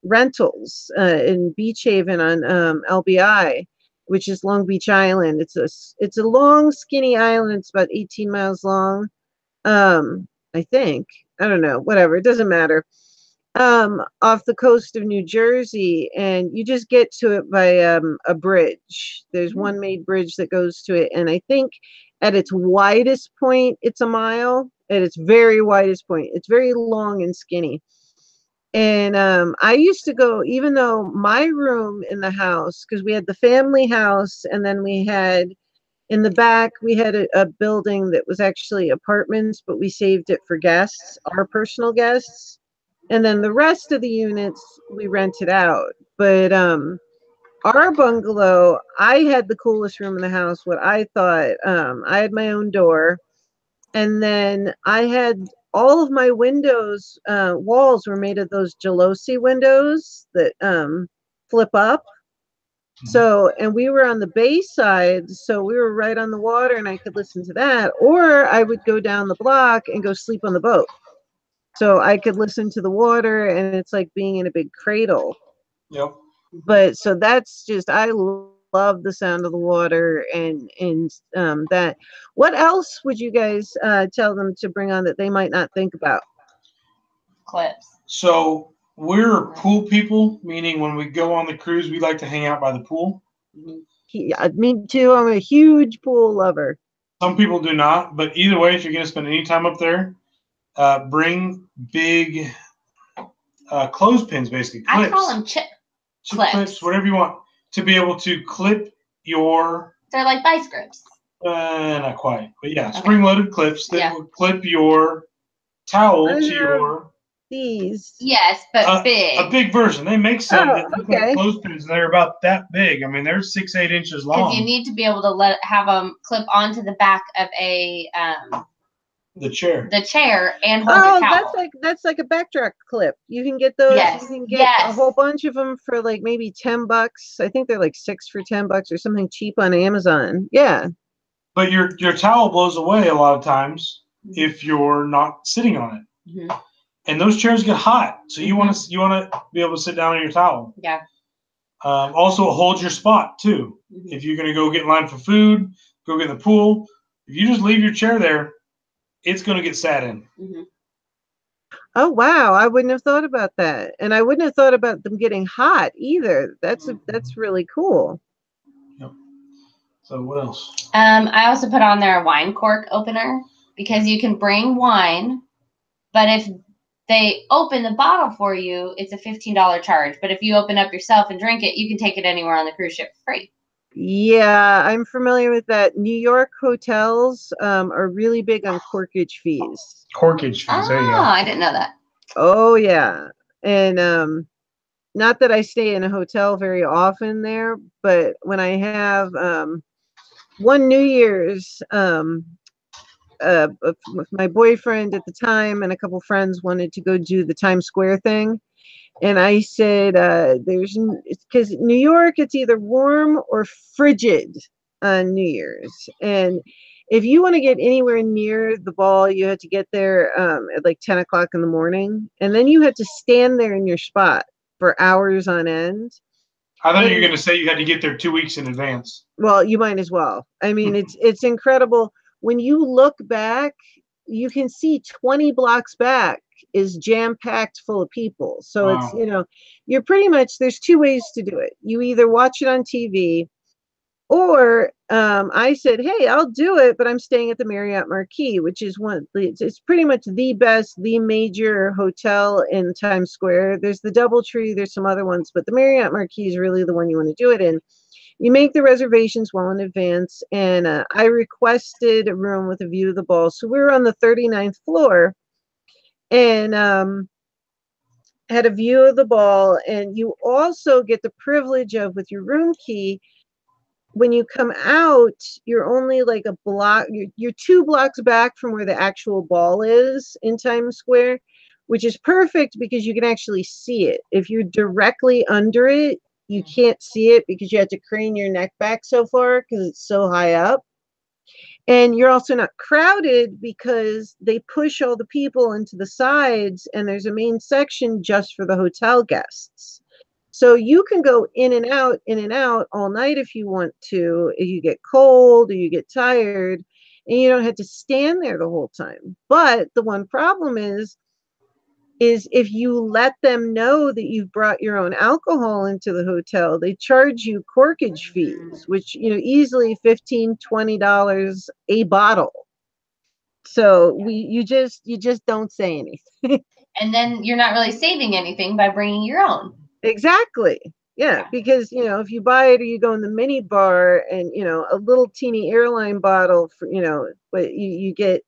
rentals in Beach Haven on LBI, which is Long Beach Island. It's a long, skinny island. It's about 18 miles long. I think. I don't know. Whatever. It doesn't matter. Off the coast of New Jersey, and you just get to it by a bridge. There's one made bridge that goes to it, and I think at its widest point, it's a mile. At its very widest point, it's very long and skinny. And I used to go, even though my room in the house, because we had the family house, and then we had in the back, we had a building that was actually apartments, but we saved it for guests, our personal guests. And then the rest of the units we rented out. But our bungalow, I had the coolest room in the house. What I thought, I had my own door, and then I had all of my windows, walls were made of those Gelosi windows that flip up. So, and we were on the bay side, so we were right on the water, and I could listen to that, or I would go down the block and go sleep on the boat. So I could listen to the water, and it's like being in a big cradle. Yep. But so that's just, I love the sound of the water and that. What else would you guys tell them to bring on that they might not think about? Clips. So we're pool people, meaning when we go on the cruise, we like to hang out by the pool. Yeah, me too. I'm a huge pool lover. Some people do not, but either way, if you're going to spend any time up there, bring big clothespins, basically. Clips. I call them chip clips, whatever you want, to be able to clip your. They're like vice grips. Not quite, but yeah, spring-loaded clips that will clip your towel to your. These. Yes, but big. A big version. They make some that look like clothespins, and they're about that big. I mean, they're 6-8 inches long. Because you need to be able to have them clip onto the back of a The chair. The chair and hold your towel. that's like a backdrop clip. You can get those. Yes. You can get a whole bunch of them for like maybe $10. I think they're like 6 for $10 or something cheap on Amazon. Yeah. But your towel blows away a lot of times if you're not sitting on it. Mm-hmm. And those chairs get hot, so you want to be able to sit down on your towel. Yeah. Also, it holds your spot too. Mm-hmm. If you're going to go get in line for food, go get in the pool. If you just leave your chair there, it's going to get sat in. Mm-hmm. Oh wow! I wouldn't have thought about that, and I wouldn't have thought about them getting hot either. That's really cool. Yep. So what else? I also put on there a wine cork opener because you can bring wine, but if they open the bottle for you, it's a $15 charge. But if you open up yourself and drink it, you can take it anywhere on the cruise ship for free. Yeah, I'm familiar with that. New York hotels are really big on corkage fees. Corkage fees. There you go. I didn't know that. Oh yeah, and not that I stay in a hotel very often there, but when I have one New Year's, with my boyfriend at the time and a couple friends wanted to go do the Times Square thing. And I said, because New York, it's either warm or frigid on New Year's. And if you want to get anywhere near the ball, you had to get there at like 10 o'clock in the morning. And then you had to stand there in your spot for hours on end. I thought you were going to say you had to get there 2 weeks in advance. Well, you might as well. I mean, it's incredible. When you look back, you can see 20 blocks back is jam-packed full of people. So wow. It's, you're pretty much, there's 2 ways to do it. You either watch it on TV or I said, hey, I'll do it, but I'm staying at the Marriott Marquis, which is it's pretty much the best, the major hotel in Times Square. There's the DoubleTree, there's some other ones, but the Marriott Marquis is really the one you want to do it in. You make the reservations well in advance, and I requested a room with a view of the ball. So we were on the 39th floor and had a view of the ball. And you also get the privilege of, with your room key, when you come out, you're only like a block, you're 2 blocks back from where the actual ball is in Times Square, which is perfect because you can actually see it. If you're directly under it, you can't see it because you have to crane your neck back so far because it's so high up. And you're also not crowded because they push all the people into the sides and there's a main section just for the hotel guests. So you can go in and out all night if you want to, if you get cold or you get tired, and you don't have to stand there the whole time. But the one problem is if you let them know that you've brought your own alcohol into the hotel, they charge you corkage fees, which, easily $15, $20 a bottle. So you just don't say anything. And then you're not really saving anything by bringing your own. Exactly. Yeah, because, if you buy it or you go in the mini bar and, a little teeny airline bottle for, but you get,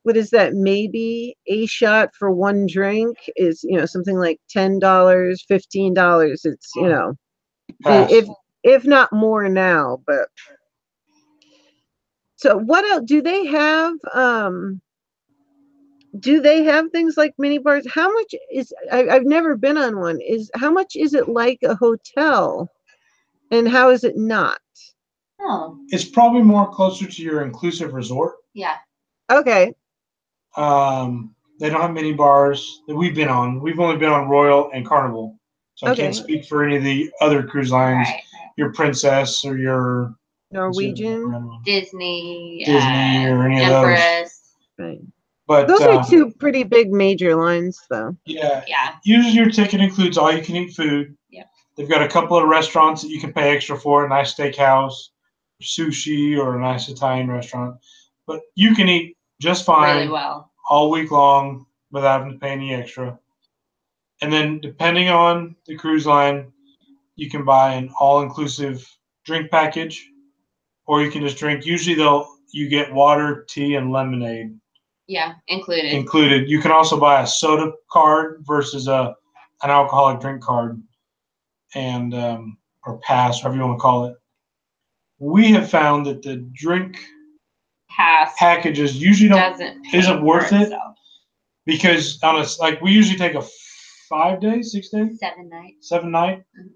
what is that? Maybe a shot for one drink is, something like $10, $15. It's, if not more now, but. So what else do they have? Do they have things like mini bars? How much is, I've never been on one, how much is it like a hotel and how is it not? Oh. It's probably more closer to your inclusive resort. Yeah. Okay. They don't have mini bars that we've been on. We've only been on Royal and Carnival. So I can't speak for any of the other cruise lines, right. Your Princess or your Norwegian, Disney or any Empress. Of those. Right. But those are 2 pretty big major lines, though. Yeah. Usually your ticket includes all you can eat food. Yeah. They've got a couple of restaurants that you can pay extra for, a nice steakhouse, sushi, or a nice Italian restaurant. But you can eat just fine really well all week long without having to pay any extra. And then depending on the cruise line, you can buy an all-inclusive drink package, or you can just drink. Usually you get water, tea, and lemonade. Yeah, included. Included. You can also buy a soda card versus an alcoholic drink card, and or pass, whatever you want to call it. We have found that the drink pass packages usually isn't worth it, because on a, like, we usually take a 5 day, 6 day, 7 night, 7 night. Mhm.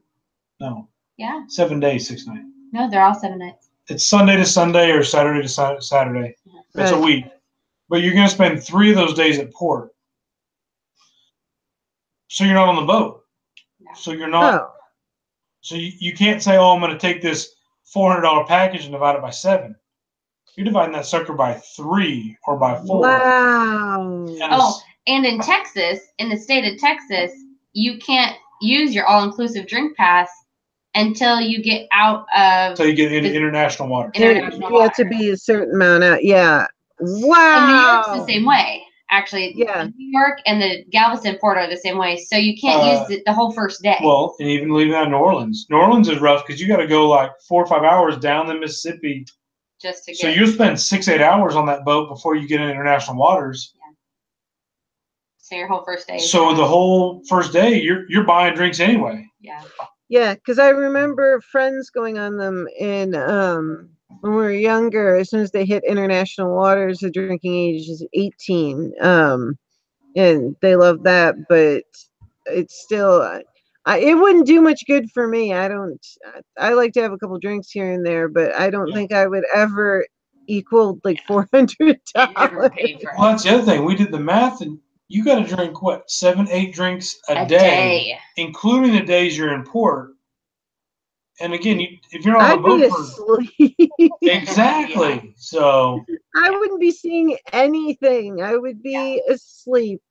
No. Yeah. 7 days, 6 night. No, they're all 7 nights. It's Sunday to Sunday or Saturday to Saturday. It's a week, but you're gonna spend 3 of those days at port, so you're not on the boat. No. So you're not. Oh. So you can't say, "Oh, I'm going to take this $400 package and divide it by 7." You're dividing that sucker by 3 or by 4. Wow. And in Texas, in the state of Texas, you can't use your all-inclusive drink pass until you get out of. Until you get into international water. International you have to be a certain amount out. Yeah. Wow. And New York's the same way. Actually, yeah. New York and the Galveston port are the same way. So you can't use the whole first day. Well, and even leaving out New Orleans. New Orleans is rough because you got to go like 4 or 5 hours down the Mississippi. Just to get. So you'll spend 6, 8 hours on that boat before you get in international waters. Yeah. So your whole first day. So the whole first day, you're buying drinks anyway. Yeah. Yeah, because I remember friends going on them in when we were younger. As soon as they hit international waters, the drinking age is 18, and they love that. But it's still, it wouldn't do much good for me. I like to have a couple drinks here and there, but I don't think I would ever equal like $400. Never paid for it. Well, that's the other thing. We did the math, and you got to drink what, 7, 8 drinks a day, including the days you're in port. And again, if you're on the boat asleep. Exactly. Yeah. So I wouldn't be seeing anything. I would be asleep.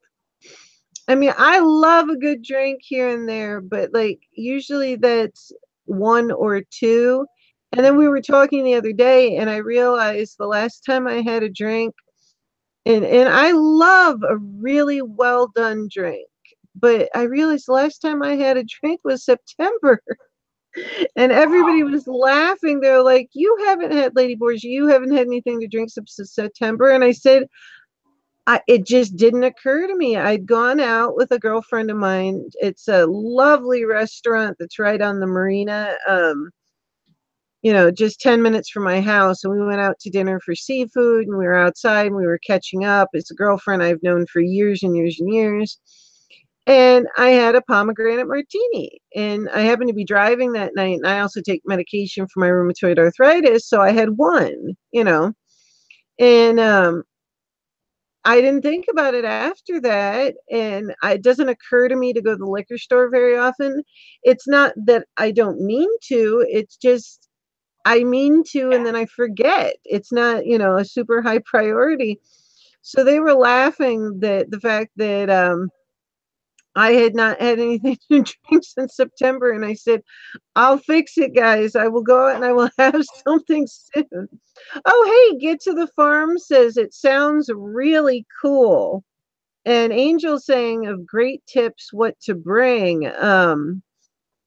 I mean, I love a good drink here and there, but like usually that's 1 or 2. And then we were talking the other day, and I realized the last time I had a drink, and I love a really well done drink, but I realized the last time I had a drink was September. And everybody was laughing. They're like, "You haven't had, Lady Borgia, you haven't had anything to drink since September." And I said, it just didn't occur to me. I'd gone out with a girlfriend of mine. It's a lovely restaurant that's right on the marina, just 10 minutes from my house. And we went out to dinner for seafood, and we were outside, and we were catching up. It's a girlfriend I've known for years and years and years. And I had a pomegranate martini, and I happened to be driving that night. And I also take medication for my rheumatoid arthritis. So I had one, and I didn't think about it after that. And it doesn't occur to me to go to the liquor store very often. It's not that I don't mean to, it's just, I mean to, and then I forget. It's not, a super high priority. So they were laughing that the fact that, I had not had anything to drink since September, and I said, "I'll fix it, guys. I will go out and I will have something soon." Oh, hey, Get to the Farm says it sounds really cool. And Angel saying of great tips what to bring.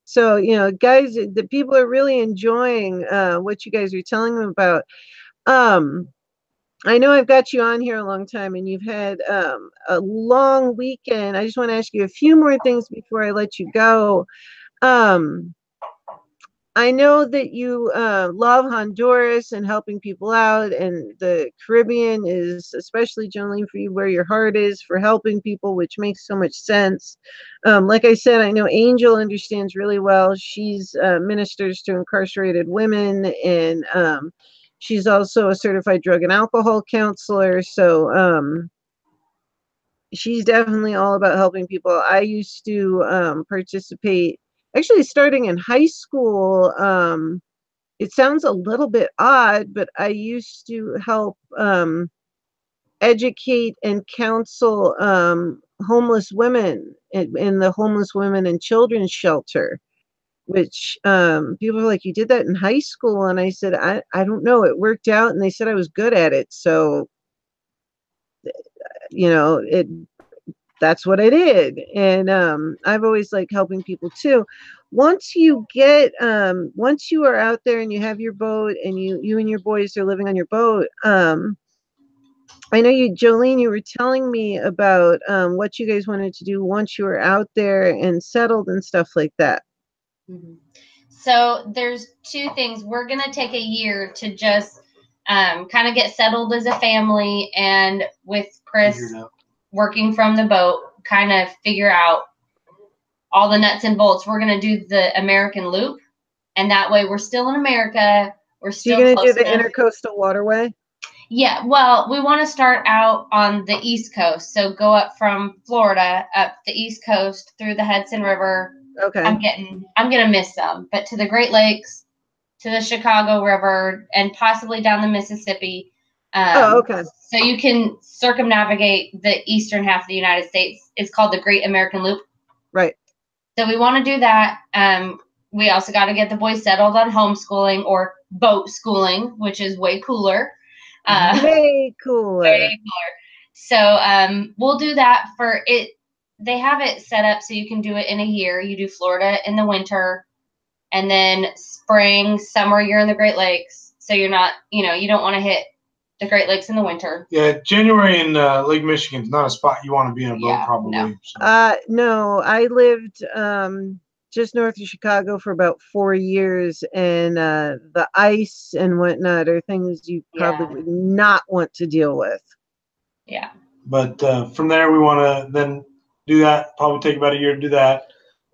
So, guys, the people are really enjoying what you guys are telling them about. I know I've got you on here a long time, and you've had a long weekend. I just want to ask you a few more things before I let you go. I know that you love Honduras and helping people out, and the Caribbean is, especially, Jolene, for you, where your heart is for helping people, which makes so much sense. Like I said, I know Angel understands really well. She's ministers to incarcerated women, and she's also a certified drug and alcohol counselor. So she's definitely all about helping people. I used to participate, actually starting in high school. It sounds a little bit odd, but I used to help educate and counsel homeless women in the homeless women and children's shelter. Which people are like, "You did that in high school?" And I said, I don't know, it worked out, and they said I was good at it. So, that's what I did. And I've always liked helping people too. Once you are out there and you have your boat, and you and your boys are living on your boat, I know you, Jolene, you were telling me about what you guys wanted to do once you were out there and settled and stuff like that. Mm-hmm. So there's 2 things. We're going to take a year to just kind of get settled as a family, and with Chris working from the boat, kind of figure out all the nuts and bolts. We're going to do the American Loop, and that way we're still in America. We're still You're going to do the enough. intercoastal waterway? Yeah, well, we want to start out on the East Coast. So go up from Florida, up the East Coast, through the Hudson River. Okay. I'm going to miss some, but to the Great Lakes, to the Chicago River, and possibly down the Mississippi. Okay. So you can circumnavigate the eastern half of the United States. It's called the Great American Loop. Right. So we want to do that. We also got to get the boys settled on homeschooling or boat schooling, which is way cooler. Way cooler. Way cooler. So we'll do that for it. They have it set up so you can do it in a year. You do Florida in the winter, and then spring, summer, you're in the Great Lakes. So you're not, you don't want to hit the Great Lakes in the winter. Yeah, January in Lake Michigan is not a spot you want to be in a boat, probably. No. So. No, I lived just north of Chicago for about 4 years, and the ice and whatnot are things you probably would not want to deal with. Yeah. But from there, we want to then do that. Probably take about a year to do that,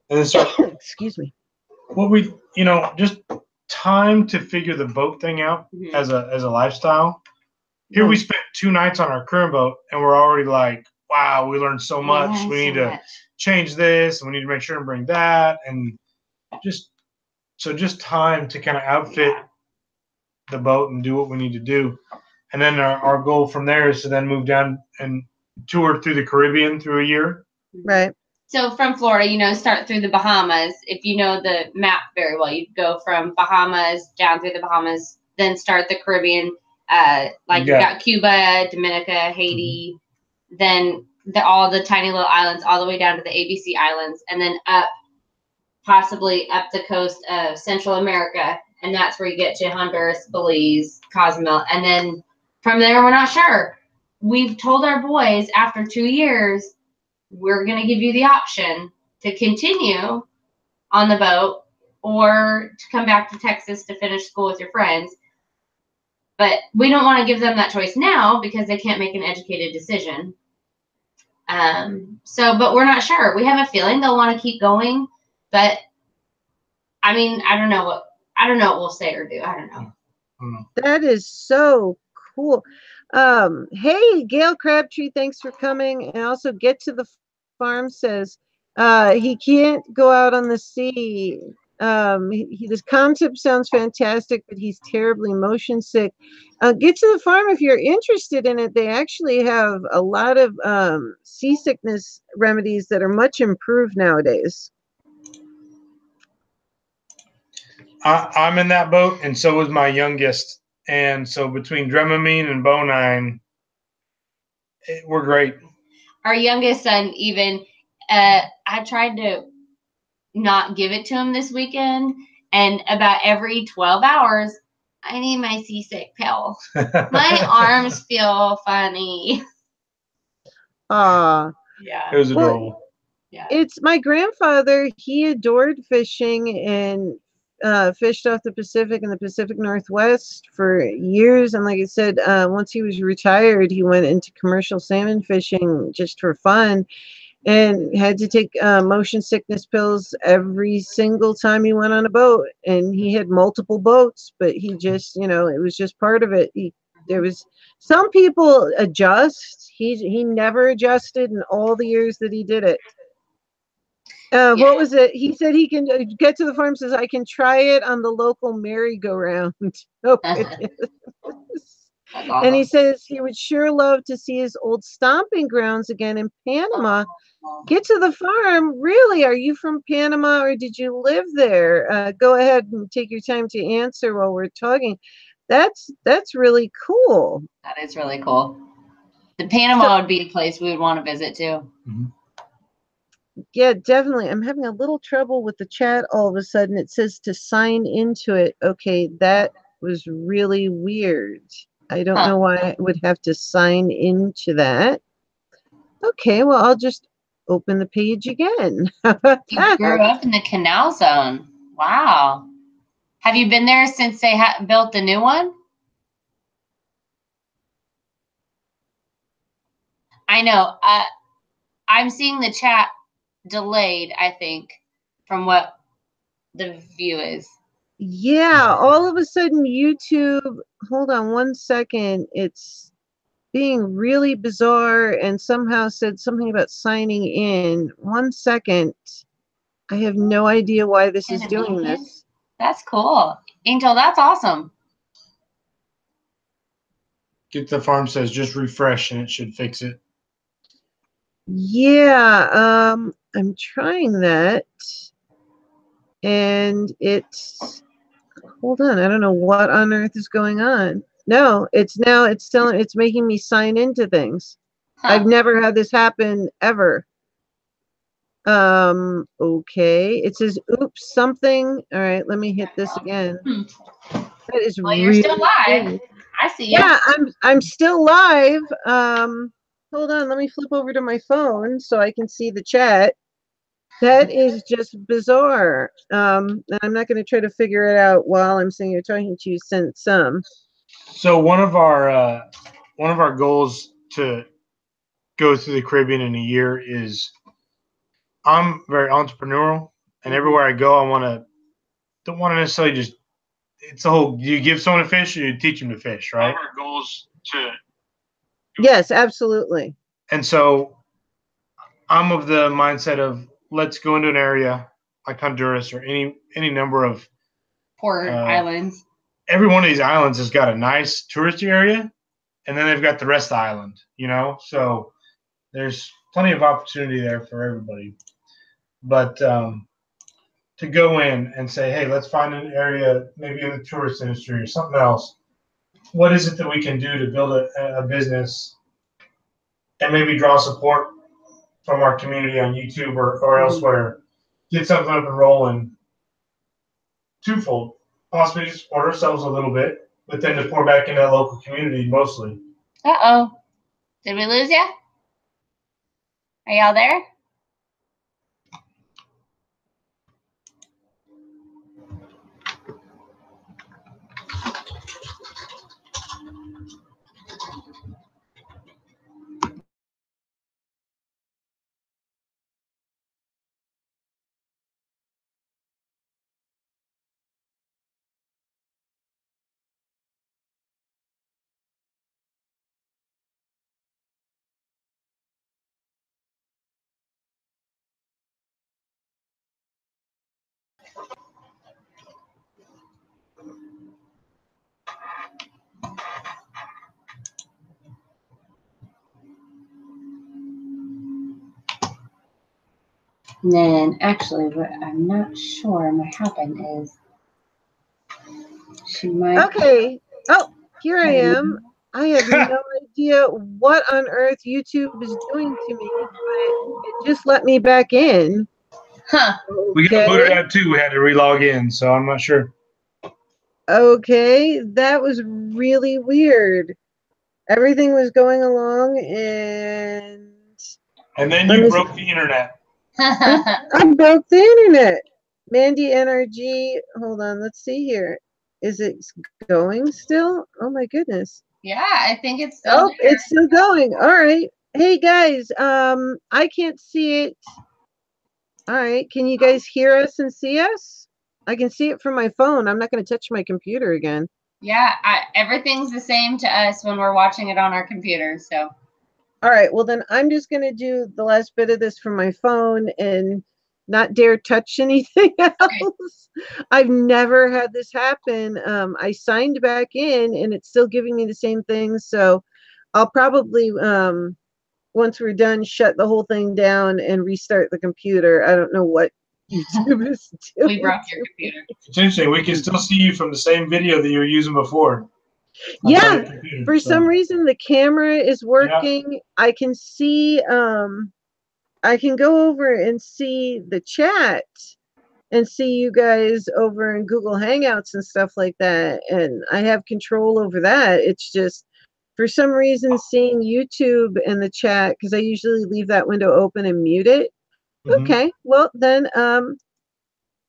and then start. Excuse me. What we, just time to figure the boat thing out as a lifestyle. Here we spent 2 nights on our current boat, and we're already like, wow, we learned so much. We need to change this, and we need to make sure and bring that, and just time to kind of outfit the boat and do what we need to do. And then our goal from there is to then move down and tour through the Caribbean through a year. Right. So from Florida, start through the Bahamas. If you know the map very well, you'd go from Bahamas down through the Bahamas, then start the Caribbean. You've got Cuba, Dominica, Haiti, then all the tiny little islands all the way down to the ABC Islands, and then possibly up the coast of Central America. And that's where you get to Honduras, Belize, Cozumel. And then from there, we're not sure. We've told our boys after 2 years, we're going to give you the option to continue on the boat or to come back to Texas to finish school with your friends. But we don't want to give them that choice now because they can't make an educated decision. But we're not sure. We have a feeling they'll want to keep going. But, I don't know what we'll say or do. I don't know. That is so cool. Hey, Gail Crabtree, thanks for coming. And also Get to the Farm says he can't go out on the sea. This concept sounds fantastic, but he's terribly motion sick. Get to the Farm if you're interested in it. They actually have a lot of seasickness remedies that are much improved nowadays. I'm in that boat, and so was my youngest. And so between Dramamine and Bonine, we're great. Our youngest son even, I tried to not give it to him this weekend, and about every 12 hours, I need my seasick pill. My arms feel funny. Yeah. It was adorable. Well, it's my grandfather. He adored fishing and fished off the Pacific and the Pacific Northwest for years. And like I said, once he was retired, he went into commercial salmon fishing just for fun and had to take motion sickness pills every single time he went on a boat. And he had multiple boats, but he just, it was just part of it. There was some people adjust. He never adjusted in all the years that he did it. What was it? He said he can Get to the Farm says I can try it on the local merry-go-round. And he says he would sure love to see his old stomping grounds again in Panama. Get to the Farm. Really? Are you from Panama or did you live there? Go ahead and take your time to answer while we're talking. That's really cool. That is really cool. The Panama would be a place we would want to visit too. Yeah, definitely. I'm having a little trouble with the chat all of a sudden. It says to sign into it. Okay, that was really weird. I don't know why I would have to sign into that. Okay, well, I'll just open the page again. How about that? You grew up in the Canal Zone. Wow. Have you been there since they built the new one? I know. I'm seeing the chat delayed, I think, from what the view is. Yeah, all of a sudden YouTube, hold on one second, it's being really bizarre and somehow said something about signing in. 1 second. I have no idea why this is doing this. That's cool. Angel, that's awesome. Get the farm says just refresh and it should fix it. Yeah, I'm trying that. And it's, hold on, I don't know what on earth is going on. No, it's making me sign into things. Huh. I've never had this happen ever. Okay, it says oops something. All right, let me hit this again. That is well, you're still live. weird. I see you. Yeah, I'm still live. Hold on, let me flip over to my phone so I can see the chat. That is just bizarre. And I'm not going to try to figure it out while I'm sitting here talking to you since So one of our goals to go through the Caribbean in a year is I'm very entrepreneurial, and everywhere I go, don't want to necessarily just. It's a whole. You give someone a fish, or you teach them to fish, right? Our goals to. Yes, absolutely. And so, I'm of the mindset of let's go into an area like Honduras or any number of port islands. Every one of these islands has got a nice touristy area, and then they've got the rest of the island. You know, so there's plenty of opportunity there for everybody. But to go in and say, hey, let's find an area, maybe in the tourist industry or something else. What is it that we can do to build a business and maybe draw support from our community on YouTube or elsewhere? Get something up and rolling twofold. Possibly to support ourselves a little bit, but then to pour back into that local community mostly. Uh-oh. Did we lose you? Are y'all there? And then, actually, what I'm not sure might happen is she might. Okay. Oh, here I am. I have no idea what on earth YouTube is doing to me, but it just let me back in. Huh. Okay. We got booted out too. We had to re-log in, so I'm not sure. Okay, that was really weird. Everything was going along, and then you broke the internet. I broke the internet. Mandy NRG, hold on, let's see here. Is it going still? Oh my goodness. Yeah, I think it's still there. It's still going. All right. Hey guys, I can't see it. All right, can you guys hear us and see us? I can see it from my phone. I'm not going to touch my computer again. Yeah, everything's the same to us when we're watching it on our computer, so. All right, well then I'm just going to do the last bit of this from my phone and not dare touch anything else. Okay. I've never had this happen. I signed back in and it's still giving me the same thing. So I'll probably, once we're done, shut the whole thing down and restart the computer. I don't know what YouTube is doing. We broke your computer. It's interesting. We can still see you from the same video that you were using before. Yeah, for some reason the camera is working. Yeah. I can see, I can go over and see the chat and see you guys over in Google Hangouts and stuff like that. And I have control over that. It's just, for some reason, seeing YouTube in the chat, because I usually leave that window open and mute it. Mm-hmm. Okay, well then,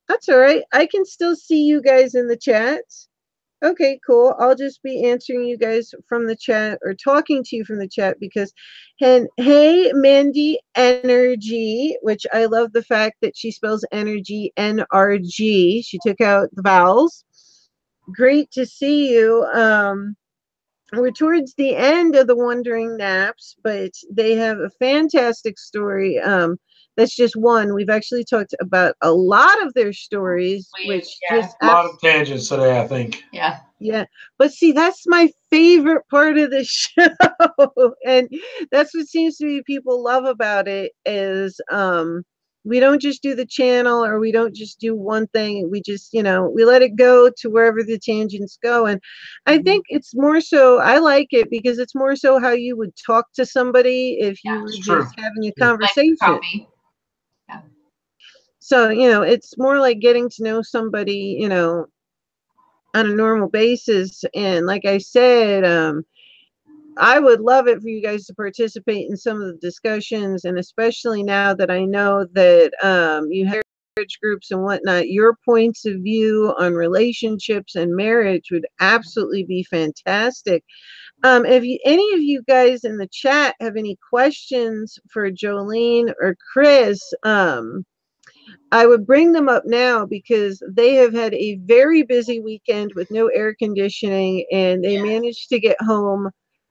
that's all right. I can still see you guys in the chat. Okay, cool. I'll just be answering you guys from the chat or talking to you from the chat because, and hey, Mandy Energy, which I love the fact that she spells energy NRG. She took out the vowels. Great to see you. We're towards the end of the Wandering Naps, but they have a fantastic story. That's just one. We've actually talked about a lot of their stories, which just a lot of tangents today, I think. Yeah. Yeah, but see, that's my favorite part of the show, and that's what seems to be people love about it is we don't just do the channel or we don't just do one thing. We just, you know, we let it go to wherever the tangents go. And I think it's more so, I like it because it's more so how you would talk to somebody if you were just having a conversation. Like coffee. Yeah. So, you know, it's more like getting to know somebody, you know, on a normal basis. And like I said, I would love it for you guys to participate in some of the discussions, and especially now that I know that you have marriage groups and whatnot, your points of view on relationships and marriage would absolutely be fantastic. If any of you guys in the chat have any questions for Jolene or Chris, I would bring them up now because they have had a very busy weekend with no air conditioning, and they managed to get home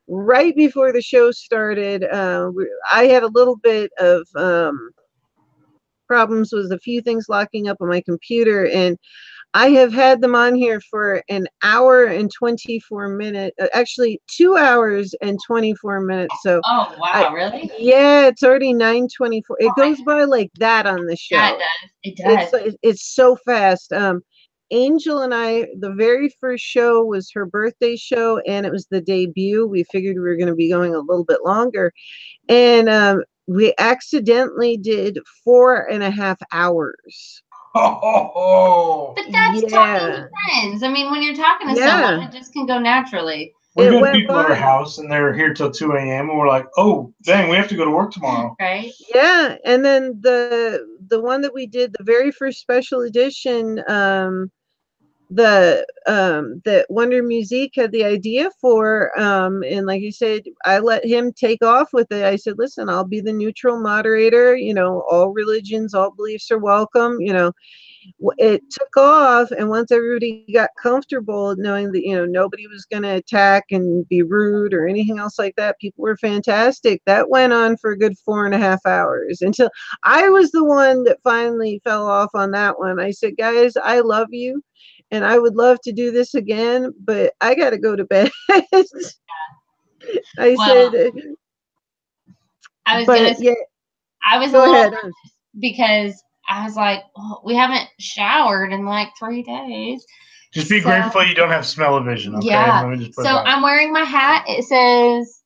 right before the show started. I had a little bit of problems with a few things locking up on my computer, and I have had them on here for an hour and 24 minutes, actually 2 hours and 24 minutes. So, oh, wow, really? Yeah, it's already 9:24. It goes by like that on the show. Yeah, it does. It does. It's so fast. Angel and I, the very first show was her birthday show, and it was the debut. We figured we were going to be going a little bit longer, and we accidentally did 4.5 hours. Oh, but that's talking to friends. I mean, when you're talking to someone, it just can go naturally. We've had people at our house and they're here till 2 a.m. and we're like, oh, dang, we have to go to work tomorrow. Right. Yeah. And then the one that we did, the very first special edition, that Wonder Music had the idea for, and like you said, I let him take off with it. I said, listen, I'll be the neutral moderator, you know, all religions, all beliefs are welcome, you know. It took off, and once everybody got comfortable knowing that, you know, nobody was going to attack and be rude or anything else like that, people were fantastic. That went on for a good 4.5 hours until I was the one that finally fell off on that one. I said, guys, I love you and I would love to do this again, but I got to go to bed. I said, I was going to, yeah, I was go ahead. Because I was like, oh, we haven't showered in like 3 days. Just be grateful you don't have smell-o-vision, okay? Yeah. Let me just put so I'm wearing my hat. It says,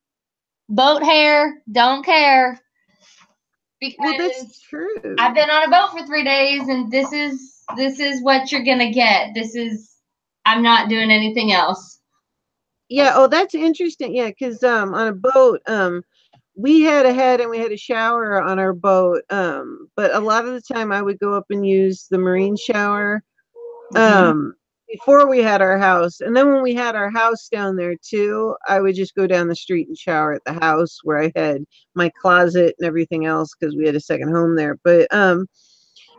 boat hair, don't care. Because that's true. I've been on a boat for 3 days, and this is what you're going to get. I'm not doing anything else. Yeah. Oh, that's interesting. Yeah. Because on a boat, we had a head and we had a shower on our boat. But a lot of the time I would go up and use the marine shower before we had our house. And then when we had our house down there too, I would just go down the street and shower at the house where I had my closet and everything else because we had a second home there. But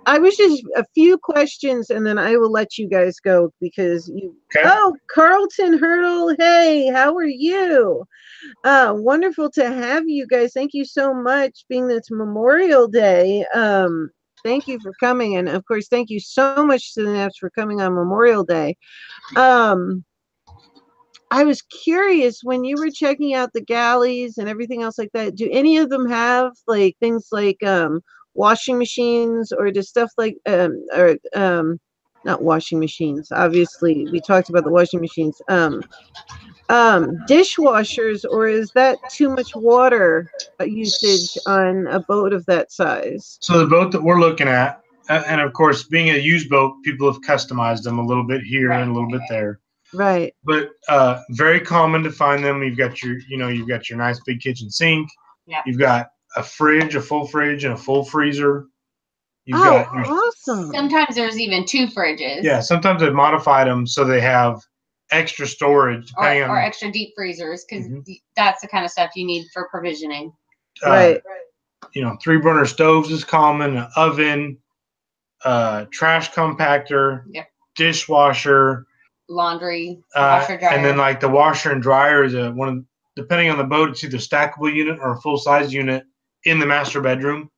I was just a few questions and then I will let you guys go because you. Okay. Oh, Carlton Hurdle. Hey, how are you? Wonderful to have you guys. Thank you so much, being that it's Memorial Day. Thank you for coming. And of course, thank you so much to the Naps for coming on Memorial Day. I was curious when you were checking out the galleys and everything else like that, do any of them have like things like washing machines or just stuff like not washing machines, obviously we talked about the washing machines, dishwashers, or is that too much water usage on a boat of that size? So the boat that we're looking at, and of course being a used boat, people have customized them a little bit here and a little bit there. Right. But very common to find them. You've got your, you've got your nice big kitchen sink. Yeah. You've got a fridge, a full fridge, and a full freezer. You've got your, awesome. Sometimes there's even 2 fridges. Yeah, sometimes they've modified them so they have extra storage, depending or on extra deep freezers, because that's the kind of stuff you need for provisioning. Right. 3-burner stoves is common, an oven, trash compactor, dishwasher, laundry, washer, dryer. and then like the washer and dryer is depending on the boat, it's either stackable unit or a full size unit in the master bedroom.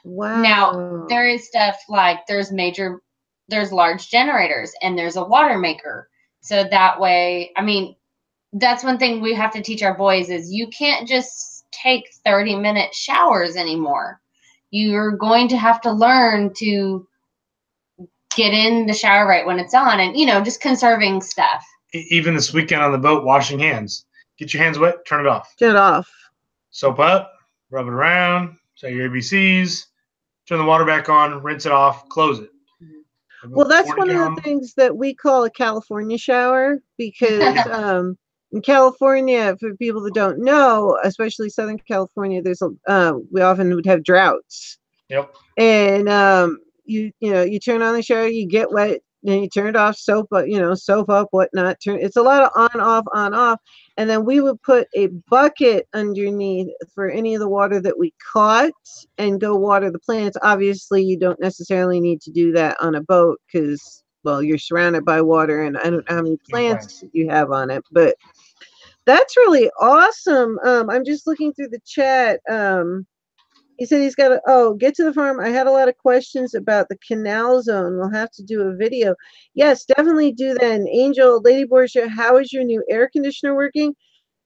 Wow. Now there is stuff like there's large generators and there's a water maker. So that way, I mean, that's one thing we have to teach our boys is you can't just take 30-minute showers anymore. You're going to have to learn to get in the shower right when it's on, and just conserving stuff. Even this weekend on the boat, washing hands. Get your hands wet, turn it off. Turn it off. Soap up, rub it around, say your ABCs, turn the water back on, rinse it off, close it. Well, that's one of the things that we call a California shower, because in California, for people that don't know, especially Southern California, we often would have droughts. Yep. And you turn on the shower, you get wet, then you turn it off, soap up, whatnot. It's a lot of on, off. And then we would put a bucket underneath for any of the water that we caught and go water the plants. Obviously, you don't necessarily need to do that on a boat because, well, you're surrounded by water, and I don't know how many plants you have on it, but that's really awesome. I'm just looking through the chat. He said he's got to, get to the farm. I had a lot of questions about the canal zone. We'll have to do a video. Yes, definitely do that. And Angel, Lady Borgia, how is your new air conditioner working?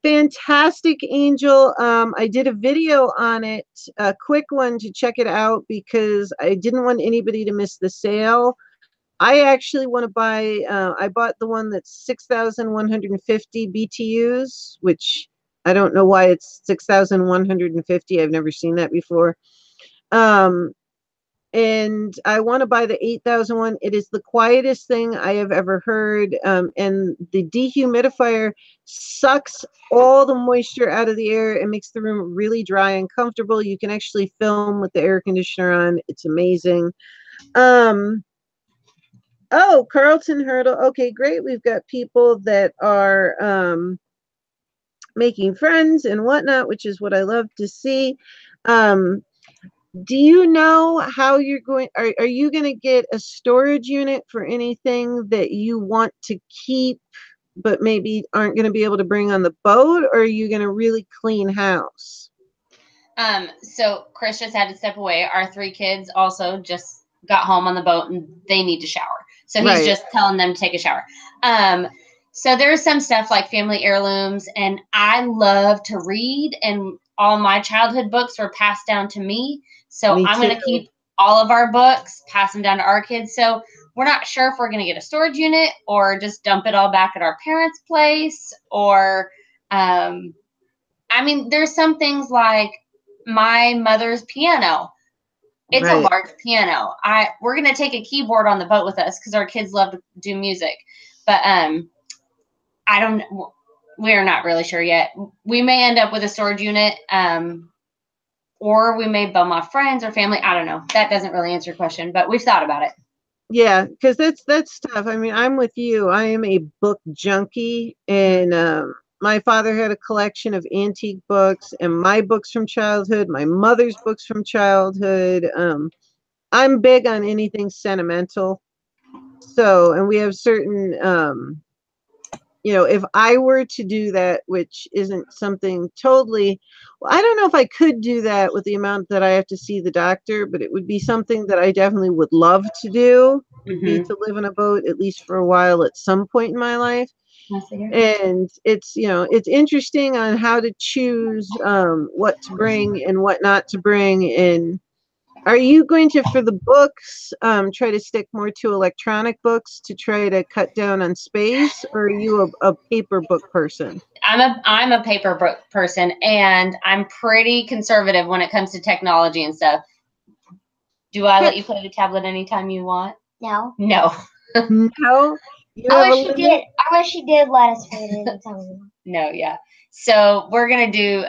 Fantastic, Angel. I did a video on it, a quick one to check it out because I didn't want anybody to miss the sale. I actually want to buy, I bought the one that's 6,150 BTUs, which I don't know why it's 6,150. I've never seen that before. And I want to buy the 8,001. It is the quietest thing I have ever heard. And the dehumidifier sucks all the moisture out of the air and makes the room really dry and comfortable. You can actually film with the air conditioner on. It's amazing. Oh, Carlton Hurdle. Okay, great. We've got people that are making friends and whatnot, which is what I love to see. Do you know how you're going? Are you going to get a storage unit for anything that you want to keep, but maybe aren't going to be able to bring on the boat? Or are you going to really clean house? So Chris just had to step away. Our 3 kids also just got home on the boat and they need to shower. So he's just telling them to take a shower. So there's some stuff like family heirlooms, and I love to read, and all my childhood books were passed down to me. So I'm going to keep all of our books, pass them down to our kids. So we're not sure if we're going to get a storage unit or just dump it all back at our parents' place. Or, I mean, there's some things like my mother's piano. It's a large piano. We're going to take a keyboard on the boat with us because our kids love to do music. But we're not really sure yet. We may end up with a storage unit, or we may bum off friends or family. I don't know. That doesn't really answer your question, but we've thought about it. Yeah, because that's tough. I mean, I'm with you. I am a book junkie, and my father had a collection of antique books, and my books from childhood, my mother's books from childhood. I'm big on anything sentimental. So, and we have certain, if I were to do that, which isn't something totally, well, I don't know if I could do that with the amount that I have to see the doctor, but it would be something that I definitely would love to do, would be to live in a boat, at least for a while, at some point in my life. And it's, it's interesting on how to choose what to bring and what not to bring. And are you going to, for the books, try to stick more to electronic books to try to cut down on space, or are you a paper book person? I'm a paper book person, and I'm pretty conservative when it comes to technology and stuff. Do I let you play the tablet anytime you want? No. No. No? I wish you did let us play it anytime we want. No, yeah. So we're going to do,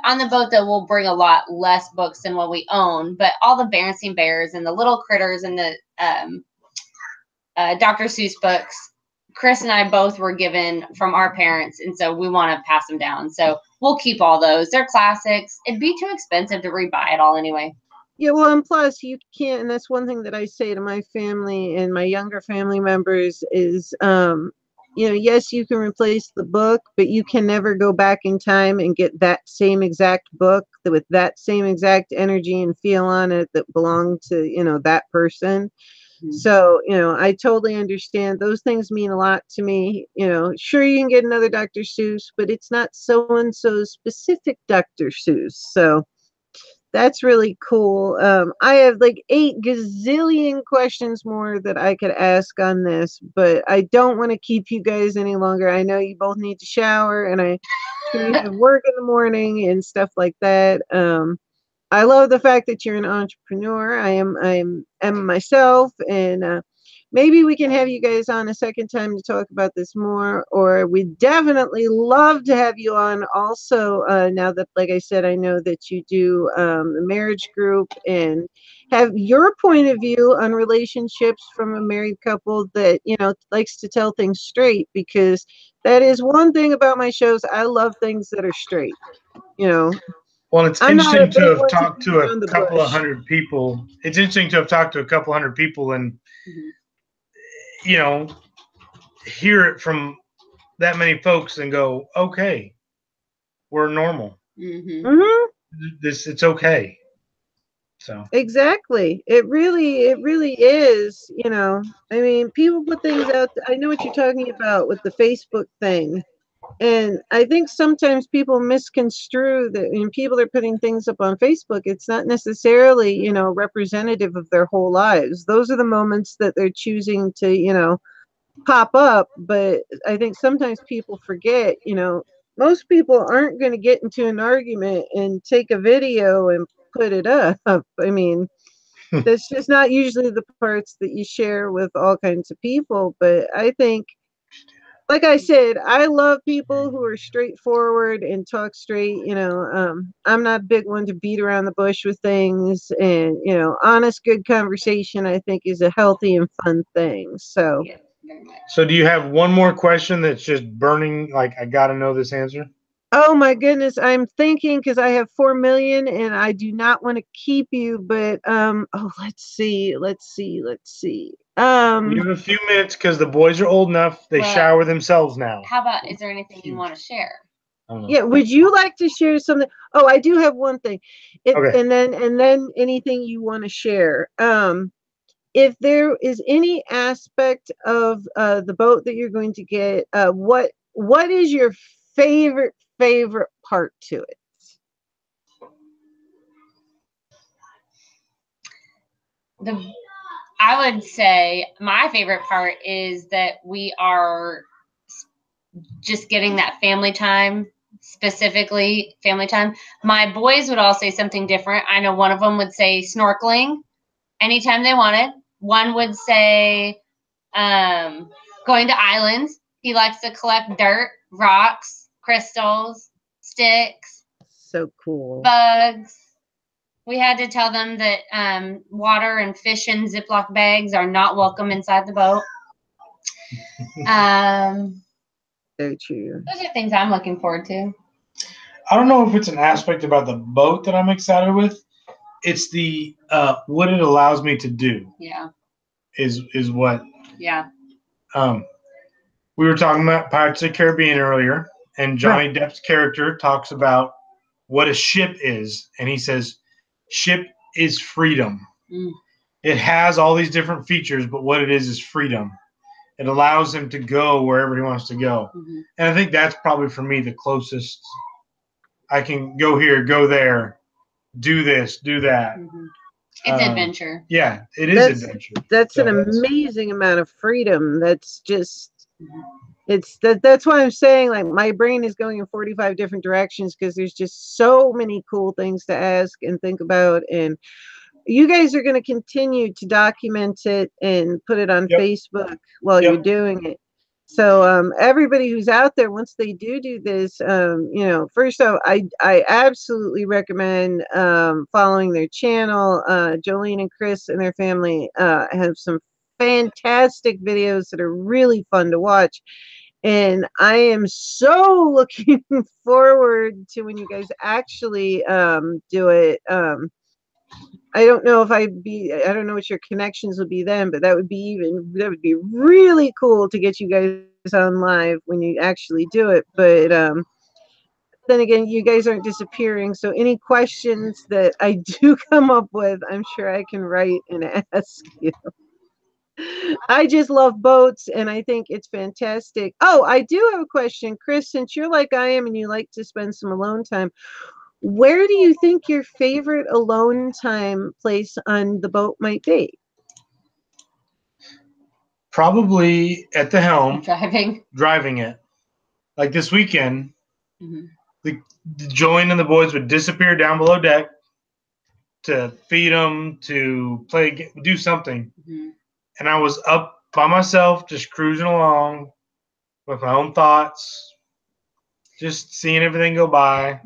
on the boat, though, we'll bring a lot less books than what we own. But all the Berenstain Bears and the Little Critters and the Dr. Seuss books, Chris and I both were given from our parents, and so we want to pass them down. So we'll keep all those. They're classics. It'd be too expensive to rebuy it all anyway. Yeah, well, and plus you can't, and that's one thing that I say to my family and my younger family members is, you know, yes, you can replace the book, but you can never go back in time and get that same exact book with that same exact energy and feel on it that belonged to, you know, that person. So, you know, I totally understand. Those things mean a lot to me. You know, sure, you can get another Dr. Seuss, but it's not so-and-so specific Dr. Seuss. So that's really cool. I have like 8 gazillion questions more that I could ask on this, but I don't want to keep you guys any longer. I know you both need to shower, and I'm sure you have work in the morning and stuff like that. I love the fact that you're an entrepreneur. I'm myself, and maybe we can have you guys on a second time to talk about this more, or we'd definitely love to have you on also, now that, like I said, I know that you do the marriage group and have your point of view on relationships from a married couple that, you know, likes to tell things straight, because that is one thing about my shows. I love things that are straight, you know. Well, it's I'm not a interesting to big have one to talked beat to around a the couple of bush. hundred people. It's interesting to have talked to a couple hundred people and, you know, hear it from that many folks and go, okay, we're normal. It's okay. So Exactly. It really is, you know. I mean, people put things out. I know what you're talking about with the Facebook thing. And I think sometimes people misconstrue that when people are putting things up on Facebook, it's not necessarily, you know, representative of their whole lives. Those are the moments that they're choosing to, you know, pop up. But I think sometimes people forget, you know, most people aren't going to get into an argument and take a video and put it up. I mean, that's just not usually the parts that you share with all kinds of people. But I think, like I said, I love people who are straightforward and talk straight. You know, I'm not a big one to beat around the bush with things, and, you know, honest, good conversation, I think, is a healthy and fun thing. So, Yeah, very much. So do you have one more question that's just burning, like I got to know this answer? oh my goodness, I'm thinking, because I have 4 million and I do not want to keep you, but oh, let's see. You have a few minutes because the boys are old enough. They Well, shower themselves now. How about, is there anything you want to share? I don't know. Yeah, would you like to share something? Oh, I do have one thing. Okay. And then anything you want to share. If there is any aspect of the boat that you're going to get, what is your favorite part to it? I would say my favorite part is that we are just getting that family time, specifically family time. My boys would all say something different. I know one of them would say snorkeling anytime they wanted. One would say going to islands. He likes to collect dirt, rocks, crystals, sticks. So cool. Bugs. We had to tell them that water and fish in Ziploc bags are not welcome inside the boat. Very true. Those are things I'm looking forward to. I don't know if it's an aspect about the boat that I'm excited with. It's the what it allows me to do. Yeah. Is what. Yeah. We were talking about Pirates of the Caribbean earlier, and Johnny Depp's character talks about what a ship is, and he says, "Ship is freedom." It has all these different features, but what it is freedom. It allows him to go wherever he wants to go. And I think that's probably for me the closest. I can go here, go there, do this, do that. It's adventure. Yeah, it is adventure. That's an amazing amount of freedom. That's just, that's why I'm saying, like, my brain is going in 45 different directions, because there's just so many cool things to ask and think about. And you guys are going to continue to document it and put it on Facebook while you're doing it. So everybody who's out there, once they do this, you know, first off, I absolutely recommend following their channel. Jolene and Chris and their family have some fantastic videos that are really fun to watch. And I am so looking forward to when you guys actually do it. I don't know if I don't know what your connections would be then, but that would be really cool to get you guys on live when you actually do it. But then again, you guys aren't disappearing, so any questions that I do come up with, I'm sure I can write and ask you. I just love boats, and I think it's fantastic. Oh, I do have a question, Chris, since you're like I am and you like to spend some alone time. Where do you think your favorite alone time place on the boat might be? Probably at the helm, driving it. Like this weekend, the Joanne and the boys would disappear down below deck to feed them, to play, do something. And I was up by myself, just cruising along with my own thoughts, just seeing everything go by.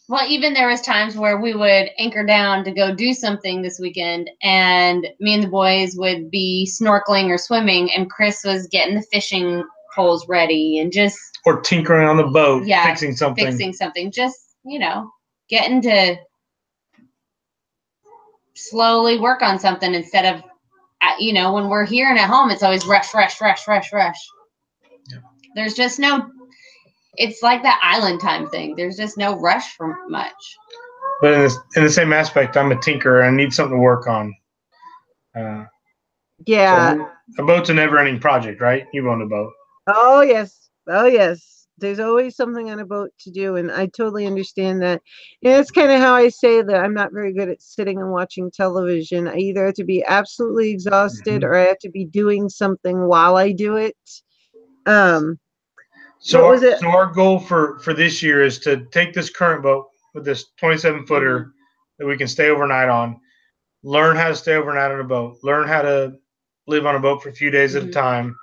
Well, even there was times where we would anchor down to go do something this weekend, and me and the boys would be snorkeling or swimming, and Chris was getting the fishing poles ready and just or tinkering on the boat, fixing something. Just, getting to slowly work on something instead of, when we're here and at home, it's always rush. Yeah. There's just no. It's like that island time thing. There's just no rush for much. But in the same aspect, I'm a tinkerer and I need something to work on. Yeah. So a boat's a never-ending project, right? You've owned a boat. Oh, yes. Oh, yes. There's always something on a boat to do, and I totally understand that. And it's kind of how I say that I'm not very good at sitting and watching television. I either have to be absolutely exhausted or I have to be doing something while I do it. So our goal for this year is to take this current boat with this 27-footer that we can stay overnight on, learn how to stay overnight on a boat, learn how to live on a boat for a few days at a time.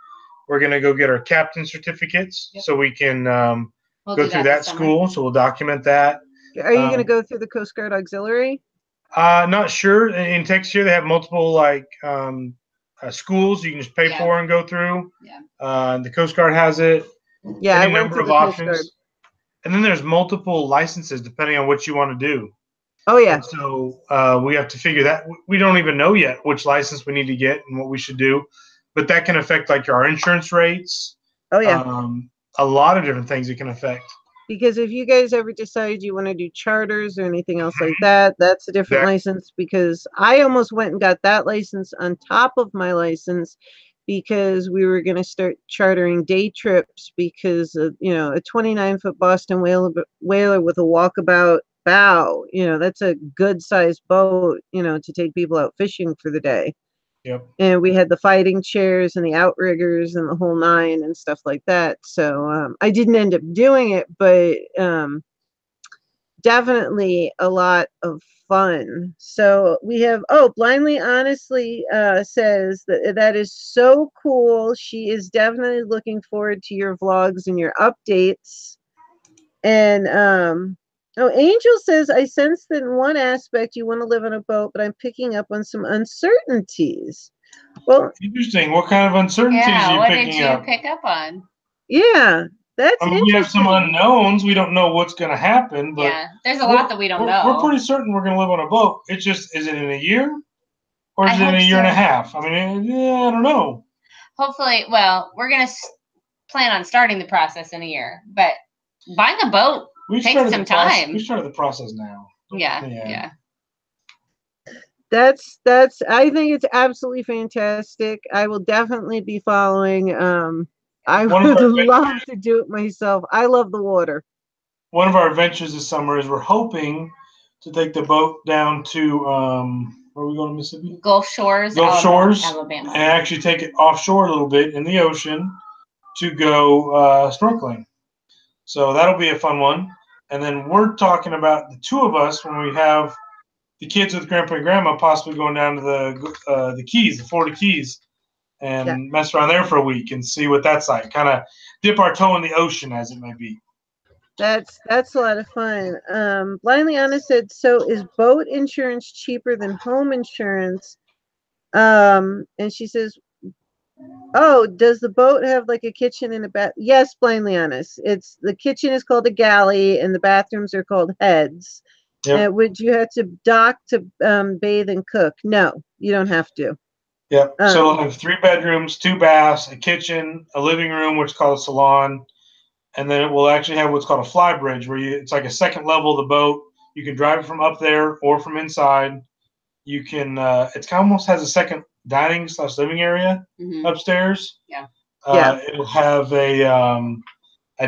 We're going to go get our captain certificates so we can go through that school. So we'll document that. Are you going to go through the Coast Guard Auxiliary? Not sure. In Texas here, they have multiple schools you can just pay for and go through. The Coast Guard has it. Yeah, any number of options. And then there's multiple licenses depending on what you want to do. Oh, yeah. And so we have to figure that. We don't even know yet which license we need to get and what we should do. But that can affect like our insurance rates. Oh, yeah. A lot of different things it can affect. Because if you guys ever decide you want to do charters or anything else like that, that's a different license. Because I almost went and got that license on top of my license because we were going to start chartering day trips because, a 29-foot Boston whaler with a walkabout bow, that's a good sized boat, to take people out fishing for the day. Yep. And we had the fighting chairs and the outriggers and the whole nine and stuff like that. So I didn't end up doing it, but definitely a lot of fun. So we have, Blindly Honestly says that is so cool. She is definitely looking forward to your vlogs and your updates. And Angel says, I sense that in one aspect you want to live on a boat, but I'm picking up on some uncertainties. Well, interesting. What kind of uncertainties are you picking up? What did you pick up on? Yeah, that's interesting. We have some unknowns. We don't know what's going to happen. But there's a lot that we don't know. We're pretty certain we're going to live on a boat. It's just, is it in a year? Or is it in a year and a half? I mean, I don't know. Hopefully, we're going to plan on starting the process in a year. But buying a boat takes some time. We started the process now. Yeah. That's I think it's absolutely fantastic. I will definitely be following. I would love to do it myself. I love the water. One of our adventures this summer is we're hoping to take the boat down to where are we going to Mississippi? Gulf Shores, Alabama. And actually take it offshore a little bit in the ocean to go snorkeling. So that'll be a fun one. And then we're talking about the two of us when we have the kids with Grandpa and Grandma possibly going down to the Keys, the Florida Keys, and mess around there for a week and see what that's like. Kind of dip our toe in the ocean, as it may be. That's a lot of fun. Blindly Honest said, so is boat insurance cheaper than home insurance? And she says, oh, does the boat have like a kitchen and a bath? Yes, blindly honest. It's the kitchen is called a galley and the bathrooms are called heads. Yep. Would you have to dock to bathe and cook? No, you don't have to. Yep. So we'll have 3 bedrooms, 2 baths, a kitchen, a living room, which is called a salon, and then it will actually have what's called a fly bridge, where it's like a second level of the boat. You can drive it from up there or from inside. You can. It almost has a second dining / living area upstairs. Yeah. It'll have a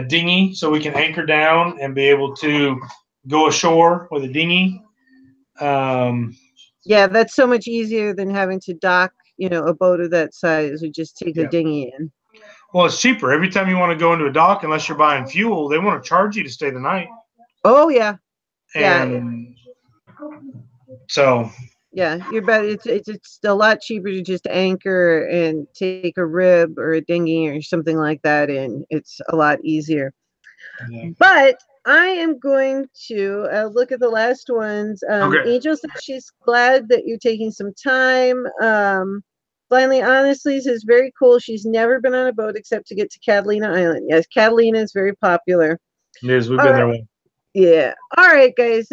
dinghy, so we can anchor down and be able to go ashore with a dinghy. Yeah, that's so much easier than having to dock, a boat of that size or just take a dinghy in. Well, it's cheaper. Every time you want to go into a dock, unless you're buying fuel, they want to charge you to stay the night. Oh, yeah. And so. Yeah, you're better. It's a lot cheaper to just anchor and take a rib or a dinghy or something like that in. It's a lot easier. Yeah. But I am going to look at the last ones. Okay. Angel says she's glad that you're taking some time. Blindly Honestly says very cool. She's never been on a boat except to get to Catalina Island. Yes, Catalina is very popular. It is. We've been there one. Yeah. All right, guys.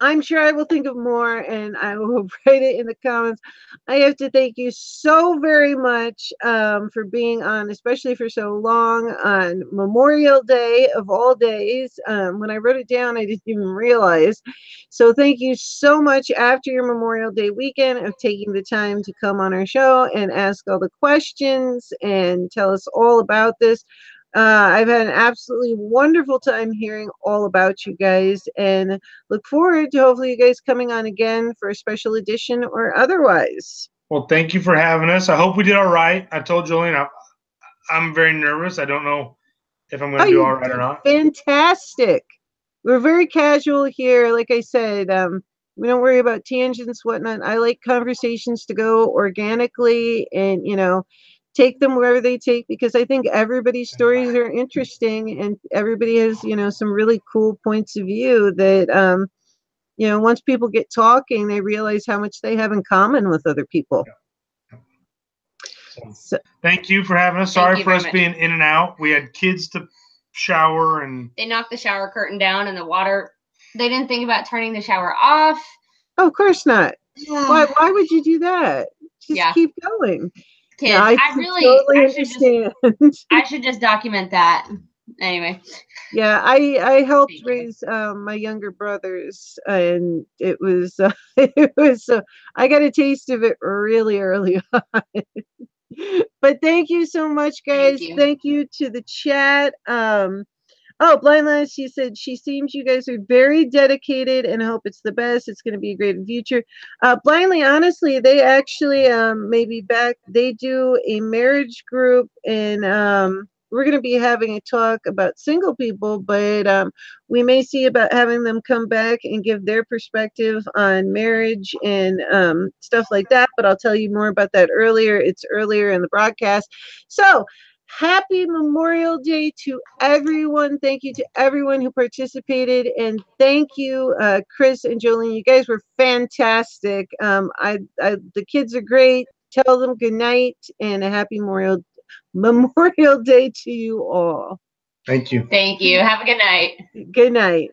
I'm sure I will think of more and I will write it in the comments. I have to thank you so very much for being on, especially for so long, on Memorial Day of all days. When I wrote it down, I didn't even realize. So thank you so much after your Memorial Day weekend of taking the time to come on our show and ask all the questions and tell us all about this. I've had an absolutely wonderful time hearing all about you guys and look forward to hopefully you guys coming on again for a special edition or otherwise. Well, thank you for having us. I hope we did all right. I told Jolene I'm very nervous. I don't know if I'm going to do all right or not. Fantastic. We're very casual here. Like I said, we don't worry about tangents, whatnot. I like conversations to go organically and, take them wherever they take, because I think everybody's stories are interesting and everybody has, some really cool points of view that, once people get talking, they realize how much they have in common with other people. So, thank you for having us. Sorry for us being in and out. We had kids to shower and they knocked the shower curtain down and the water. They didn't think about turning the shower off. Oh, of course not. Why would you do that? Just keep going. Kids. No, I should just document that. Anyway. Yeah, I helped raise my younger brothers, and it was I got a taste of it really early on. But thank you so much, guys. Thank you to the chat. Oh, Blind Lance, she said she seems you guys are very dedicated and I hope it's the best. It's going to be a great future. Blindly Honestly, they actually they do a marriage group and we're going to be having a talk about single people, but we may see about having them come back and give their perspective on marriage and stuff like that. But I'll tell you more about that earlier. It's earlier in the broadcast. So happy Memorial Day to everyone. Thank you to everyone who participated. And thank you, Chris and Jolene. You guys were fantastic. The kids are great. Tell them good night and a happy Memorial Day to you all. Thank you. Thank you. Have a good night. Good night.